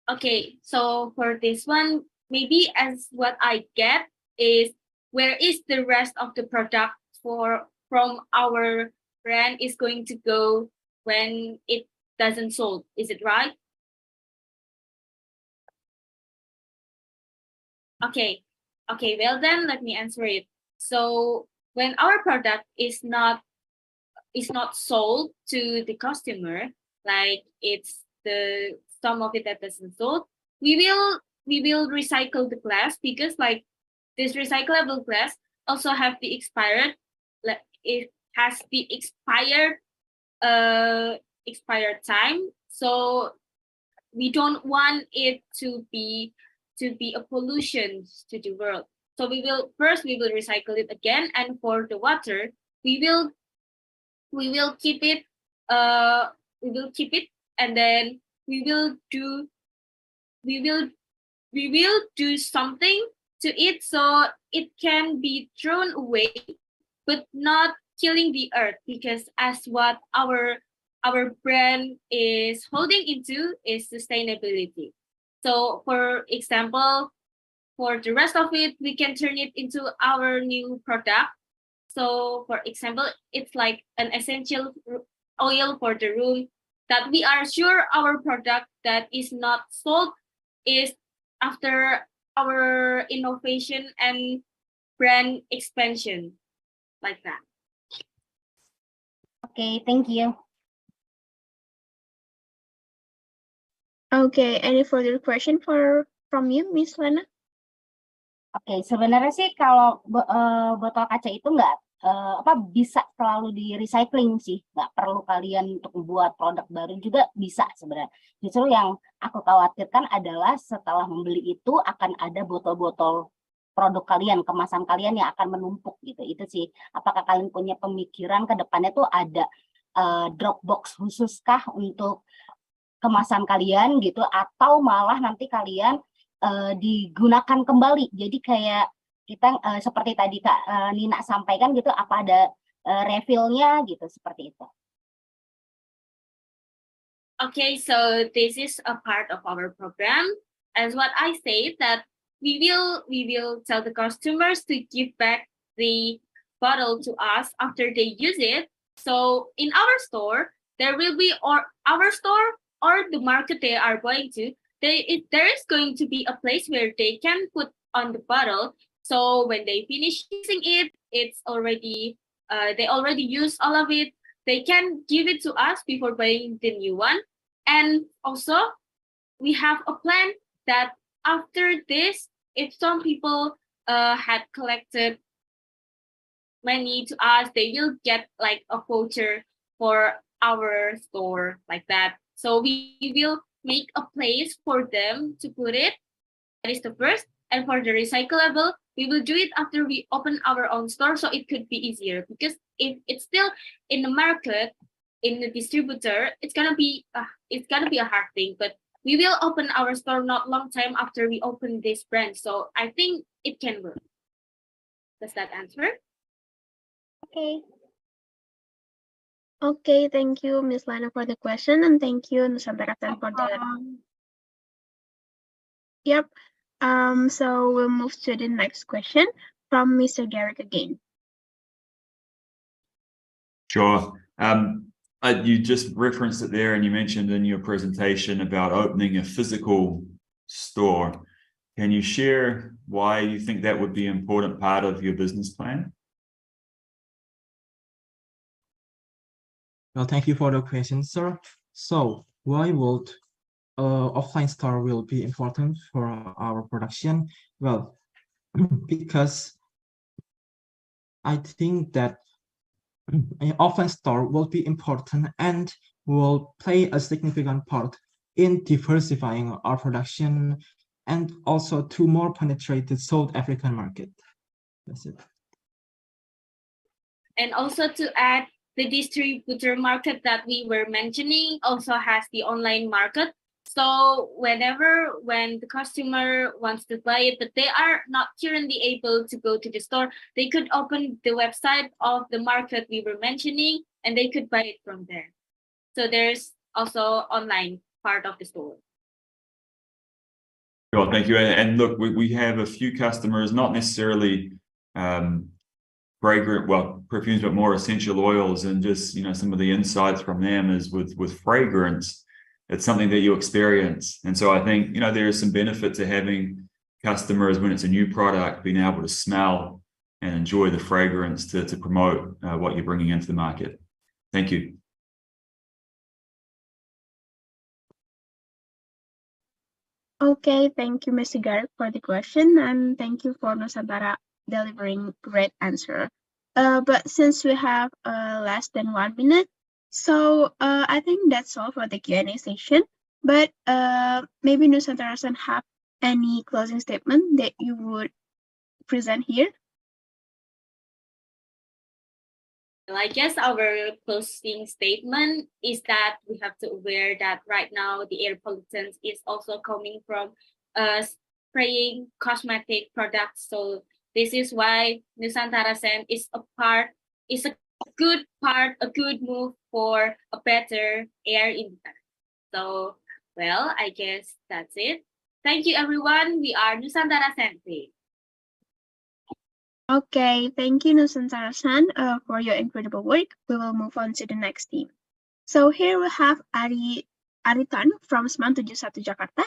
Okay, so for this one, maybe as what I get is where is the rest of the product from our brand is going to go when it doesn't sold, is it right? Okay, well then let me answer it. So when our product is not sold to the customer, like it's the some of it that doesn't sold, we will recycle the glass, because like this recyclable glass also have the expired, like it has the expired time, so we don't want it to be a pollution to the world. So we will recycle it again, and for the water we will keep it and then we will do something to it so it can be thrown away, but not killing the earth, because as what our brand is holding into is sustainability. So for example, for the rest of it, we can turn it into our new product. So for example, it's like an essential oil for the room that we are sure our product that is not sold is after our innovation and brand expansion, like that. Okay, thank you. Okay, any further question from you, Miss Lena? Oke, sebenarnya sih kalau botol kaca itu nggak bisa selalu di recycling sih, nggak perlu kalian untuk membuat produk baru juga bisa sebenarnya. Justru yang aku khawatirkan adalah setelah membeli itu akan ada botol-botol produk kalian, kemasan kalian yang akan menumpuk gitu. Itu sih, apakah kalian punya pemikiran ke depannya tuh ada drop box khususkah untuk kemasan kalian gitu, atau malah nanti kalian digunakan kembali. Jadi kayak kita seperti tadi Kak Nina sampaikan gitu, apa ada refillnya gitu, seperti itu. Okay, so this is a part of our program. As what I say, that we will tell the customers to give back the bottle to us after they use it. So in our store, there will be, or our store or the market they are going to, there is going to be a place where they can put on the bottle. So when they finish using it, it's already they already used all of it. They can give it to us before buying the new one. And also, we have a plan that after this, if some people had collected money to us, they will get like a voucher for our store, like that. So we will make a place for them to put it. That is the first. And for the recyclable, we will do it after we open our own store, so it could be easier. Because if it's still in the market, in the distributor, it's gonna be a hard thing. But we will open our store not long time after we open this brand, so I think it can work. Does that answer? Okay. Okay, thank you, Ms. Lena, for the question, and thank you, Nusantara for the Yep. So we'll move to the next question from Mr. Garrick again. Sure. You just referenced it there, and you mentioned in your presentation about opening a physical store. Can you share why you think that would be an important part of your business plan? Well, thank you for the question, sir. So why would offline store will be important for our production? Well, because I think that an offline store will be important and will play a significant part in diversifying our production and also to more penetrate the South African market. That's it. And also to add, the distributor market that we were mentioning also has the online market. So when the customer wants to buy it, but they are not currently able to go to the store, they could open the website of the market we were mentioning, and they could buy it from there. So there's also online part of the store. Sure, thank you. And look, we have a few customers, not necessarily fragrant, well, perfumes, but more essential oils, and just, some of the insights from them is with fragrance, it's something that you experience. And so I think, there is some benefit to having customers when it's a new product, being able to smell and enjoy the fragrance to promote what you're bringing into the market. Thank you. Okay, thank you, Mr. Garrick, for the question, and thank you for Nusantara delivering great answer. But since we have less than 1 minute, so I think that's all for the Q&A session. But maybe Nusantara-san have any closing statement that you would present here? Well, I guess our closing statement is that we have to aware that right now the air pollutants is also coming from spraying cosmetic products. So this is why Nusantara-san is a good part, a good move for a better air in the country. So, well, I guess that's it. Thank you, everyone. We are Nusantara-san. Okay, thank you, Nusantara-san, for your incredible work. We will move on to the next team. So here we have Aritan from 971 Jakarta.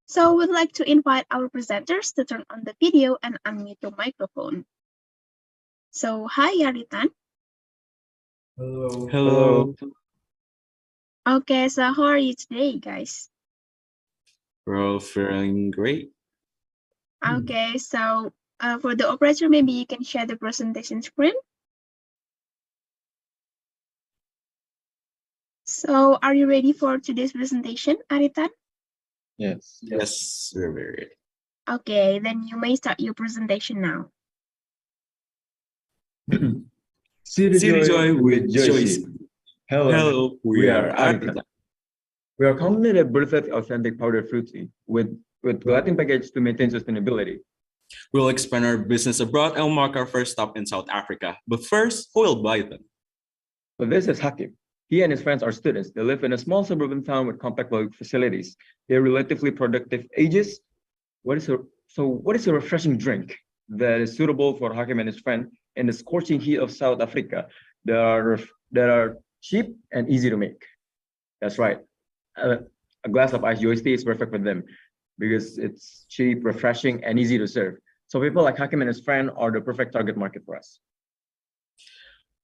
So we'd like to invite our presenters to turn on the video and unmute your microphone. So hi, Aritan. Hello. Hello. Okay, so how are you today, guys? We're all feeling great. Okay, so for the operator, maybe you can share the presentation screen. So are you ready for today's presentation, Aritan? Yes. Yes, we're very ready. Okay, then you may start your presentation now. See the joy with Joyce. Hello, we are Arita. We are a company that breathes authentic powdered fruit tea with Latin package to maintain sustainability. We'll expand our business abroad and mark our first stop in South Africa. But first, who will buy them? So this is Hakim. He and his friends are students. They live in a small suburban town with compact facilities. They're relatively productive ages. What is a refreshing drink that is suitable for Hakim and his friend in the scorching heat of South Africa that are cheap and easy to make? That's right. A glass of iced Joyce tea is perfect for them because it's cheap, refreshing, and easy to serve. So people like Hakim and his friend are the perfect target market for us.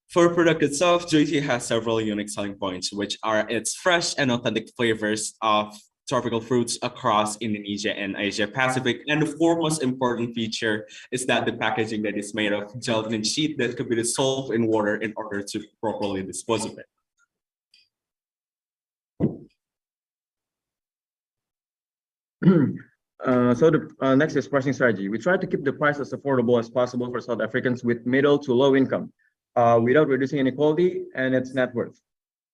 For the product itself, Joyce has several unique selling points, which are its fresh and authentic flavors of tropical fruits across Indonesia and Asia Pacific. And the foremost important feature is that the packaging that is made of gelatin sheet that could be dissolved in water in order to properly dispose of it. So the next is pricing strategy. We try to keep the price as affordable as possible for South Africans with middle to low income, without reducing inequality and its net worth.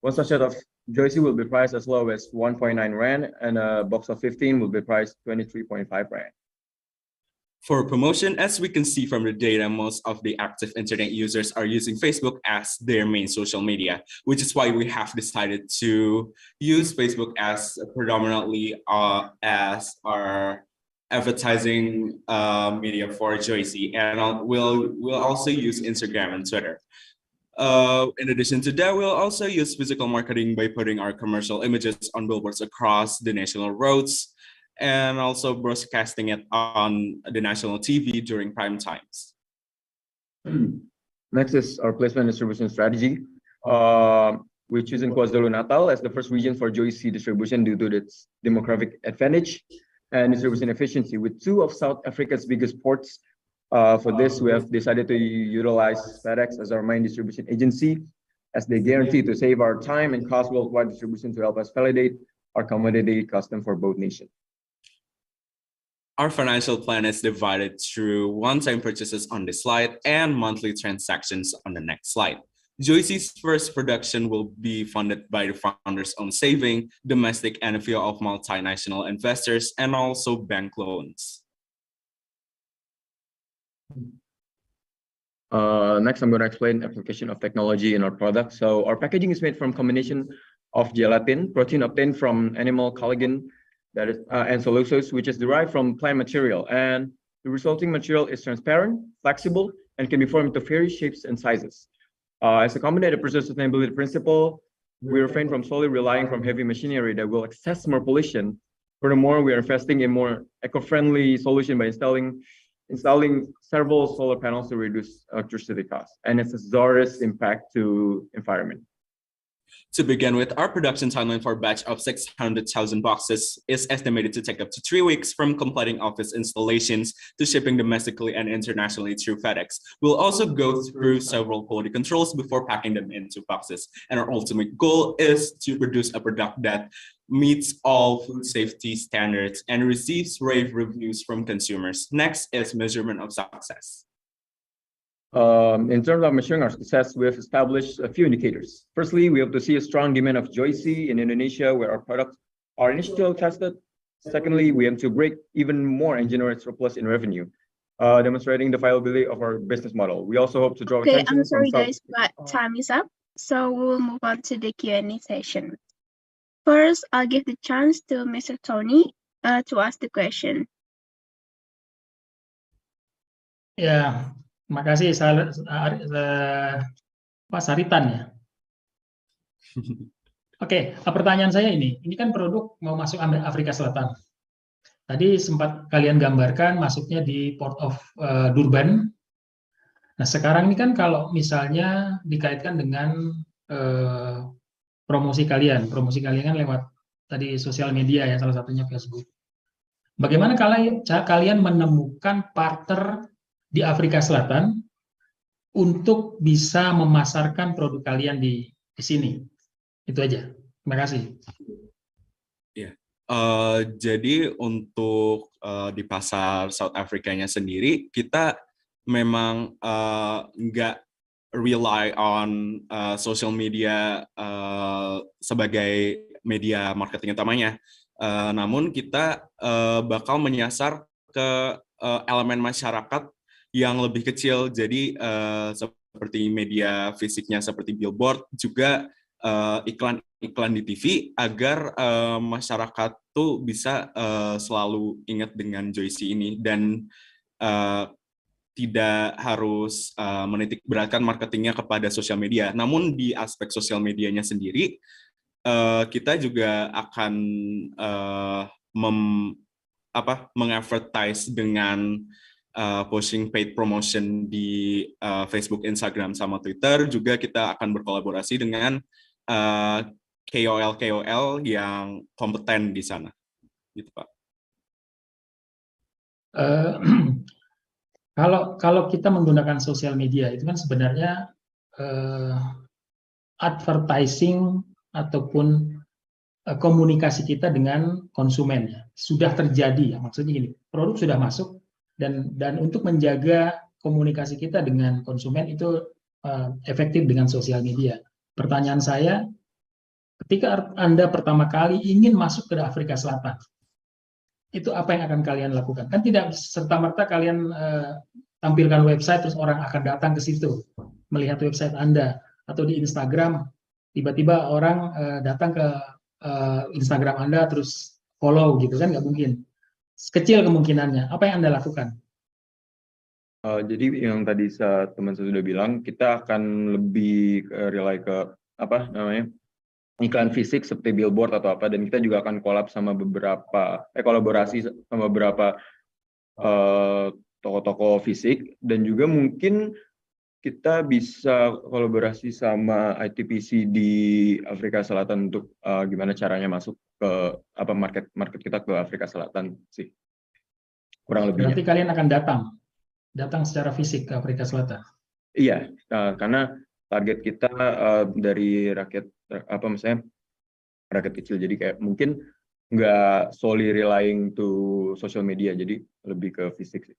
One sachet of Joyce will be priced as low as 1.9 Rand, and a box of 15 will be priced 23.5 Rand. For promotion, as we can see from the data, most of the active internet users are using Facebook as their main social media, which is why we have decided to use Facebook as predominantly as our advertising media for Joyce, and we'll also use Instagram and Twitter. In addition to that, we'll also use physical marketing by putting our commercial images on billboards across the national roads and also broadcasting it on the national TV during prime times. Next is our placement distribution strategy. We're choosing KwaZulu-Natal as the first region for Joyce distribution due to its demographic advantage and distribution efficiency. With two of South Africa's biggest ports, for this, we have decided to utilize FedEx as our main distribution agency, as they guarantee to save our time and cost worldwide distribution to help us validate our commodity custom for both nations. Our financial plan is divided through one-time purchases on this slide and monthly transactions on the next slide. Joyce's first production will be funded by the founder's own saving, domestic and a few of multinational investors, and also bank loans. Next, I'm going to explain application of technology in our product. So our packaging is made from combination of gelatin, protein obtained from animal collagen, that is, and cellulose, which is derived from plant material. And the resulting material is transparent, flexible, and can be formed into various shapes and sizes. As a combined sustainability principle, we refrain from solely relying on heavy machinery that will access more pollution. Furthermore, we are investing in more eco-friendly solution by installing several solar panels to reduce electricity costs, and its disastrous impact to environment. To begin with, our production timeline for a batch of 600,000 boxes is estimated to take up to 3 weeks from completing office installations to shipping domestically and internationally through FedEx. We'll also go through several quality controls before packing them into boxes. And our ultimate goal is to produce a product that meets all food safety standards and receives rave reviews from consumers. Next is measurement of success. In terms of measuring our success, we have established a few indicators. Firstly, we have to see a strong demand of Joyce in Indonesia, where our products are initially tested. Secondly, we aim to break even more and generate surplus in revenue, demonstrating the viability of our business model. We also hope to draw attention. I'm sorry guys, but time is up. So we'll move on to the Q&A session. First, I'll give the chance to Mr. Tony to ask the question. Ya, terima kasih Pak Saritan ya. Oke, pertanyaan saya ini kan produk mau masuk Afrika Selatan. Tadi sempat kalian gambarkan masuknya di Port of Durban. Nah, sekarang ini kan kalau misalnya dikaitkan dengan promosi kalian kan lewat tadi sosial media ya, salah satunya Facebook. Bagaimana kalian menemukan partner di Afrika Selatan untuk bisa memasarkan produk kalian di sini? Itu aja. Terima kasih. Ya, jadi untuk di pasar South Africa-nya sendiri, kita memang nggak rely on social media sebagai media marketing utamanya. Namun kita bakal menyasar ke elemen masyarakat yang lebih kecil, jadi seperti media fisiknya seperti billboard, juga iklan-iklan di TV, agar masyarakat tuh bisa selalu ingat dengan Joyce ini dan tidak harus menitik beratkan marketingnya kepada sosial media. Namun di aspek sosial medianya sendiri, kita juga akan mengadvertise dengan posting paid promotion di Facebook, Instagram, sama Twitter. Juga kita akan berkolaborasi dengan KOL yang kompeten di sana, gitu Pak. Kalau kita menggunakan sosial media itu kan sebenarnya advertising ataupun komunikasi kita dengan konsumen ya sudah terjadi ya, maksudnya gini, produk sudah masuk. Dan untuk menjaga komunikasi kita dengan konsumen itu efektif dengan sosial media. Pertanyaan saya, ketika Anda pertama kali ingin masuk ke Afrika Selatan, itu apa yang akan kalian lakukan? Kan tidak serta-merta kalian tampilkan website terus orang akan datang ke situ melihat website Anda, atau di Instagram tiba-tiba orang datang ke Instagram Anda terus follow gitu kan, nggak mungkin. Kecil kemungkinannya. Apa yang Anda lakukan? Jadi yang tadi teman saya sudah bilang, kita akan lebih rely ke apa namanya iklan fisik seperti billboard atau apa, dan kita juga akan kolaborasi sama beberapa toko-toko fisik, dan juga mungkin kita bisa kolaborasi sama ITPC di Afrika Selatan untuk gimana caranya masuk ke market kita ke Afrika Selatan sih, kurang lebihnya. Berarti kalian akan datang secara fisik ke Afrika Selatan. Iya, karena target kita dari rakyat misalnya rakyat kecil, jadi kayak mungkin nggak solely relying to social media, jadi lebih ke fisik sih.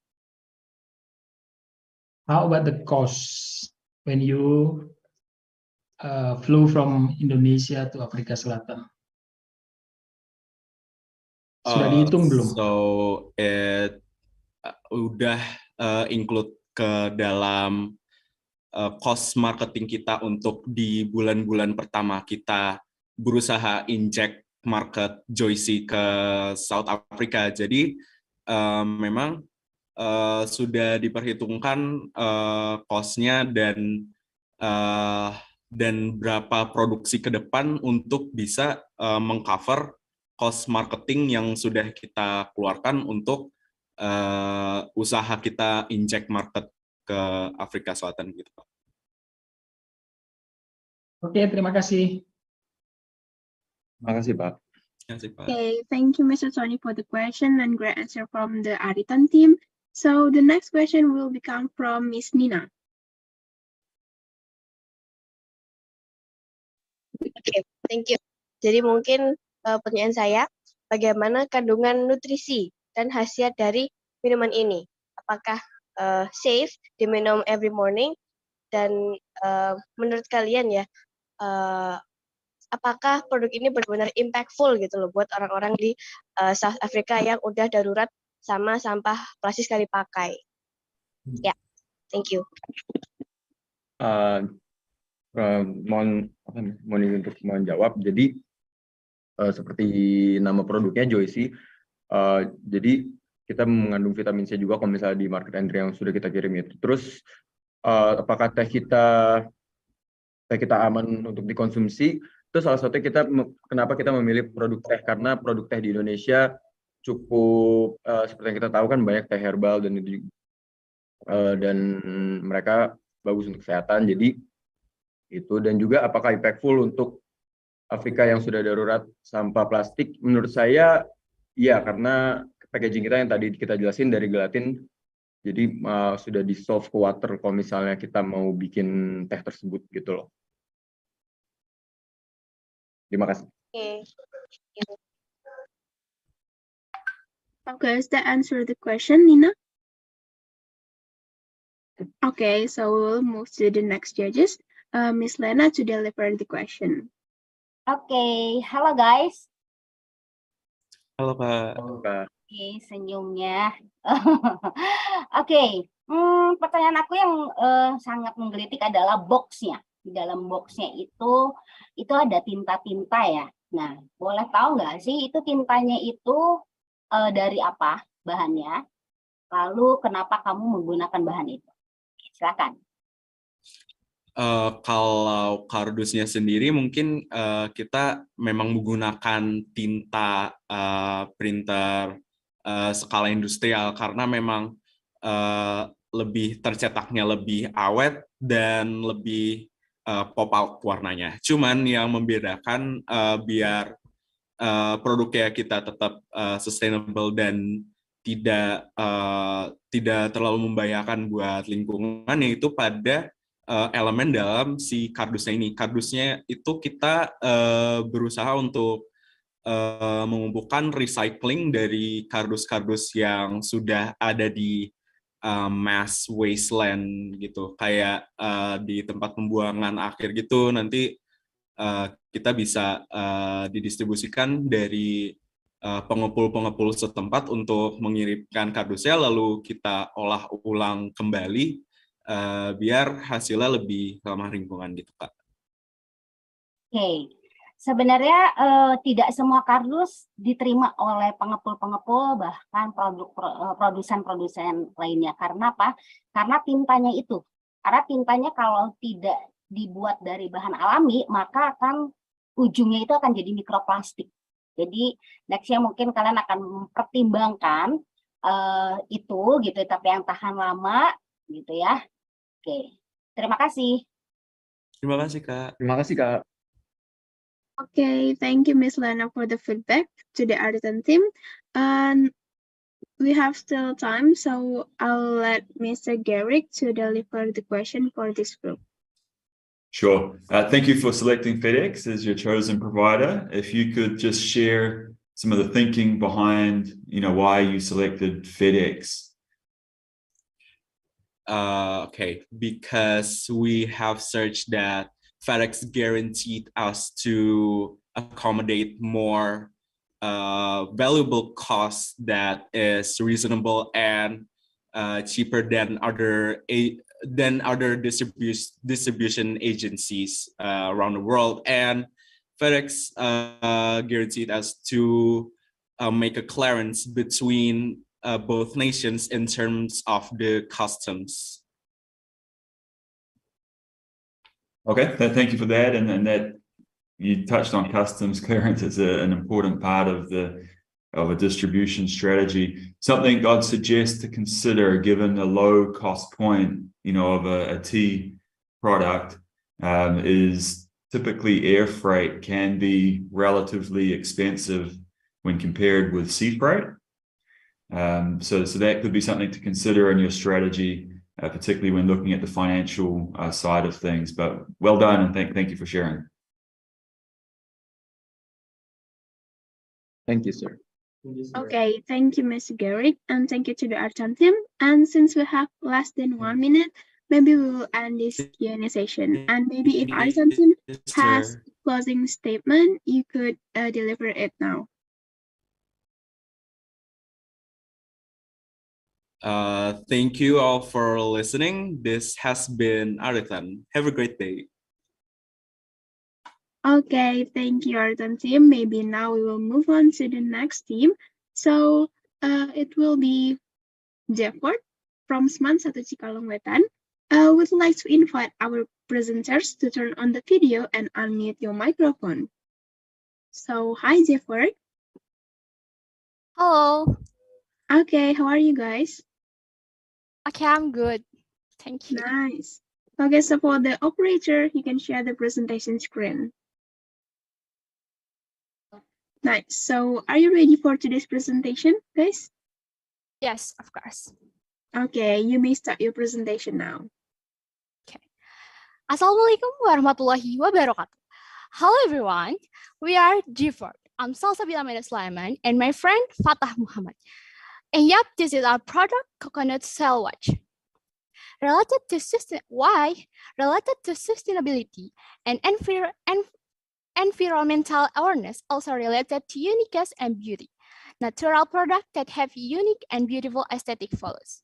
How about the cost when you flew from Indonesia to Afrika Selatan? Sudah dihitung belum? So it udah include ke dalam cost marketing kita untuk di bulan-bulan pertama kita berusaha inject market Joyce ke South Africa. Jadi memang sudah diperhitungkan cost-nya dan berapa produksi ke depan untuk bisa mengcover cost marketing yang sudah kita keluarkan untuk usaha kita inject market ke Afrika Selatan gitu, Pak. Oke, terima kasih. Terima kasih, Pak. Okay, thank you, Mr. Tony, for the question and great answer from the Aritan team. So the next question will become from Miss Nina. Oke, thank you. Jadi mungkin pertanyaan saya, bagaimana kandungan nutrisi dan khasiat dari minuman ini? Apakah safe diminum every morning? Dan menurut kalian ya, apakah produk ini benar-benar impactful gitu loh buat orang-orang di South Africa yang udah darurat sama sampah plastik sekali pakai? Ya, thank you. Mohon untuk menjawab. Jadi seperti nama produknya Joyce, jadi kita mengandung vitamin C juga kalau misalnya di market entry yang sudah kita kirim itu. Terus apakah teh kita aman untuk dikonsumsi? Itu salah satu kenapa kita memilih produk teh, karena produk teh di Indonesia cukup seperti yang kita tahu kan banyak teh herbal dan mereka bagus untuk kesehatan. Jadi itu, dan juga apakah impactful untuk Afrika yang sudah darurat sampah plastik? Menurut saya iya, karena packaging kita yang tadi kita jelasin dari gelatin, jadi sudah dissolve ke water kalau misalnya kita mau bikin teh tersebut gitu loh. Terima kasih. Okay, does that answer the question, Nina? Okay, so we'll move to the next judges. Miss Lena to deliver the question. Oke, halo guys. Halo, Pak. Oke, senyumnya. Oke, pertanyaan aku yang sangat menggelitik adalah boxnya. Di dalam boxnya itu ada tinta-tinta ya. Nah, boleh tahu nggak sih itu tintanya itu dari apa bahannya? Lalu kenapa kamu menggunakan bahan itu? Silakan. Kalau kardusnya sendiri mungkin kita memang menggunakan tinta printer skala industrial karena memang lebih tercetaknya lebih awet dan lebih pop out warnanya. Cuman yang membedakan biar produknya kita tetap sustainable dan tidak terlalu membahayakan buat lingkungan, yaitu pada elemen dalam si kardusnya ini. Kardusnya itu kita berusaha untuk mengumpulkan recycling dari kardus-kardus yang sudah ada di mass wasteland gitu, kayak di tempat pembuangan akhir gitu. Nanti kita bisa didistribusikan dari pengepul-pengepul setempat untuk mengirimkan kardusnya, lalu kita olah ulang kembali biar hasilnya lebih ramah lingkungan gitu, Kak. Oke, Sebenarnya tidak semua kardus diterima oleh pengepul-pengepul, bahkan produsen-produsen lainnya. Karena apa? Karena tintanya itu. Karena tintanya kalau tidak dibuat dari bahan alami, maka akan ujungnya itu akan jadi mikroplastik. Jadi nextnya mungkin kalian akan mempertimbangkan itu gitu, tapi yang tahan lama gitu ya. Oke, terima kasih. Terima kasih, Kak. Terima kasih, Kak. Okay, thank you, Miss Lena, for the feedback to the artisan team. And we have still time, so I'll let Mr. Garrick to deliver the question for this group. Sure. Thank you for selecting FedEx as your chosen provider. If you could just share some of the thinking behind, why you selected FedEx. Okay, because we have searched that FedEx guaranteed us to accommodate more valuable cost that is reasonable and cheaper than other distribution agencies around the world. And FedEx guaranteed us to make a clearance between both nations in terms of the customs. Okay, thank you for that. And that you touched on customs clearance as an important part of a distribution strategy. Something I'd suggest to consider, given the low cost point, of a tea product, is typically air freight can be relatively expensive when compared with sea freight. So that could be something to consider in your strategy, particularly when looking at the financial side of things. But well done, and thank you for sharing. Thank you, sir. Okay, thank you, Mr. Garrick, and thank you to the artisan team. And since we have less than 1 minute, maybe we will end this Q&A session. And maybe if artisan team has a closing statement, you could deliver it now. Thank you all for listening. This has been Artisan. Have a great day. Okay, thank you, artisan team. Maybe now we will move on to the next team. So it will be Jefford from Seman 1 Cikalong Wetan. Would like to invite our presenters to turn on the video and unmute your microphone. So, hi, Jefford. Hello. Okay, how are you guys? Okay, I'm good. Thank you. Nice. Okay, so for the operator, you can share the presentation screen. Nice. So, are you ready for today's presentation, guys? Yes, of course. Okay, you may start your presentation now. Okay. Assalamualaikum warahmatullahi wabarakatuh. Hello, everyone. We are Jefford. I'm Salsabila Meda Sulaiman and my friend Fatah Muhammad. And yep, this is our product, coconut cell watch. Related to sustainability and environmental awareness, also related to uniqueness and beauty. Natural products that have unique and beautiful aesthetic follows.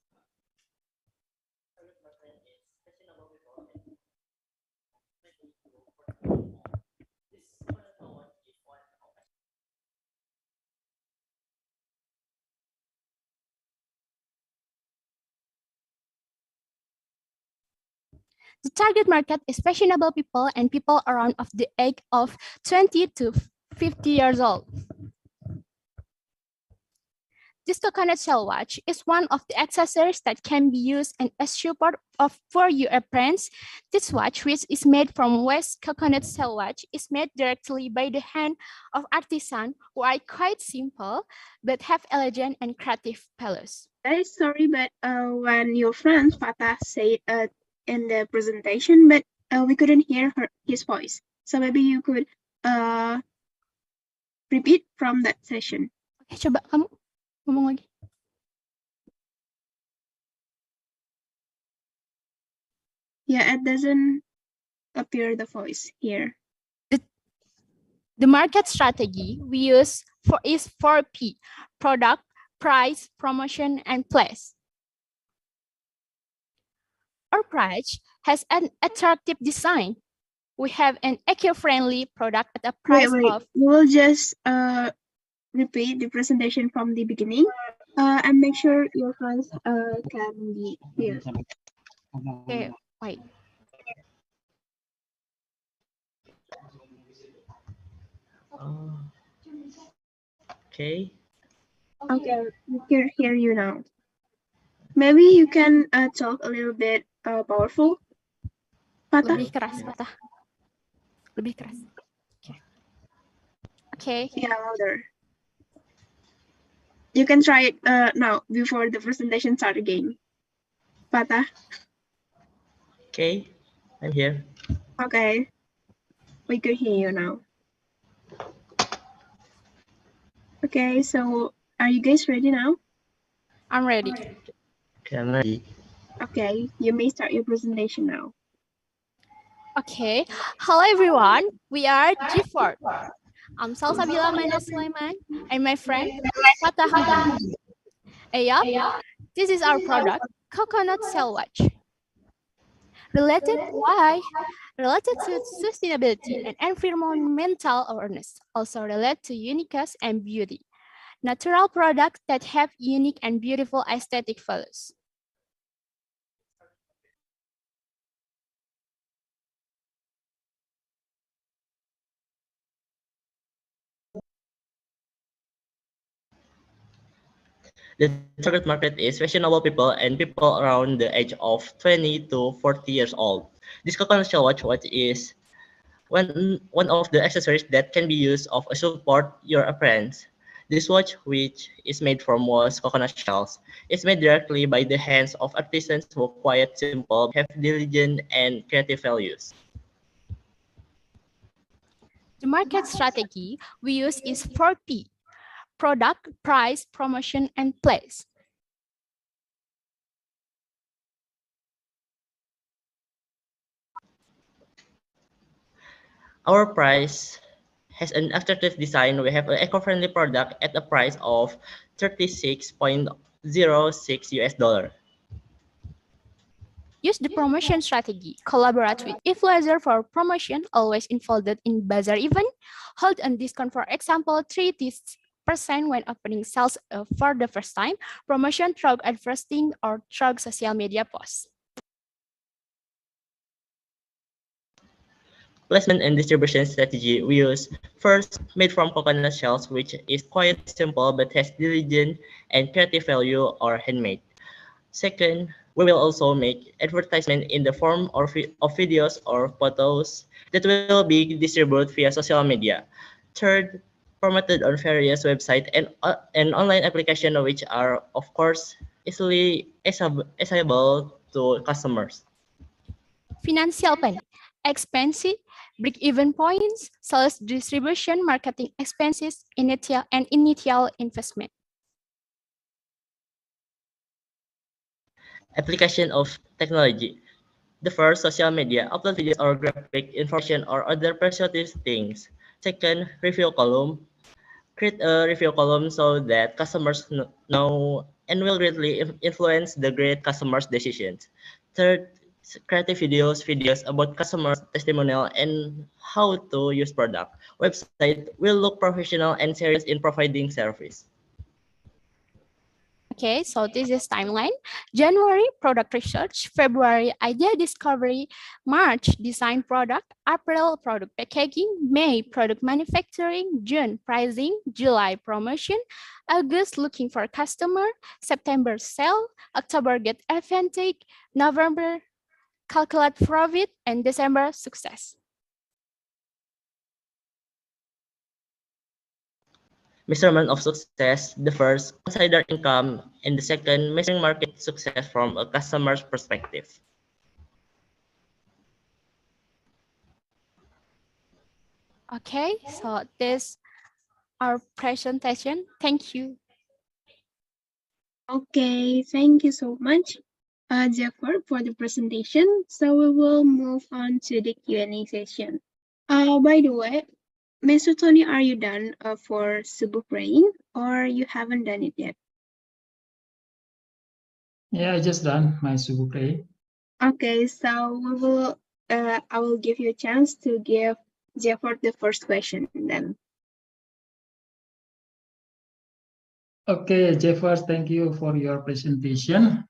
The target market is fashionable people and people around of the age of 20 to 50 years old. This coconut shell watch is one of the accessories that can be used as support for your appearance. This watch, which is made from waste coconut shell watch, is made directly by the hand of artisans who are quite simple but have elegant and creative colors. Very sorry, but when your friend Fatah said in the presentation, but we couldn't hear his voice. So maybe you could repeat from that session. Oke, coba kamu ngomong lagi. Yeah, it doesn't appear the voice here. The market strategy we use is 4P: product, price, promotion, and place. Our price has an attractive design. We have an eco-friendly product at a price of... We'll just repeat the presentation from the beginning and make sure your friends can be here. Okay, wait. Okay. Okay, we can hear you now. Maybe you can talk a little bit powerful. Patah? Lebih keras, Patah. Lebih keras. Okay. Okay. Yeah, louder. You can try it now before the presentation starts again. Patah? Okay, I'm here. Okay. We could hear you now. Okay, so are you guys ready now? I'm ready. Okay, I'm ready. Okay, you may start your presentation now. Okay. Hello, everyone. We are G4. I'm Salsabila Manda Sulaiman and my friend Fatah Hudin. Yup, this is our product, Coconut Cell Watch. Related, why? Related to sustainability and environmental awareness, also related to uniqueness and beauty. Natural products that have unique and beautiful aesthetic values. The target market is fashionable people and people around the age of 20 to 40 years old. This coconut shell watch is one of the accessories that can be used of a support your appearance. This watch, which is made from was coconut shells, is made directly by the hands of artisans who are quite simple, have diligent and creative values. The market strategy we use is 4P: product, price, promotion, and place. Our price has an attractive design. We have an eco-friendly product at a price of $36.06 US. Use the promotion strategy. Collaborate with influencer for promotion, always involved in bazaar event. Hold on discount, for example, 30% when opening sales for the first time. Promotion through advertising or through social media posts. Placement and distribution strategy we use. First, made from coconut shells, which is quite simple but has diligent and creative value or handmade. Second, we will also make advertisement in the form of videos or photos that will be distributed via social media. Third, promoted on various websites and online applications, which are, of course, easily accessible to customers. Financial plan. Expenses, break-even points, sales distribution, marketing expenses, initial investment. Application of technology. The first, social media, upload videos or graphic information or other persuasive things. Second, review column. Create a review column so that customers know and will greatly influence the great customers' decisions. Third, creative videos about customers' testimonial and how to use product. Website will look professional and serious in providing service. Okay, so this is timeline. January, product research. February, idea discovery. March, design product. April, product packaging. May, product manufacturing. June, pricing. July, promotion. August, looking for customer. September, sell. October, get advantage. November, calculate profit. And December, success. Measurement of success. The first, consider income, and the second, measuring market success from a customer's perspective. Okay, so this our presentation. Thank you. Okay, thank you so much, Jafar, for the presentation. So we will move on to the Q&A session. By the way, Mr. Tony, are you done for Subuh praying or you haven't done it yet? Yeah, I just done my subuh prayer. Okay, so we will I will give you a chance to give Jefford the first question then. Okay, Jeffers, thank you for your presentation.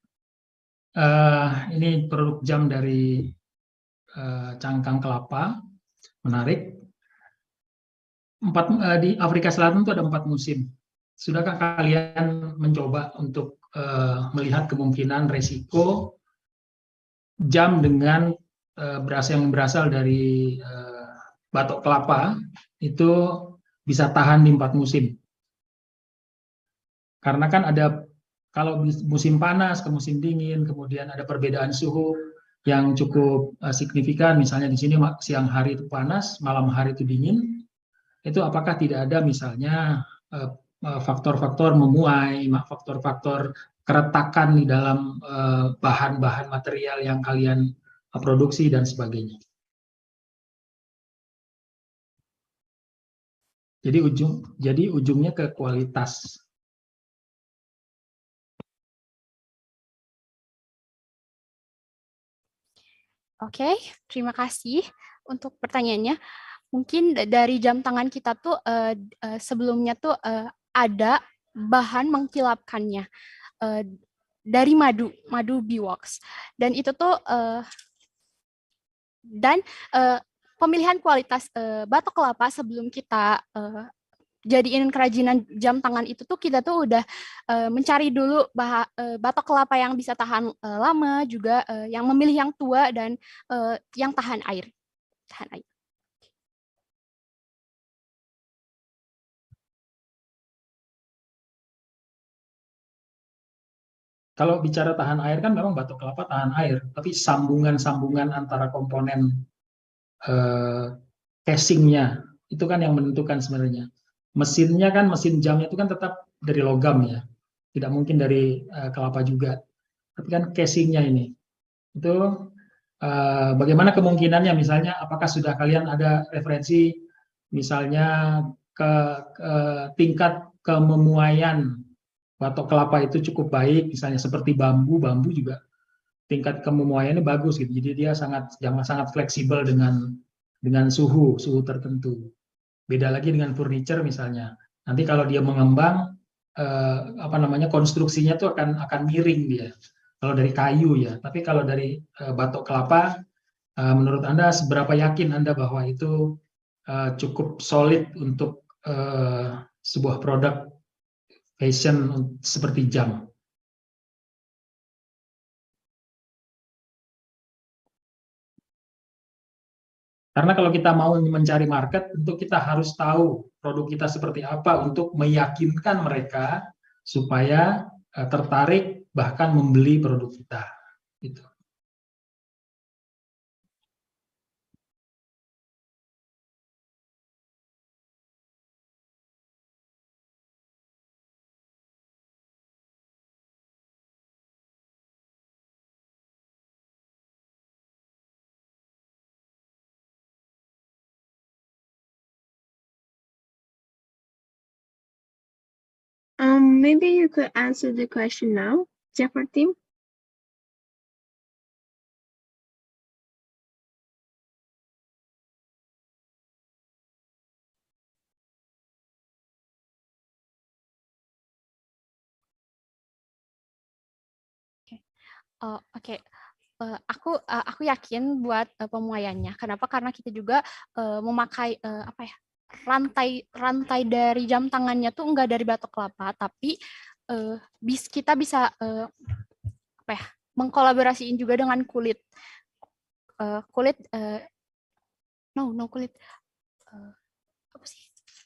Ini produk jam dari cangkang kelapa, menarik. Di Afrika Selatan itu ada 4 musim. Sudahkah kalian mencoba untuk melihat kemungkinan resiko jam dengan yang berasal dari batok kelapa itu bisa tahan di 4 musim? Karena kan ada, kalau musim panas ke musim dingin, kemudian ada perbedaan suhu yang cukup signifikan, misalnya di sini siang hari itu panas, malam hari itu dingin, itu apakah tidak ada misalnya faktor-faktor memuai, faktor-faktor keretakan di dalam bahan-bahan material yang kalian produksi dan sebagainya. Jadi ujungnya ke kualitas. Oke, terima kasih untuk pertanyaannya. Mungkin dari jam tangan kita tuh sebelumnya tuh ada bahan mengkilapkannya dari madu beeswax, dan itu tuh pemilihan kualitas batok kelapa sebelum kita jadiin kerajinan jam tangan itu tuh kita tuh udah mencari dulu batok kelapa yang bisa tahan lama, juga yang memilih yang tua dan yang tahan air. Kalau bicara tahan air kan memang batok kelapa tahan air, tapi sambungan-sambungan antara komponen casingnya itu kan yang menentukan sebenarnya. Mesinnya kan, mesin jamnya itu kan tetap dari logam ya, tidak mungkin dari kelapa juga. Tapi kan casingnya ini, itu bagaimana kemungkinannya, misalnya apakah sudah kalian ada referensi misalnya ke tingkat kememuaian batok kelapa itu cukup baik, misalnya seperti bambu juga tingkat kememuaiannya bagus gitu, jadi dia sangat fleksibel dengan suhu tertentu. Beda lagi dengan furniture misalnya. Nanti kalau dia mengembang, konstruksinya tuh akan miring dia. Kalau dari kayu ya. Tapi kalau dari batok kelapa, menurut Anda seberapa yakin Anda bahwa itu cukup solid untuk sebuah produk fashion seperti jam? Karena kalau kita mau mencari market, tentu kita harus tahu produk kita seperti apa untuk meyakinkan mereka supaya tertarik bahkan membeli produk kita. Gitu. Maybe you could answer the question now, Jefford team. Oke. Aku yakin buat pemuaiannya. Kenapa? Karena kita juga memakai rantai dari jam tangannya tuh enggak dari batok kelapa, tapi kita bisa mengkolaborasiin juga dengan kulit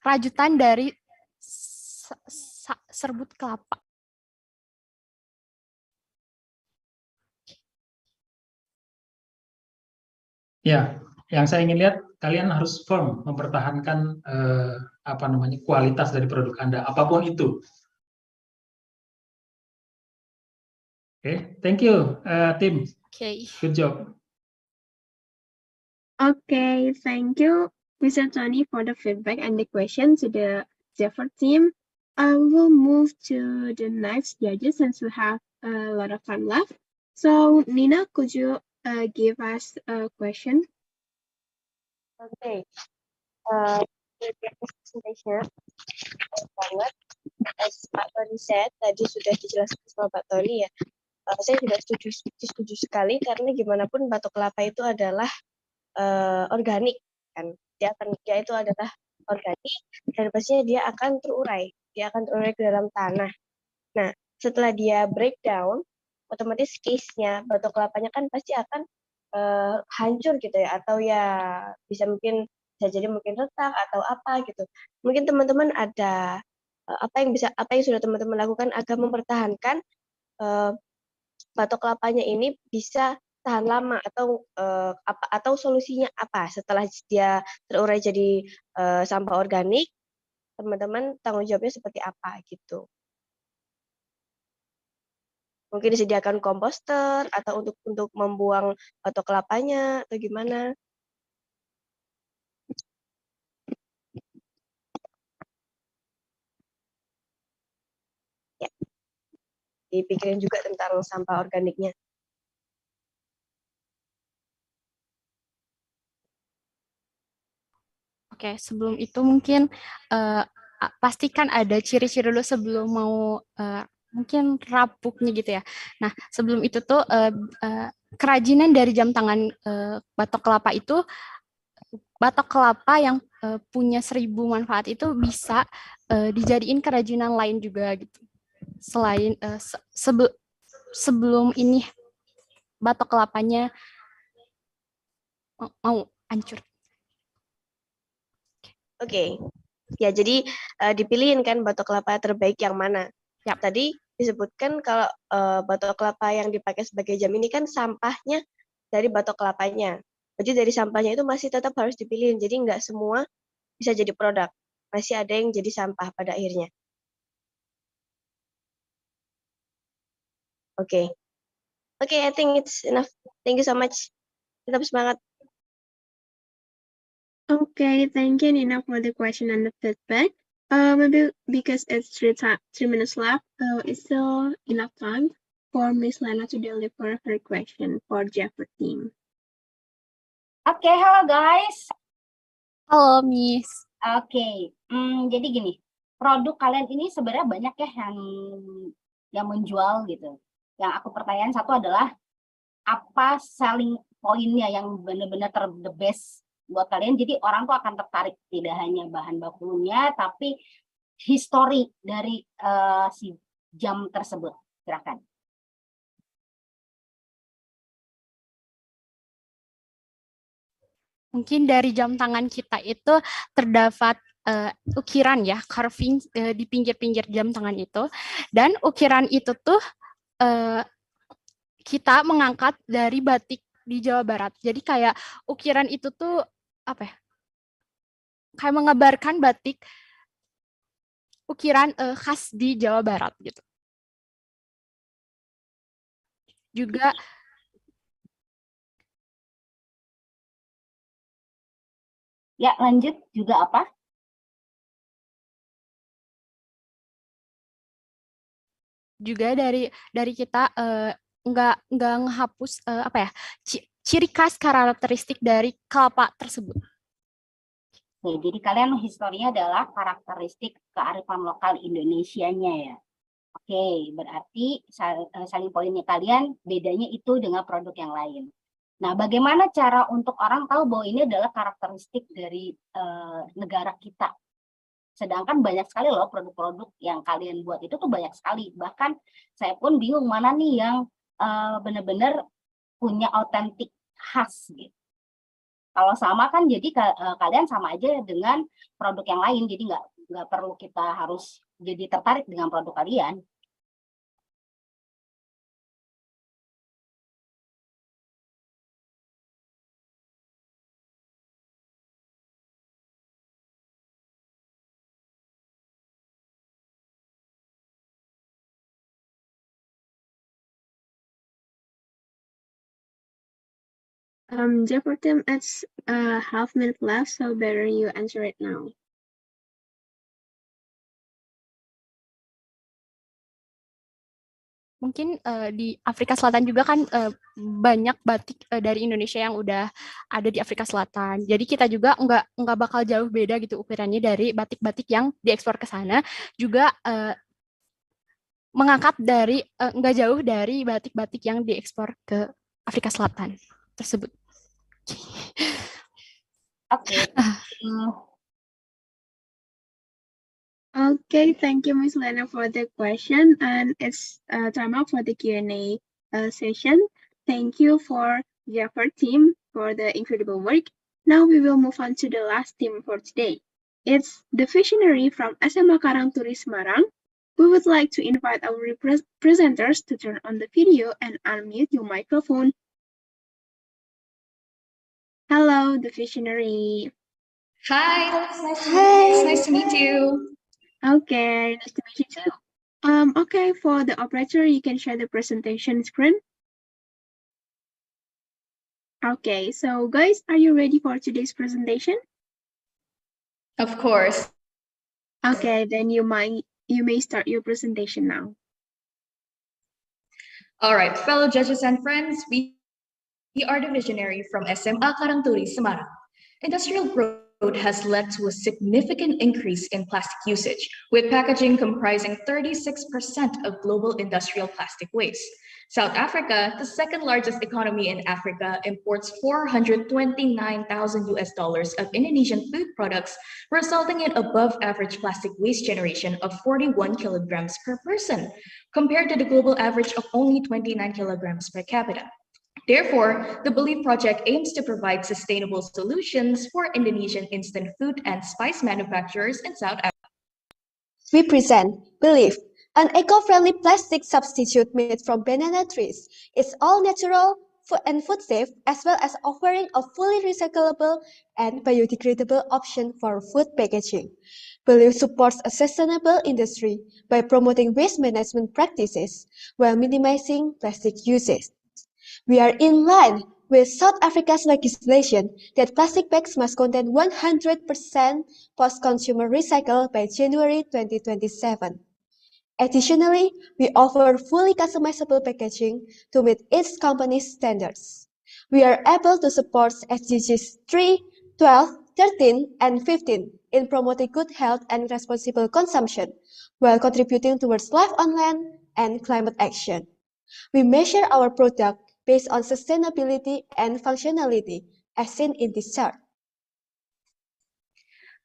rajutan dari serbut kelapa. Ya, yang saya ingin lihat kalian harus firm mempertahankan kualitas dari produk Anda, apapun itu. Okay, thank you, team. Okay. Good job. Okay, thank you, Mr. Tony, for the feedback and the question to the Jefford team. We'll move to the next judges since we have a lot of time left. So, Nina, could you give us a question? Okay. Presentation banget. As Pak Tony said, tadi sudah dijelaskan sama Pak Tony ya. Saya juga setuju sekali karena gimana pun batok kelapa itu adalah organik kan. Dia itu adalah organik dan pastinya dia akan terurai. Dia akan terurai ke dalam tanah. Nah, setelah dia breakdown, otomatis case-nya batok kelapanya kan pasti akan hancur gitu ya, atau ya bisa jadi mungkin retak atau apa gitu. Mungkin teman-teman ada apa yang sudah teman-teman lakukan agar mempertahankan batok kelapanya ini bisa tahan lama, atau solusinya apa setelah dia terurai jadi sampah organik, teman-teman tanggung jawabnya seperti apa gitu. Mungkin disediakan komposter atau untuk membuang batok kelapanya atau gimana? Ya, dipikirin juga tentang sampah organiknya. Oke, sebelum itu mungkin pastikan ada ciri-ciri dulu sebelum mau mungkin rapuknya gitu ya. Nah, sebelum itu tuh kerajinan dari jam tangan batok kelapa itu, batok kelapa yang punya 1000 manfaat itu bisa dijadiin kerajinan lain juga gitu. Selain sebelum ini batok kelapanya mau hancur. Oke. Ya, jadi dipilihin kan batok kelapa terbaik yang mana. Yap. Tadi disebutkan kalau batok kelapa yang dipakai sebagai jam ini kan sampahnya dari batok kelapanya. Jadi dari sampahnya itu masih tetap harus dipilihin. Jadi nggak semua bisa jadi produk. Masih ada yang jadi sampah pada akhirnya. Oke. Oke, I think it's enough. Thank you so much. Tetap semangat. Okay, thank you, Nina, for the question and the feedback. Maybe because it's 3 minutes left, it's still enough time for Miss Lena to deliver her question for Jeffrey team. Oke, halo guys. Halo, Miss. Oke, jadi gini, produk kalian ini sebenarnya banyak ya yang menjual gitu. Yang aku pertanyaan satu adalah apa selling point-nya yang benar-benar the best buat kalian, jadi orang tuh akan tertarik tidak hanya bahan bakunya tapi histori dari si jam tersebut. Silakan. Mungkin dari jam tangan kita itu terdapat ukiran ya, carving di pinggir-pinggir jam tangan itu, dan ukiran itu tuh kita mengangkat dari batik di Jawa Barat. Jadi kayak ukiran itu tuh apa ya? Kayak mengabarkan batik ukiran khas di Jawa Barat gitu. Juga ya, lanjut juga apa? Juga dari kita nggak ngehapus apa ya, ciri khas karakteristik dari kelapa tersebut. Oke, jadi kalian historinya adalah karakteristik kearifan lokal Indonesianya ya. Oke, berarti selling point-nya kalian bedanya itu dengan produk yang lain. Nah, bagaimana cara untuk orang tahu bahwa ini adalah karakteristik dari negara kita? Sedangkan banyak sekali loh produk-produk yang kalian buat itu tuh banyak sekali. Bahkan saya pun bingung mana nih yang benar-benar punya autentik khas gitu. Kalau sama kan jadi kalian sama aja dengan produk yang lain, jadi nggak perlu kita harus jadi tertarik dengan produk kalian. Jeffrey team, it's a half-minute left, so better you answer it now. Mungkin di Afrika Selatan juga kan banyak batik dari Indonesia yang udah ada di Afrika Selatan. Jadi kita juga nggak bakal jauh beda gitu ukurannya dari batik-batik yang diekspor ke sana. Juga mengangkat dari nggak jauh dari batik-batik yang diekspor ke Afrika Selatan tersebut. Oke. Okay, thank you, Ms. Lena, for the question. And it's time out for the Q&A session. Thank you for the effort team for the incredible work. Now we will move on to the last team for today. It's the visionary from SMA Karangturi Semarang. We would like to invite our presenters to turn on the video and unmute your microphone. Hello, the visionary. Hi, it's nice to meet you. Okay, nice to meet you too. Okay, for the operator, you can share the presentation screen. Okay, so guys, are you ready for today's presentation? Of course. Okay, then you may start your presentation now. All right, fellow judges and friends, we are the visionary from SMA Karangturi Semarang. Industrial growth has led to a significant increase in plastic usage, with packaging comprising 36% of global industrial plastic waste. South Africa, the second largest economy in Africa, imports $429,000 of Indonesian food products, resulting in above average plastic waste generation of 41 kilograms per person, compared to the global average of only 29 kilograms per capita. Therefore, the Believe Project aims to provide sustainable solutions for Indonesian instant food and spice manufacturers in South Africa. We present Believe, an eco-friendly plastic substitute made from banana trees. It's all natural and food safe, as well as offering a fully recyclable and biodegradable option for food packaging. Believe supports a sustainable industry by promoting waste management practices while minimizing plastic usage. We are in line with South Africa's legislation that plastic bags must contain 100% post-consumer recycle by January 2027. Additionally, we offer fully customizable packaging to meet each company's standards. We are able to support SDGs 3, 12, 13, and 15 in promoting good health and responsible consumption, while contributing towards life on land and climate action. We measure our product based on sustainability and functionality, as seen in this chart.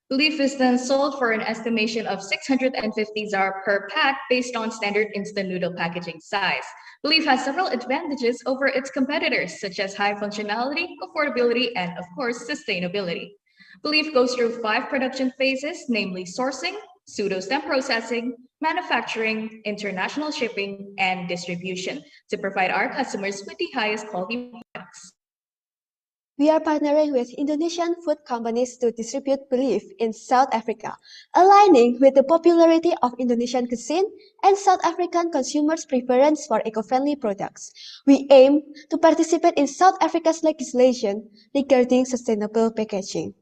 Believe is then sold for an estimation of 650 ZAR per pack based on standard instant noodle packaging size. Believe has several advantages over its competitors, such as high functionality, affordability, and of course, sustainability. Believe goes through 5 production phases, namely sourcing, pseudo-stem processing, manufacturing, international shipping, and distribution to provide our customers with the highest quality products. We are partnering with Indonesian food companies to distribute Believe in South Africa, aligning with the popularity of Indonesian cuisine and South African consumers' preference for eco-friendly products. We aim to participate in South Africa's legislation regarding sustainable packaging.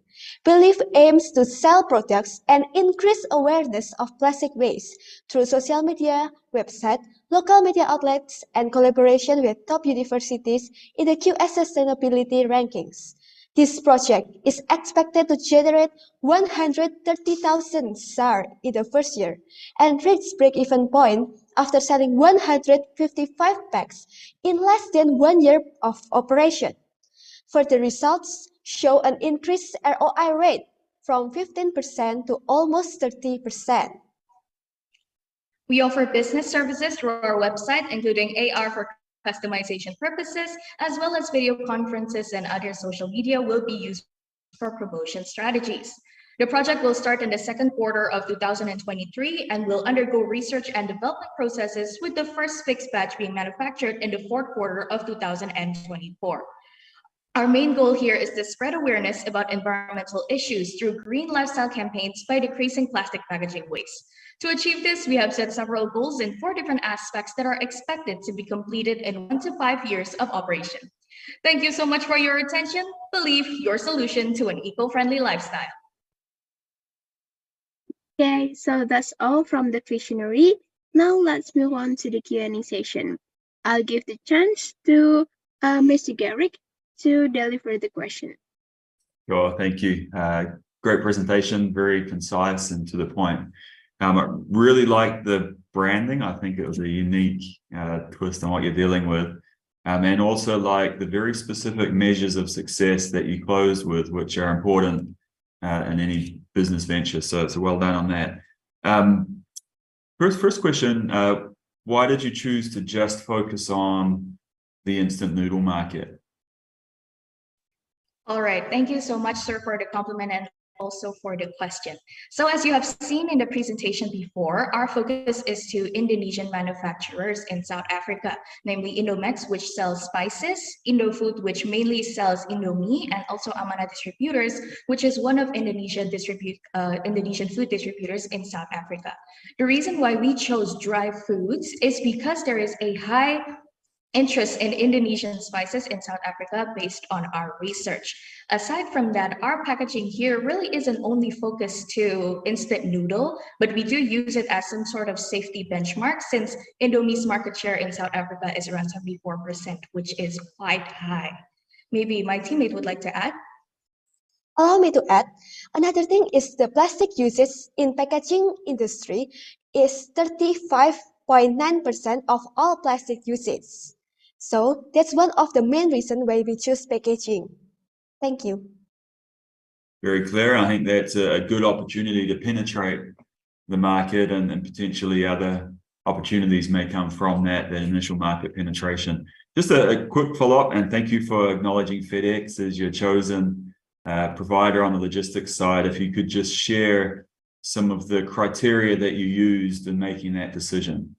Believe aims to sell products and increase awareness of plastic waste through social media, website, local media outlets, and collaboration with top universities in the QS sustainability rankings. This project is expected to generate 130,000 ZAR in the first year and reach break-even point after selling 155 packs in less than 1 year of operation. Further results show an increased ROI rate from 15% to almost 30%. We offer business services through our website, including AR for customization purposes, as well as video conferences and other social media will be used for promotion strategies. The project will start in the second quarter of 2023 and will undergo research and development processes, with the first fixed batch being manufactured in the fourth quarter of 2024. Our main goal here is to spread awareness about environmental issues through green lifestyle campaigns by decreasing plastic packaging waste. To achieve this, we have set several goals in 4 different aspects that are expected to be completed in 1 to 5 years of operation. Thank you so much for your attention. Believe, your solution to an eco-friendly lifestyle. Okay, so that's all from the visionary. Now let's move on to the Q&A session. I'll give the chance to Mr. Garrick to deliver the question. Sure, thank you. Great presentation, very concise and to the point. I really like the branding. I think it was a unique twist on what you're dealing with. And also like the very specific measures of success that you closed with, which are important in any business venture. So well done on that. First question, why did you choose to just focus on the instant noodle market? All right, thank you so much, sir, for the compliment and also for the question. So as you have seen in the presentation before, our focus is to Indonesian manufacturers in South Africa, namely Indomex, which sells spices, Indofood, which mainly sells Indomie, and also Amanah Distributors, which is one of Indonesian food distributors in South Africa. The reason why we chose dry foods is because there is a high interest in Indonesian spices in South Africa based on our research. Aside from that, our packaging here really isn't only focused to instant noodle, but we do use it as some sort of safety benchmark since Indomie's market share in South Africa is around 74%, which is quite high. Maybe my teammate would like to add? Allow me to add, another thing is the plastic usage in packaging industry is 35.9% of all plastic usage. So that's one of the main reasons why we choose packaging. Thank you. Very clear. I think that's a good opportunity to penetrate the market and potentially other opportunities may come from that initial market penetration. Just a quick follow-up, and thank you for acknowledging FedEx as your chosen provider on the logistics side. If you could just share some of the criteria that you used in making that decision.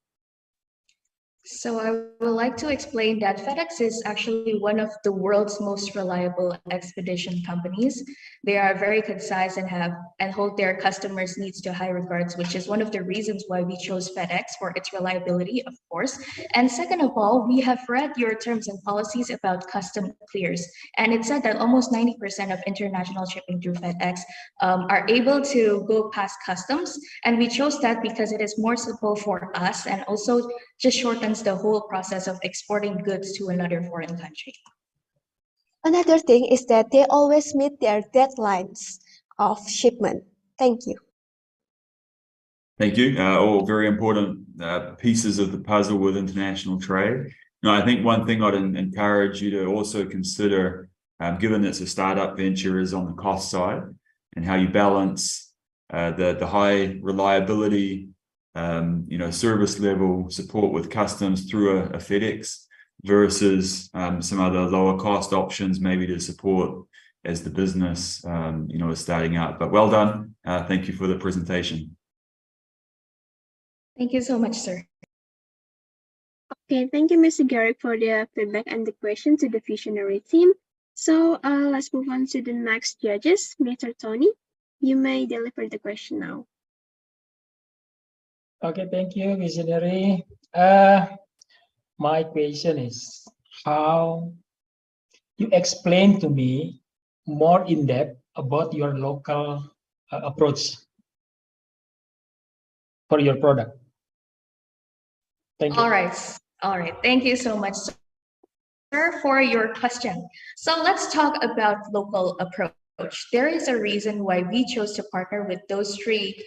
So I would like to explain that FedEx is actually one of the world's most reliable expedition companies. They are very concise and hold their customers' needs to high regards, which is one of the reasons why we chose FedEx for its reliability, of course. And second of all, we have read your terms and policies about custom clears, and it said that almost 90% of international shipping through FedEx are able to go past customs, and we chose that because it is more simple for us and also just shortens the whole process of exporting goods to another foreign country. Another thing is that they always meet their deadlines of shipment. Thank you. Thank you. All very important pieces of the puzzle with international trade. Now, I think one thing I'd encourage you to also consider, given it's a startup venture, is on the cost side and how you balance the high reliability, service level support with customs through a FedEx versus some other lower cost options, maybe to support as the business, is starting up. But well done. Thank you for the presentation. Thank you so much, sir. Okay, thank you, Mr. Garrick, for the feedback and the question to the visionary team. So let's move on to the next judges. Mr. Tony, you may deliver the question now. Okay, thank you, visionary. My question is, how you explain to me more in depth about your local approach for your product? Thank you. All right. Thank you so much, sir, for your question. So let's talk about local approach. There is a reason why we chose to partner with those three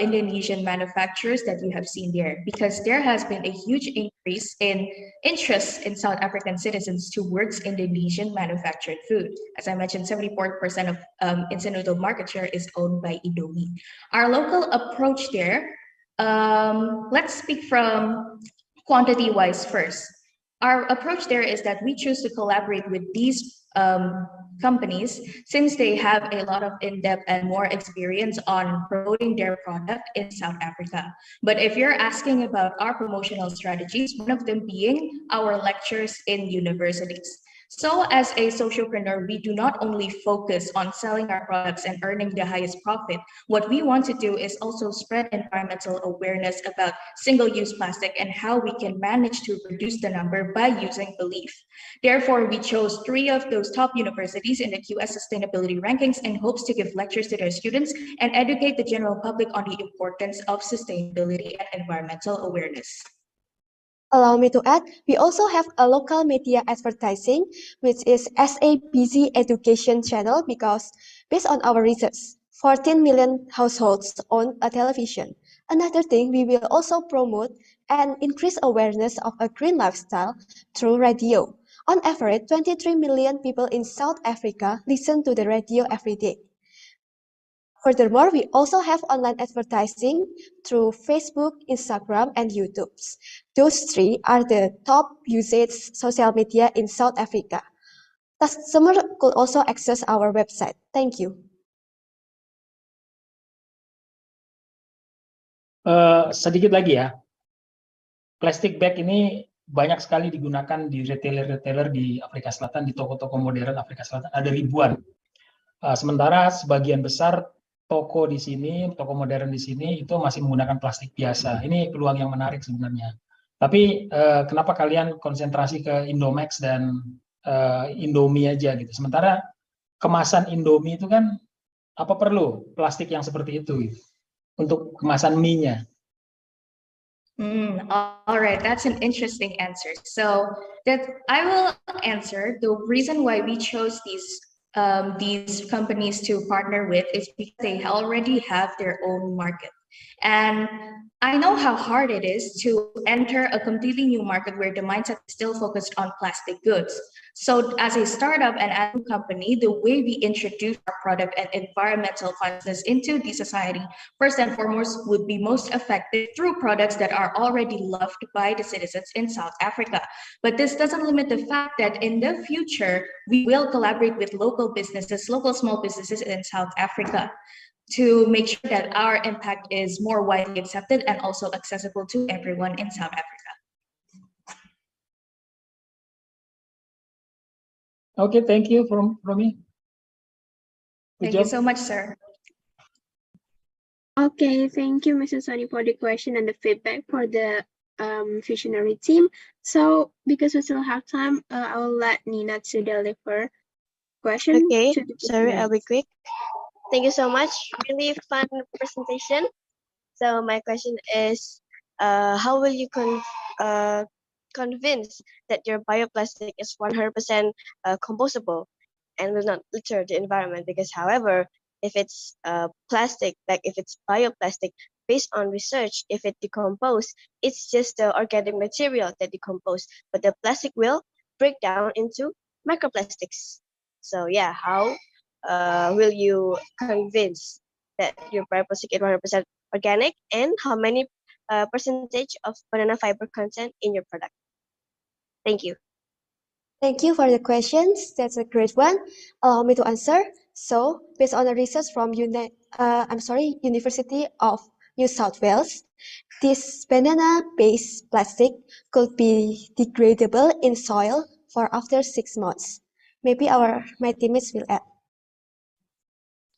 Indonesian manufacturers that you have seen there, because there has been a huge increase in interest in South African citizens towards Indonesian manufactured food. As I mentioned, 74% of instant noodle market share is owned by Indomie. Our local approach there, let's speak from quantity-wise first. Our approach there is that we choose to collaborate with these companies since they have a lot of in-depth and more experience on promoting their product in South Africa. But if you're asking about our promotional strategies, one of them being our lectures in universities. So as a socialpreneur, we do not only focus on selling our products and earning the highest profit. What we want to do is also spread environmental awareness about single-use plastic and how we can manage to reduce the number by using belief. Therefore, we chose 3 of those top universities in the QS sustainability rankings in hopes to give lectures to their students and educate the general public on the importance of sustainability and environmental awareness. Allow me to add, we also have a local media advertising, which is SABC education channel because based on our research, 14 million households own a television. Another thing, we will also promote and increase awareness of a green lifestyle through radio. On average, 23 million people in South Africa listen to the radio every day. Furthermore, we also have online advertising through Facebook, Instagram, and YouTube. Those 3 are the top usage social media in South Africa. Customers could also access our website. Thank you. Sedikit lagi ya, plastic bag ini banyak sekali digunakan di retailer-retailer di Afrika Selatan, di toko-toko modern Afrika Selatan, ada ribuan. Sementara sebagian besar toko di sini, toko modern di sini itu masih menggunakan plastik biasa. Ini peluang yang menarik sebenarnya. Tapi kenapa kalian konsentrasi ke Indomax dan Indomie aja gitu? Sementara kemasan Indomie itu kan apa perlu plastik yang seperti itu gitu, untuk kemasan mie-nya? All right, that's an interesting answer. So that I will answer. The reason why we chose these companies to partner with is because they already have their own market. And I know how hard it is to enter a completely new market where the mindset is still focused on plastic goods. So as a startup and as a company, the way we introduce our product and environmental consciousness into the society, first and foremost, would be most effective through products that are already loved by the citizens in South Africa. But this doesn't limit the fact that in the future, we will collaborate with local businesses, local small businesses in South Africa, to make sure that our impact is more widely accepted and also accessible to everyone in South Africa. Okay, thank you from me. Thank you so much, sir. Okay, thank you, Mrs. Soni, for the question and the feedback for the visionary team. So, because we still have time, I will let Nina to deliver question. Okay, to the sorry, I'll be visionary. quick. Thank you so much. Really fun presentation. So my question is, how will you convince that your bioplastic is 100% compostable and will not litter the environment? Because however, if it's plastic, like if it's bioplastic, based on research, if it decomposes, it's just the organic material that decomposes, but the plastic will break down into microplastics. So yeah, how will you convince that your bioplastic is 100% organic, and how many percentage of banana fiber content in your product? Thank you. Thank you for the questions. That's a great one. Allow me to answer. So, based on the research from University of New South Wales, this banana-based plastic could be degradable in soil for after 6 months. Maybe my teammates will add.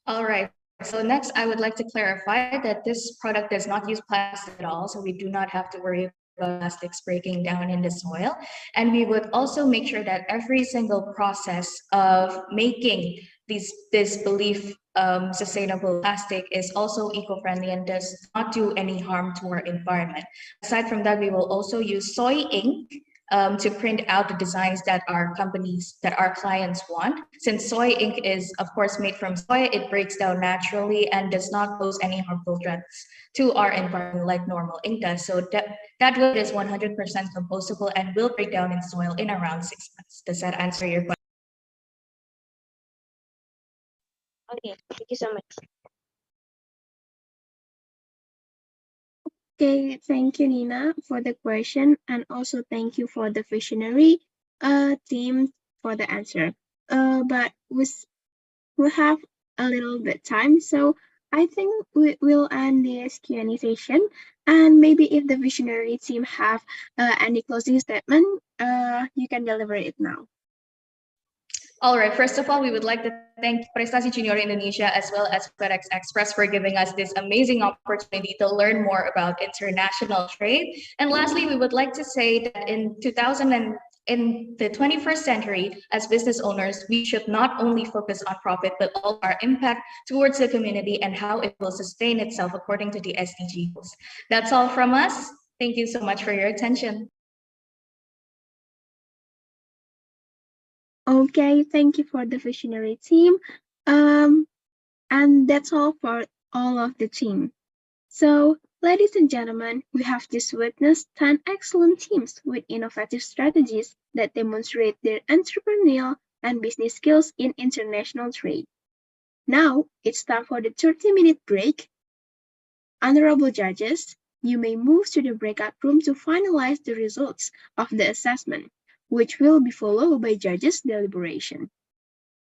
All right. So next, I would like to clarify that this product does not use plastic at all, so we do not have to worry about plastics breaking down in the soil. And we would also make sure that every single process of making this belief sustainable plastic is also eco-friendly and does not do any harm to our environment. Aside from that, we will also use soy ink to print out the designs that our clients want. Since soy ink is, of course, made from soy, it breaks down naturally and does not pose any harmful threats to our environment like normal ink does. So that wood is 100% compostable and will break down in soil in around 6 months. Does that answer your question? Okay, thank you so much. Okay, thank you, Nina, for the question, and also thank you for the visionary team for the answer. But we have a little bit time, so I think we will end this Q&A session. And maybe if the visionary team have any closing statement, you can deliver it now. All right, first of all, we would like to thank Prestasi Junior Indonesia as well as FedEx Express for giving us this amazing opportunity to learn more about international trade. And lastly, we would like to say that in the 21st century, as business owners, we should not only focus on profit, but also our impact towards the community and how it will sustain itself according to the SDG goals. That's all from us. Thank you so much for your attention. Okay, thank you for the visionary team. And that's all for all of the team. So, ladies and gentlemen, we have just witnessed 10 excellent teams with innovative strategies that demonstrate their entrepreneurial and business skills in international trade. Now, it's time for the 30-minute break. Honorable judges, you may move to the breakout room to finalize the results of the assessment, which will be followed by judges' deliberation.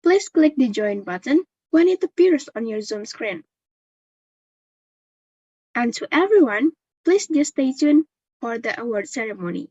Please click the Join button when it appears on your Zoom screen. And to everyone, please just stay tuned for the award ceremony.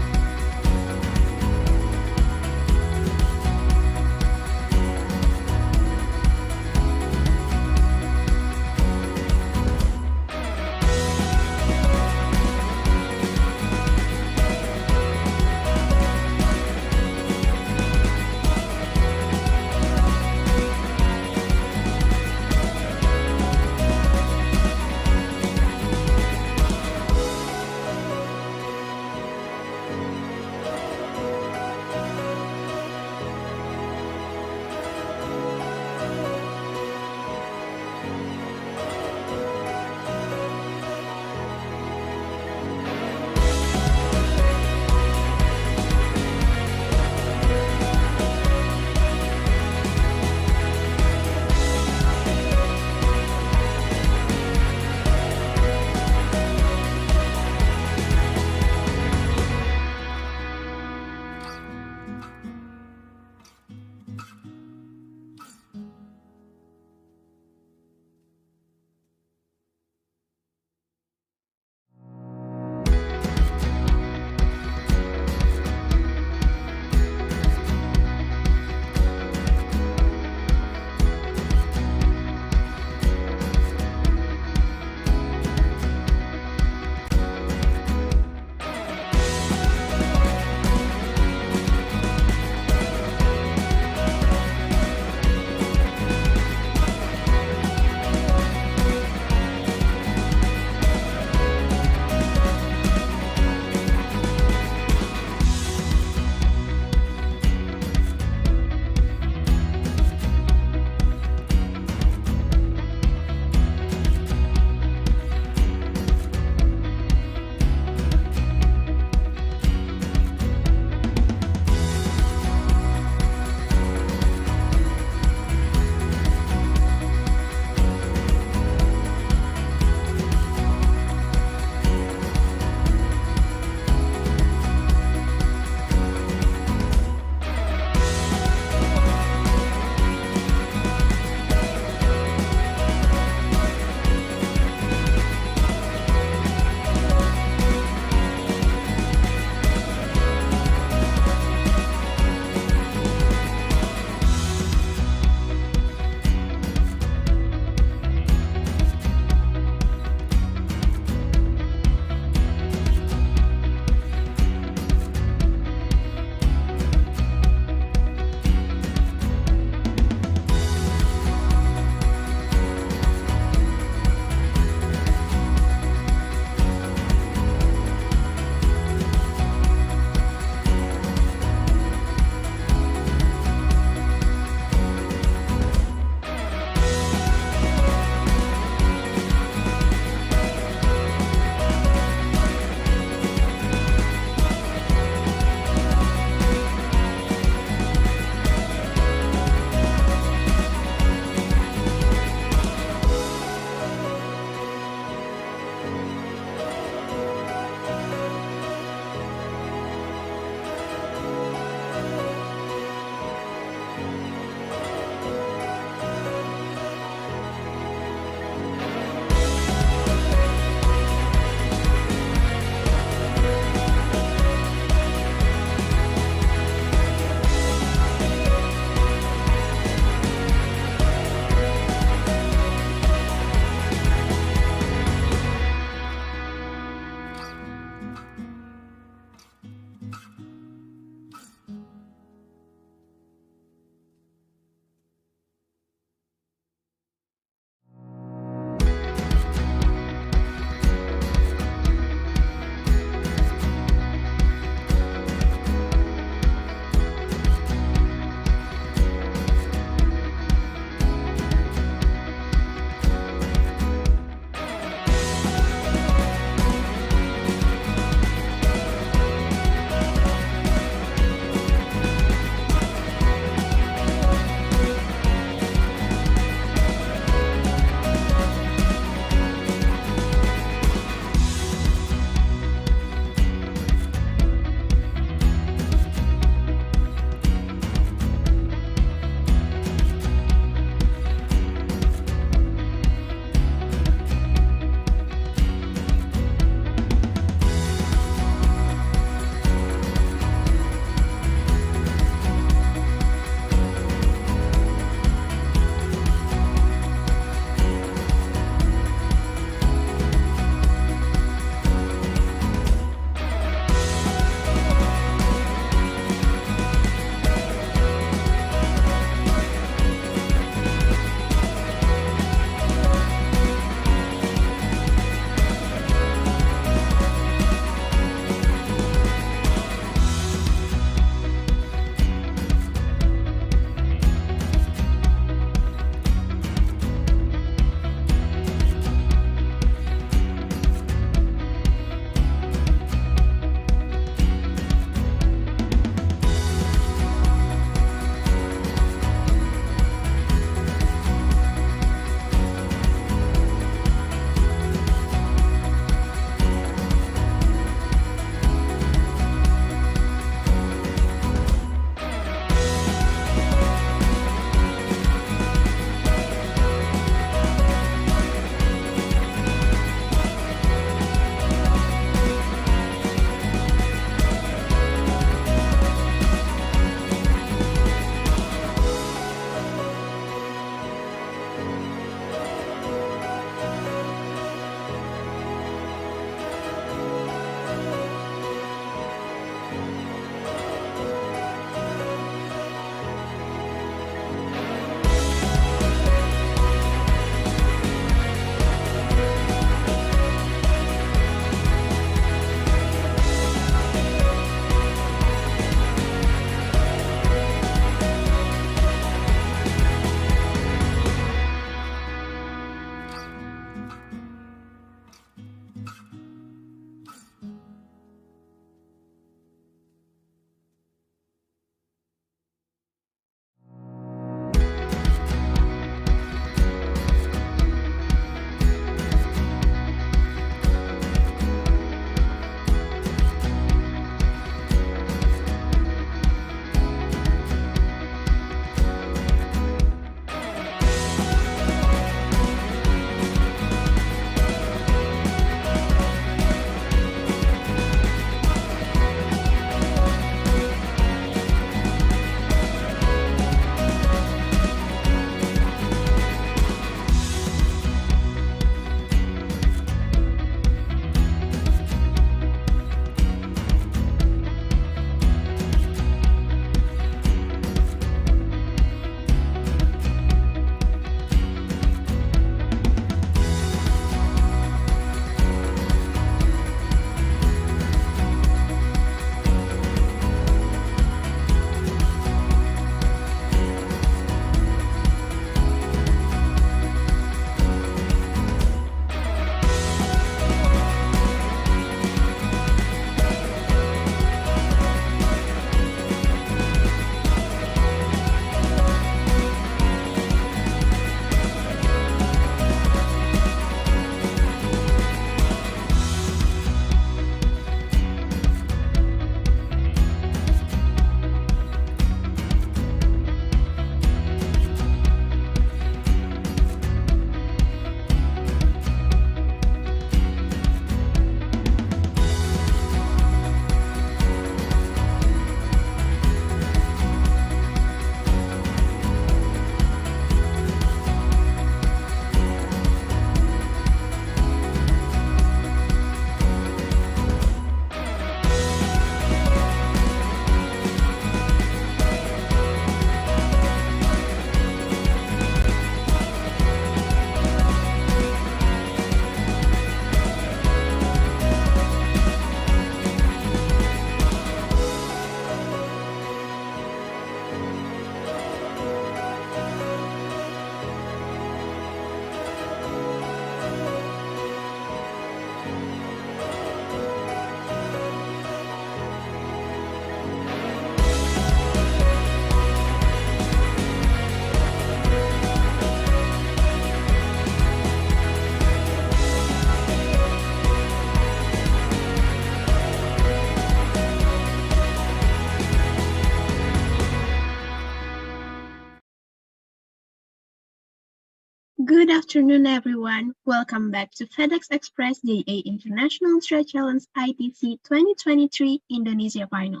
Good afternoon, everyone. Welcome back to FedEx Express JA International Trade Challenge ITC 2023 Indonesia Final.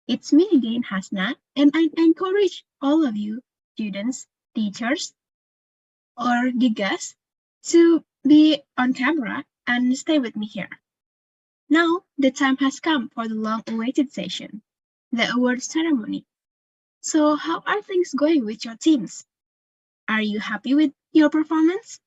It's me again, Hasna, and I encourage all of you, students, teachers, or the guests, to be on camera and stay with me here. Now, the time has come for the long-awaited session, the awards ceremony. So, how are things going with your teams? Are you happy with your performance?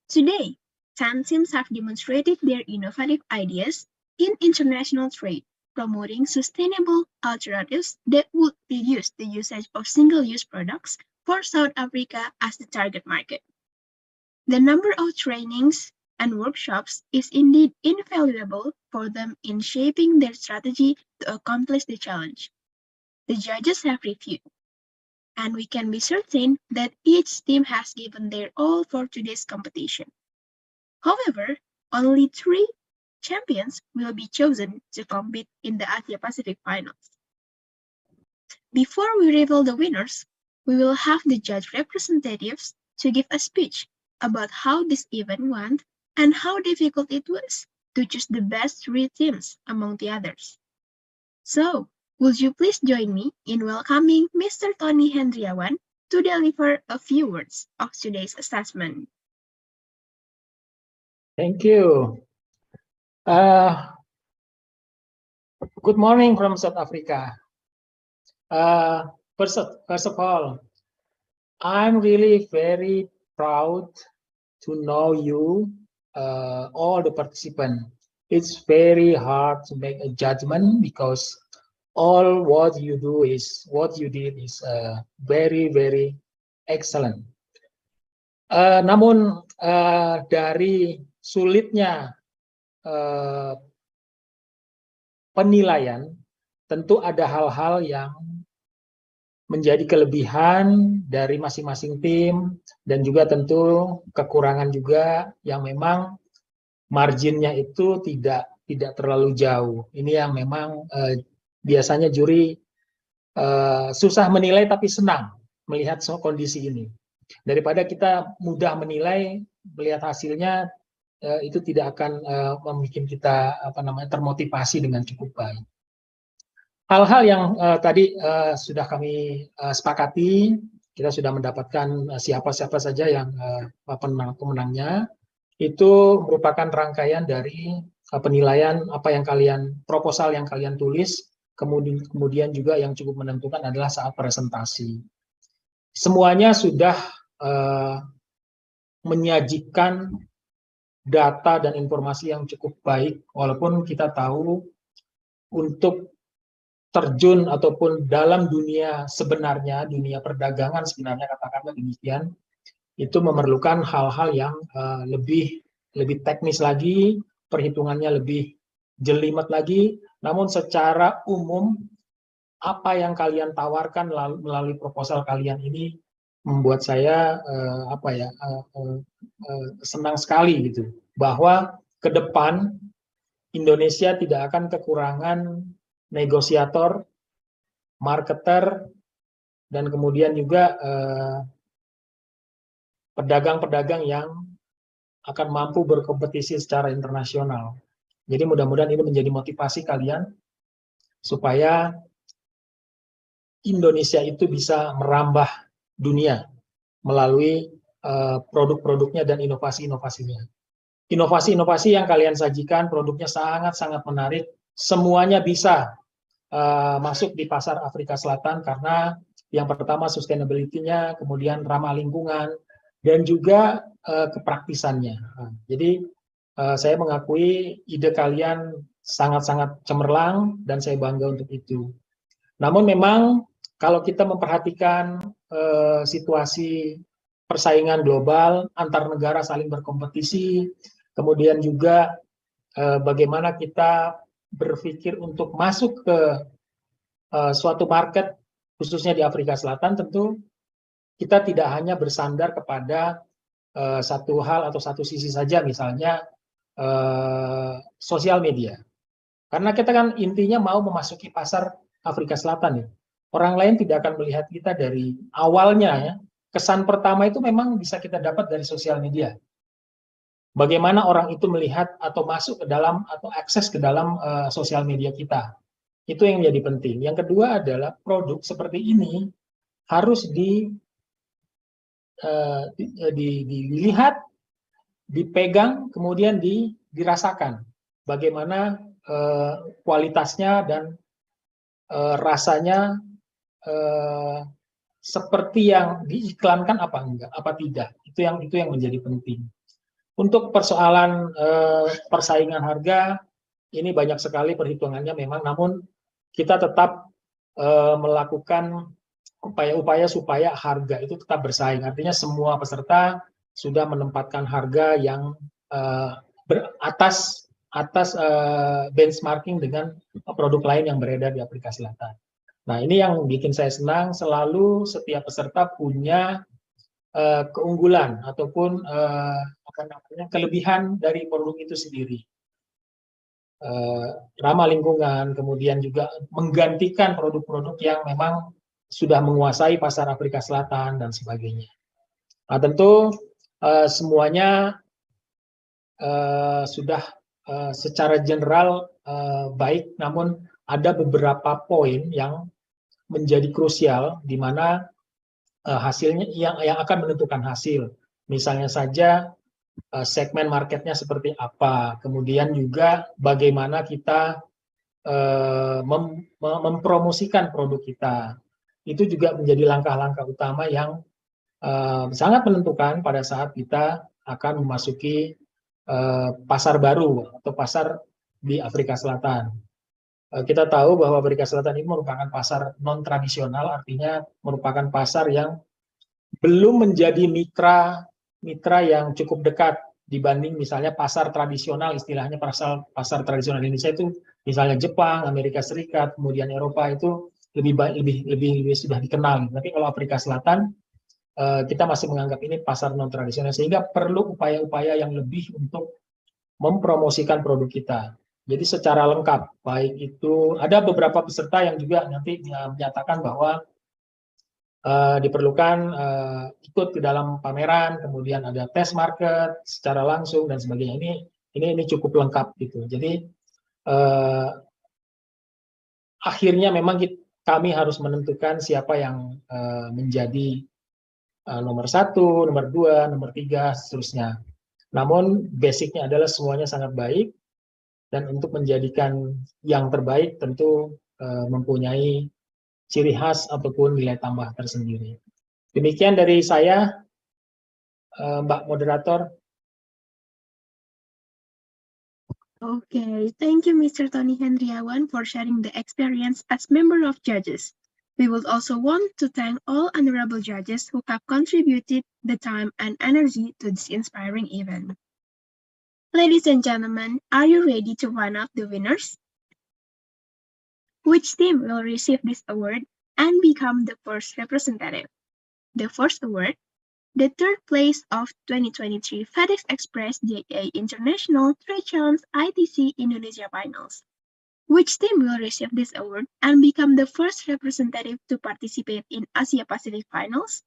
Today, 10 teams have demonstrated their innovative ideas in international trade, promoting sustainable alternatives that would reduce the usage of single-use products for South Africa as the target market. The number of trainings and workshops is indeed invaluable for them in shaping their strategy to accomplish the challenge. The judges have reviewed, and we can be certain that each team has given their all for today's competition. However, only 3 champions will be chosen to compete in the Asia Pacific Finals. Before we reveal the winners, we will have the judge representatives to give a speech about how this event went and how difficult it was to choose the best 3 teams among the others. So, would you please join me in welcoming Mr. Tony Hendriawan to deliver a few words of today's assessment? Thank you. Good morning from South Africa. First of all, I'm really very proud to know you, all the participants. It's very hard to make a judgment because all what you did is very, very excellent. Namun dari sulitnya penilaian, tentu ada hal-hal yang menjadi kelebihan dari masing-masing tim dan juga tentu kekurangan juga yang memang marginnya itu tidak terlalu jauh. Ini yang memang biasanya juri susah menilai tapi senang melihat kondisi ini. Daripada kita mudah menilai, melihat hasilnya itu tidak akan membuat kita termotivasi dengan cukup baik. Hal-hal yang tadi sudah kami sepakati, kita sudah mendapatkan siapa-siapa saja yang pemenangnya, itu merupakan rangkaian dari penilaian proposal yang kalian tulis, kemudian juga yang cukup menentukan adalah saat presentasi. Semuanya sudah menyajikan data dan informasi yang cukup baik, walaupun kita tahu untuk terjun ataupun dalam dunia sebenarnya, dunia perdagangan sebenarnya katakanlah demikian, itu memerlukan hal-hal yang lebih teknis lagi, perhitungannya lebih jelimet lagi. Namun secara umum apa yang kalian tawarkan melalui proposal kalian ini membuat saya senang sekali gitu, bahwa ke depan Indonesia tidak akan kekurangan negosiator, marketer, dan kemudian juga pedagang-pedagang yang akan mampu berkompetisi secara internasional. Jadi mudah-mudahan ini menjadi motivasi kalian supaya Indonesia itu bisa merambah dunia melalui produk-produknya dan inovasi-inovasinya. Inovasi-inovasi yang kalian sajikan, produknya sangat-sangat menarik, semuanya bisa masuk di pasar Afrika Selatan karena yang pertama sustainability-nya, kemudian ramah lingkungan, dan juga kepraktisannya. Jadi saya mengakui ide kalian sangat-sangat cemerlang dan saya bangga untuk itu. Namun memang kalau kita memperhatikan situasi persaingan global, antar negara saling berkompetisi, kemudian juga bagaimana kita berpikir untuk masuk ke suatu market, khususnya di Afrika Selatan, tentu kita tidak hanya bersandar kepada satu hal atau satu sisi saja, misalnya sosial media. Karena kita kan intinya mau memasuki pasar Afrika Selatan ya. Orang lain tidak akan melihat kita dari awalnya ya, kesan pertama itu memang bisa kita dapat dari sosial media. Bagaimana orang itu melihat atau masuk ke dalam atau akses ke dalam sosial media kita. Itu yang menjadi penting. Yang kedua adalah produk seperti ini harus dilihat, dipegang, kemudian dirasakan. Bagaimana kualitasnya dan rasanya seperti yang diiklankan apa enggak, apa tidak. Itu yang menjadi penting. Untuk persoalan persaingan harga, ini banyak sekali perhitungannya memang, namun kita tetap melakukan upaya-upaya supaya harga itu tetap bersaing. Artinya semua peserta sudah menempatkan harga yang atas benchmarking dengan produk lain yang beredar di Afrika Selatan. Nah, ini yang bikin saya senang, selalu setiap peserta punya keunggulan ataupun kelebihan dari produk itu sendiri. Ramah lingkungan, kemudian juga menggantikan produk-produk yang memang sudah menguasai pasar Afrika Selatan dan sebagainya. Nah, tentu semuanya sudah secara general baik, namun ada beberapa poin yang menjadi krusial di mana hasilnya yang akan menentukan hasil. Misalnya saja segmen marketnya seperti apa, kemudian juga bagaimana kita mempromosikan produk kita. Itu juga menjadi langkah-langkah utama yang sangat menentukan pada saat kita akan memasuki pasar baru atau pasar di Afrika Selatan. Kita tahu bahwa Afrika Selatan ini merupakan pasar non-tradisional, artinya merupakan pasar yang belum menjadi mitra yang cukup dekat dibanding misalnya pasar tradisional, istilahnya pasar tradisional Indonesia itu misalnya Jepang, Amerika Serikat, kemudian Eropa itu lebih sudah dikenal. Tapi kalau Afrika Selatan kita masih menganggap ini pasar non tradisional, sehingga perlu upaya-upaya yang lebih untuk mempromosikan produk kita. Jadi secara lengkap, baik itu ada beberapa peserta yang juga nanti menyatakan bahwa diperlukan ikut ke dalam pameran, kemudian ada tes market secara langsung dan sebagainya. Ini cukup lengkap gitu. Jadi akhirnya memang kami harus menentukan siapa yang menjadi nomor 1, nomor 2, nomor 3, seterusnya. Namun basicnya adalah semuanya sangat baik, dan untuk menjadikan yang terbaik tentu mempunyai ciri khas ataupun nilai tambah tersendiri. Demikian dari saya, Mbak Moderator. Okay, thank you, Mr. Tony Hendriawan, for sharing the experience as member of judges. We would also want to thank all honorable judges who have contributed the time and energy to this inspiring event. Ladies and gentlemen, are you ready to find out the winners? Which team will receive this award and become the first representative? The first award, the third place of 2023 FedEx Express JA International Trade Challenge ITC Indonesia Finals. Which team will receive this award and become the first representative to participate in Asia Pacific Finals?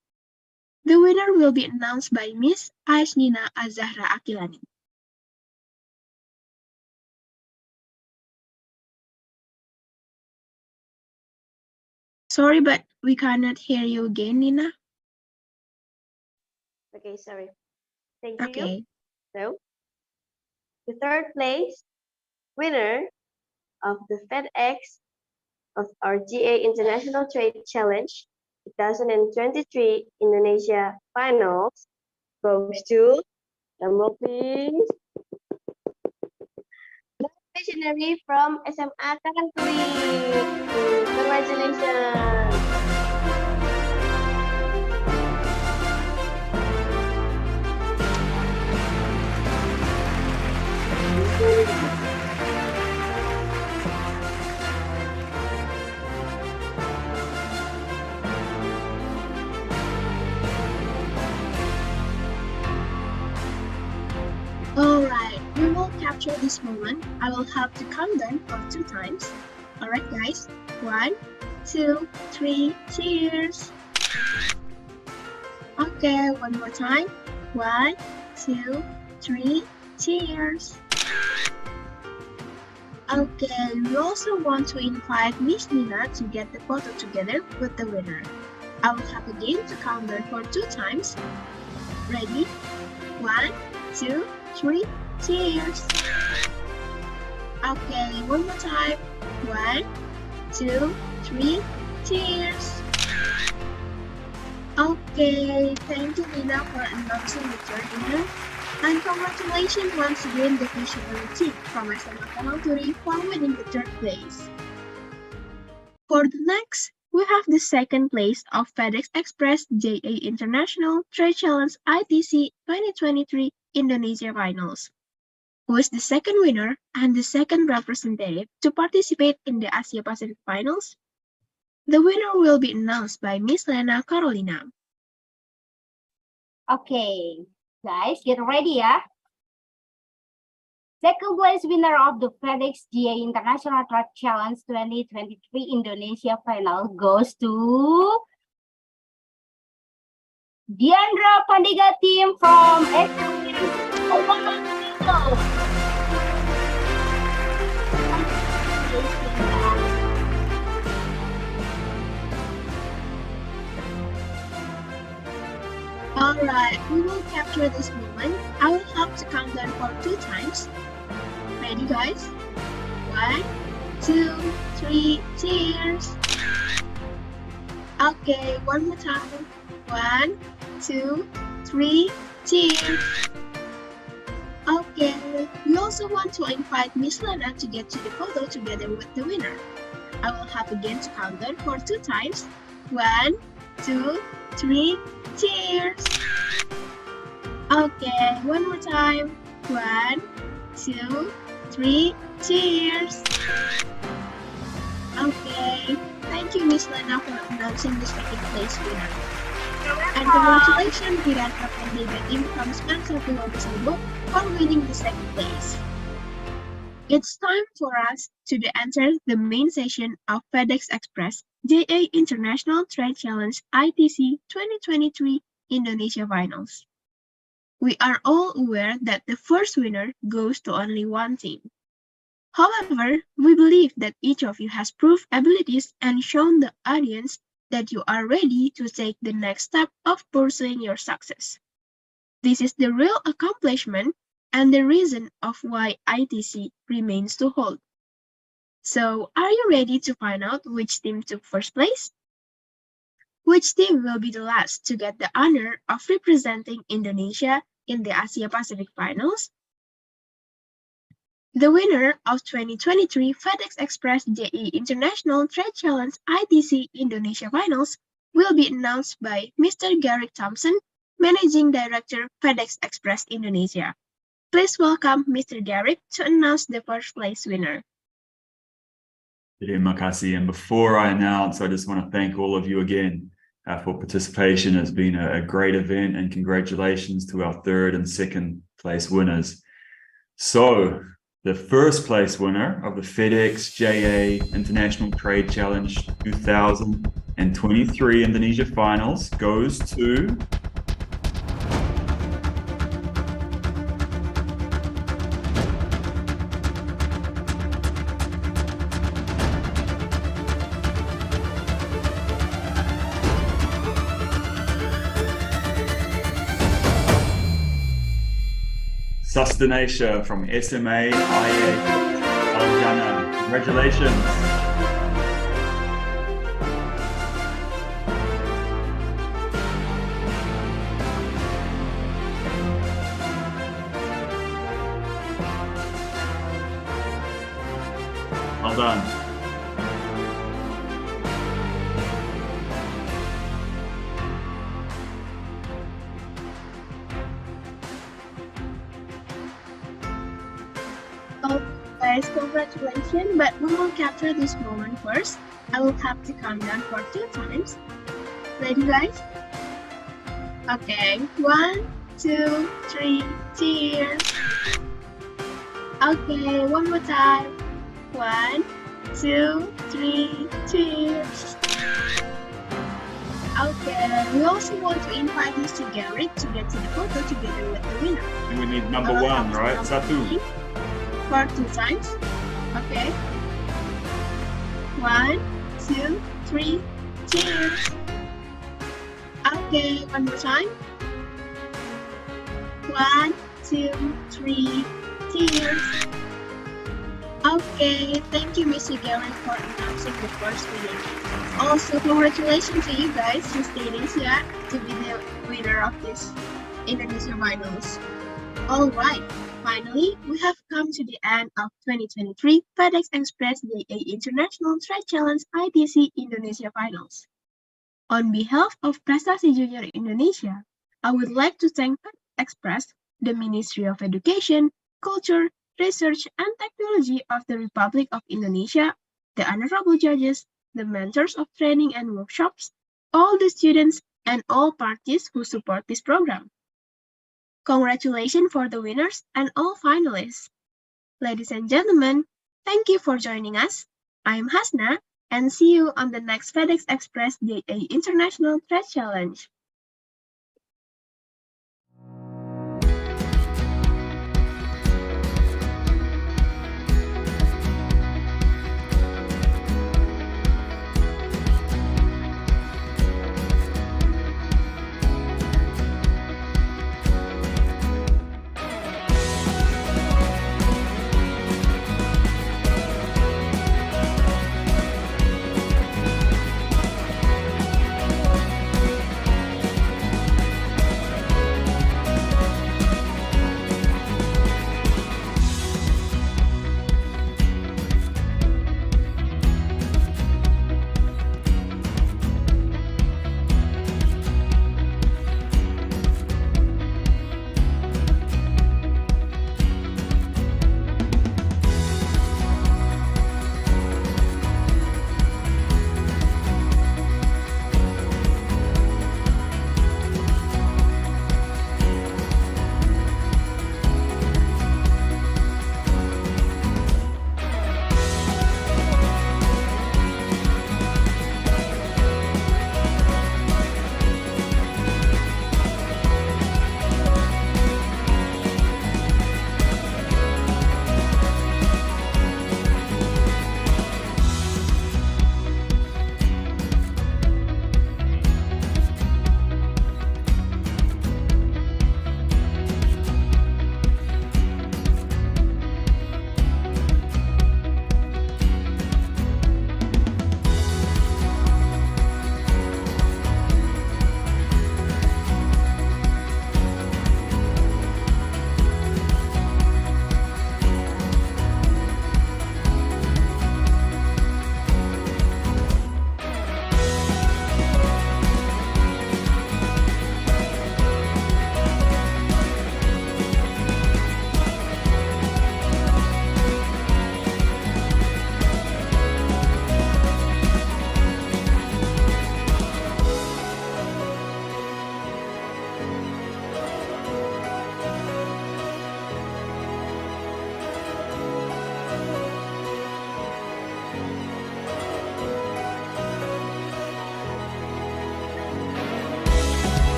The winner will be announced by Miss Aishnina Azahra Akilani. Sorry, but we cannot hear you again, Nina. Okay, sorry. Thank Okay. you. So, the third place winner of the FedEx of our GA International Trade Challenge 2023 Indonesia Finals goes to, drum please, missionary from SMA Karangturi. Congratulations. Alright, we will capture this moment. I will have to count them for 2 times. Alright guys, 1, 2, 3, cheers! Okay, one more time. 1, 2, 3, cheers. Okay, we also want to invite Miss Nina to get the photo together with the winner. I will have again to count down for 2 times. Ready? 1, 2, 3, cheers. Okay, one more time. 1, 2, 3, cheers. Okay, thank you Nina for announcing the third winner. And congratulations once again the visionary team from SMA Kamalturi for winning the third place. For the next, we have the second place of FedEx Express JA International Trade Challenge ITC 2023 Indonesia Finals, who is the second winner and the second representative to participate in the Asia Pacific Finals. The winner will be announced by Miss Lena Carolina. Okay, guys, get ready ya. Second place winner of the FedEx GA International Trade Challenge 2023 Indonesia Final goes to Diandra Pandega team from Alright, we will capture this moment. I will have to count down for 2 times. Ready guys? 1, 2, 3, cheers! Okay, one more time. 1, 2, 3, cheers! Okay, we also want to invite Miss Lena to get to the photo together with the winner. I will have again to count down for 2 times. 1, 2, 3, cheers! Okay, one more time. 1, 2, 3, cheers! Okay, thank you Miss Lena for announcing the second place winner. And congratulations Diandra Pandega team from Spencer Pulau for winning the second place. It's time for us to enter the main session of FedEx Express JA International Trade Challenge ITC 2023 Indonesia Finals. We are all aware that the first winner goes to only one team. However, we believe that each of you has proved abilities and shown the audience that you are ready to take the next step of pursuing your success. This is the real accomplishment and the reason of why ITC remains to hold. So, are you ready to find out which team took first place? Which team will be the last to get the honor of representing Indonesia in the Asia Pacific Finals? The winner of 2023 FedEx Express JE International Trade Challenge ITC Indonesia Finals will be announced by Mr. Garrick Thompson, Managing Director FedEx Express Indonesia. Please welcome Mr. Garrick to announce the first place winner. Terima kasih. And before I announce, I just want to thank all of you again for participation. It's been a great event, and congratulations to our third and second place winners. So, the first place winner of the FedEx JA International Trade Challenge 2023 Indonesia Finals goes to Sustaination from SMA IA Aljana. Congratulations. Well done. Guys, congratulations, but we will capture this moment first. I will have to count down for 2 times. Ready, guys? Okay, 1, 2, 3, cheers. Okay, one more time. 1, 2, 3, cheers. Okay, we also want to invite Mr. Garrett to get to the photo together with the winner. And we need number one, right? Satu. For 2 times. Okay. 1, 2, 3, cheers. Okay, one more time. 1, 2, 3, cheers. Okay, thank you, Mr. Garrett, for announcing the first winner. Also, congratulations to you guys who stayed in here to be the winner of this Indonesia Finals. Alright, finally, we have come to the end of 2023 FedEx Express DA International Trade Challenge ITC Indonesia Finals. On behalf of Prestasi Junior Indonesia, I would like to thank FedEx Express, the Ministry of Education, Culture, Research and Technology of the Republic of Indonesia, the honorable judges, the mentors of training and workshops, all the students, and all parties who support this program. Congratulations for the winners and all finalists. Ladies and gentlemen, thank you for joining us. I'm Hasna, and see you on the next FedEx Express DA International Trade Challenge.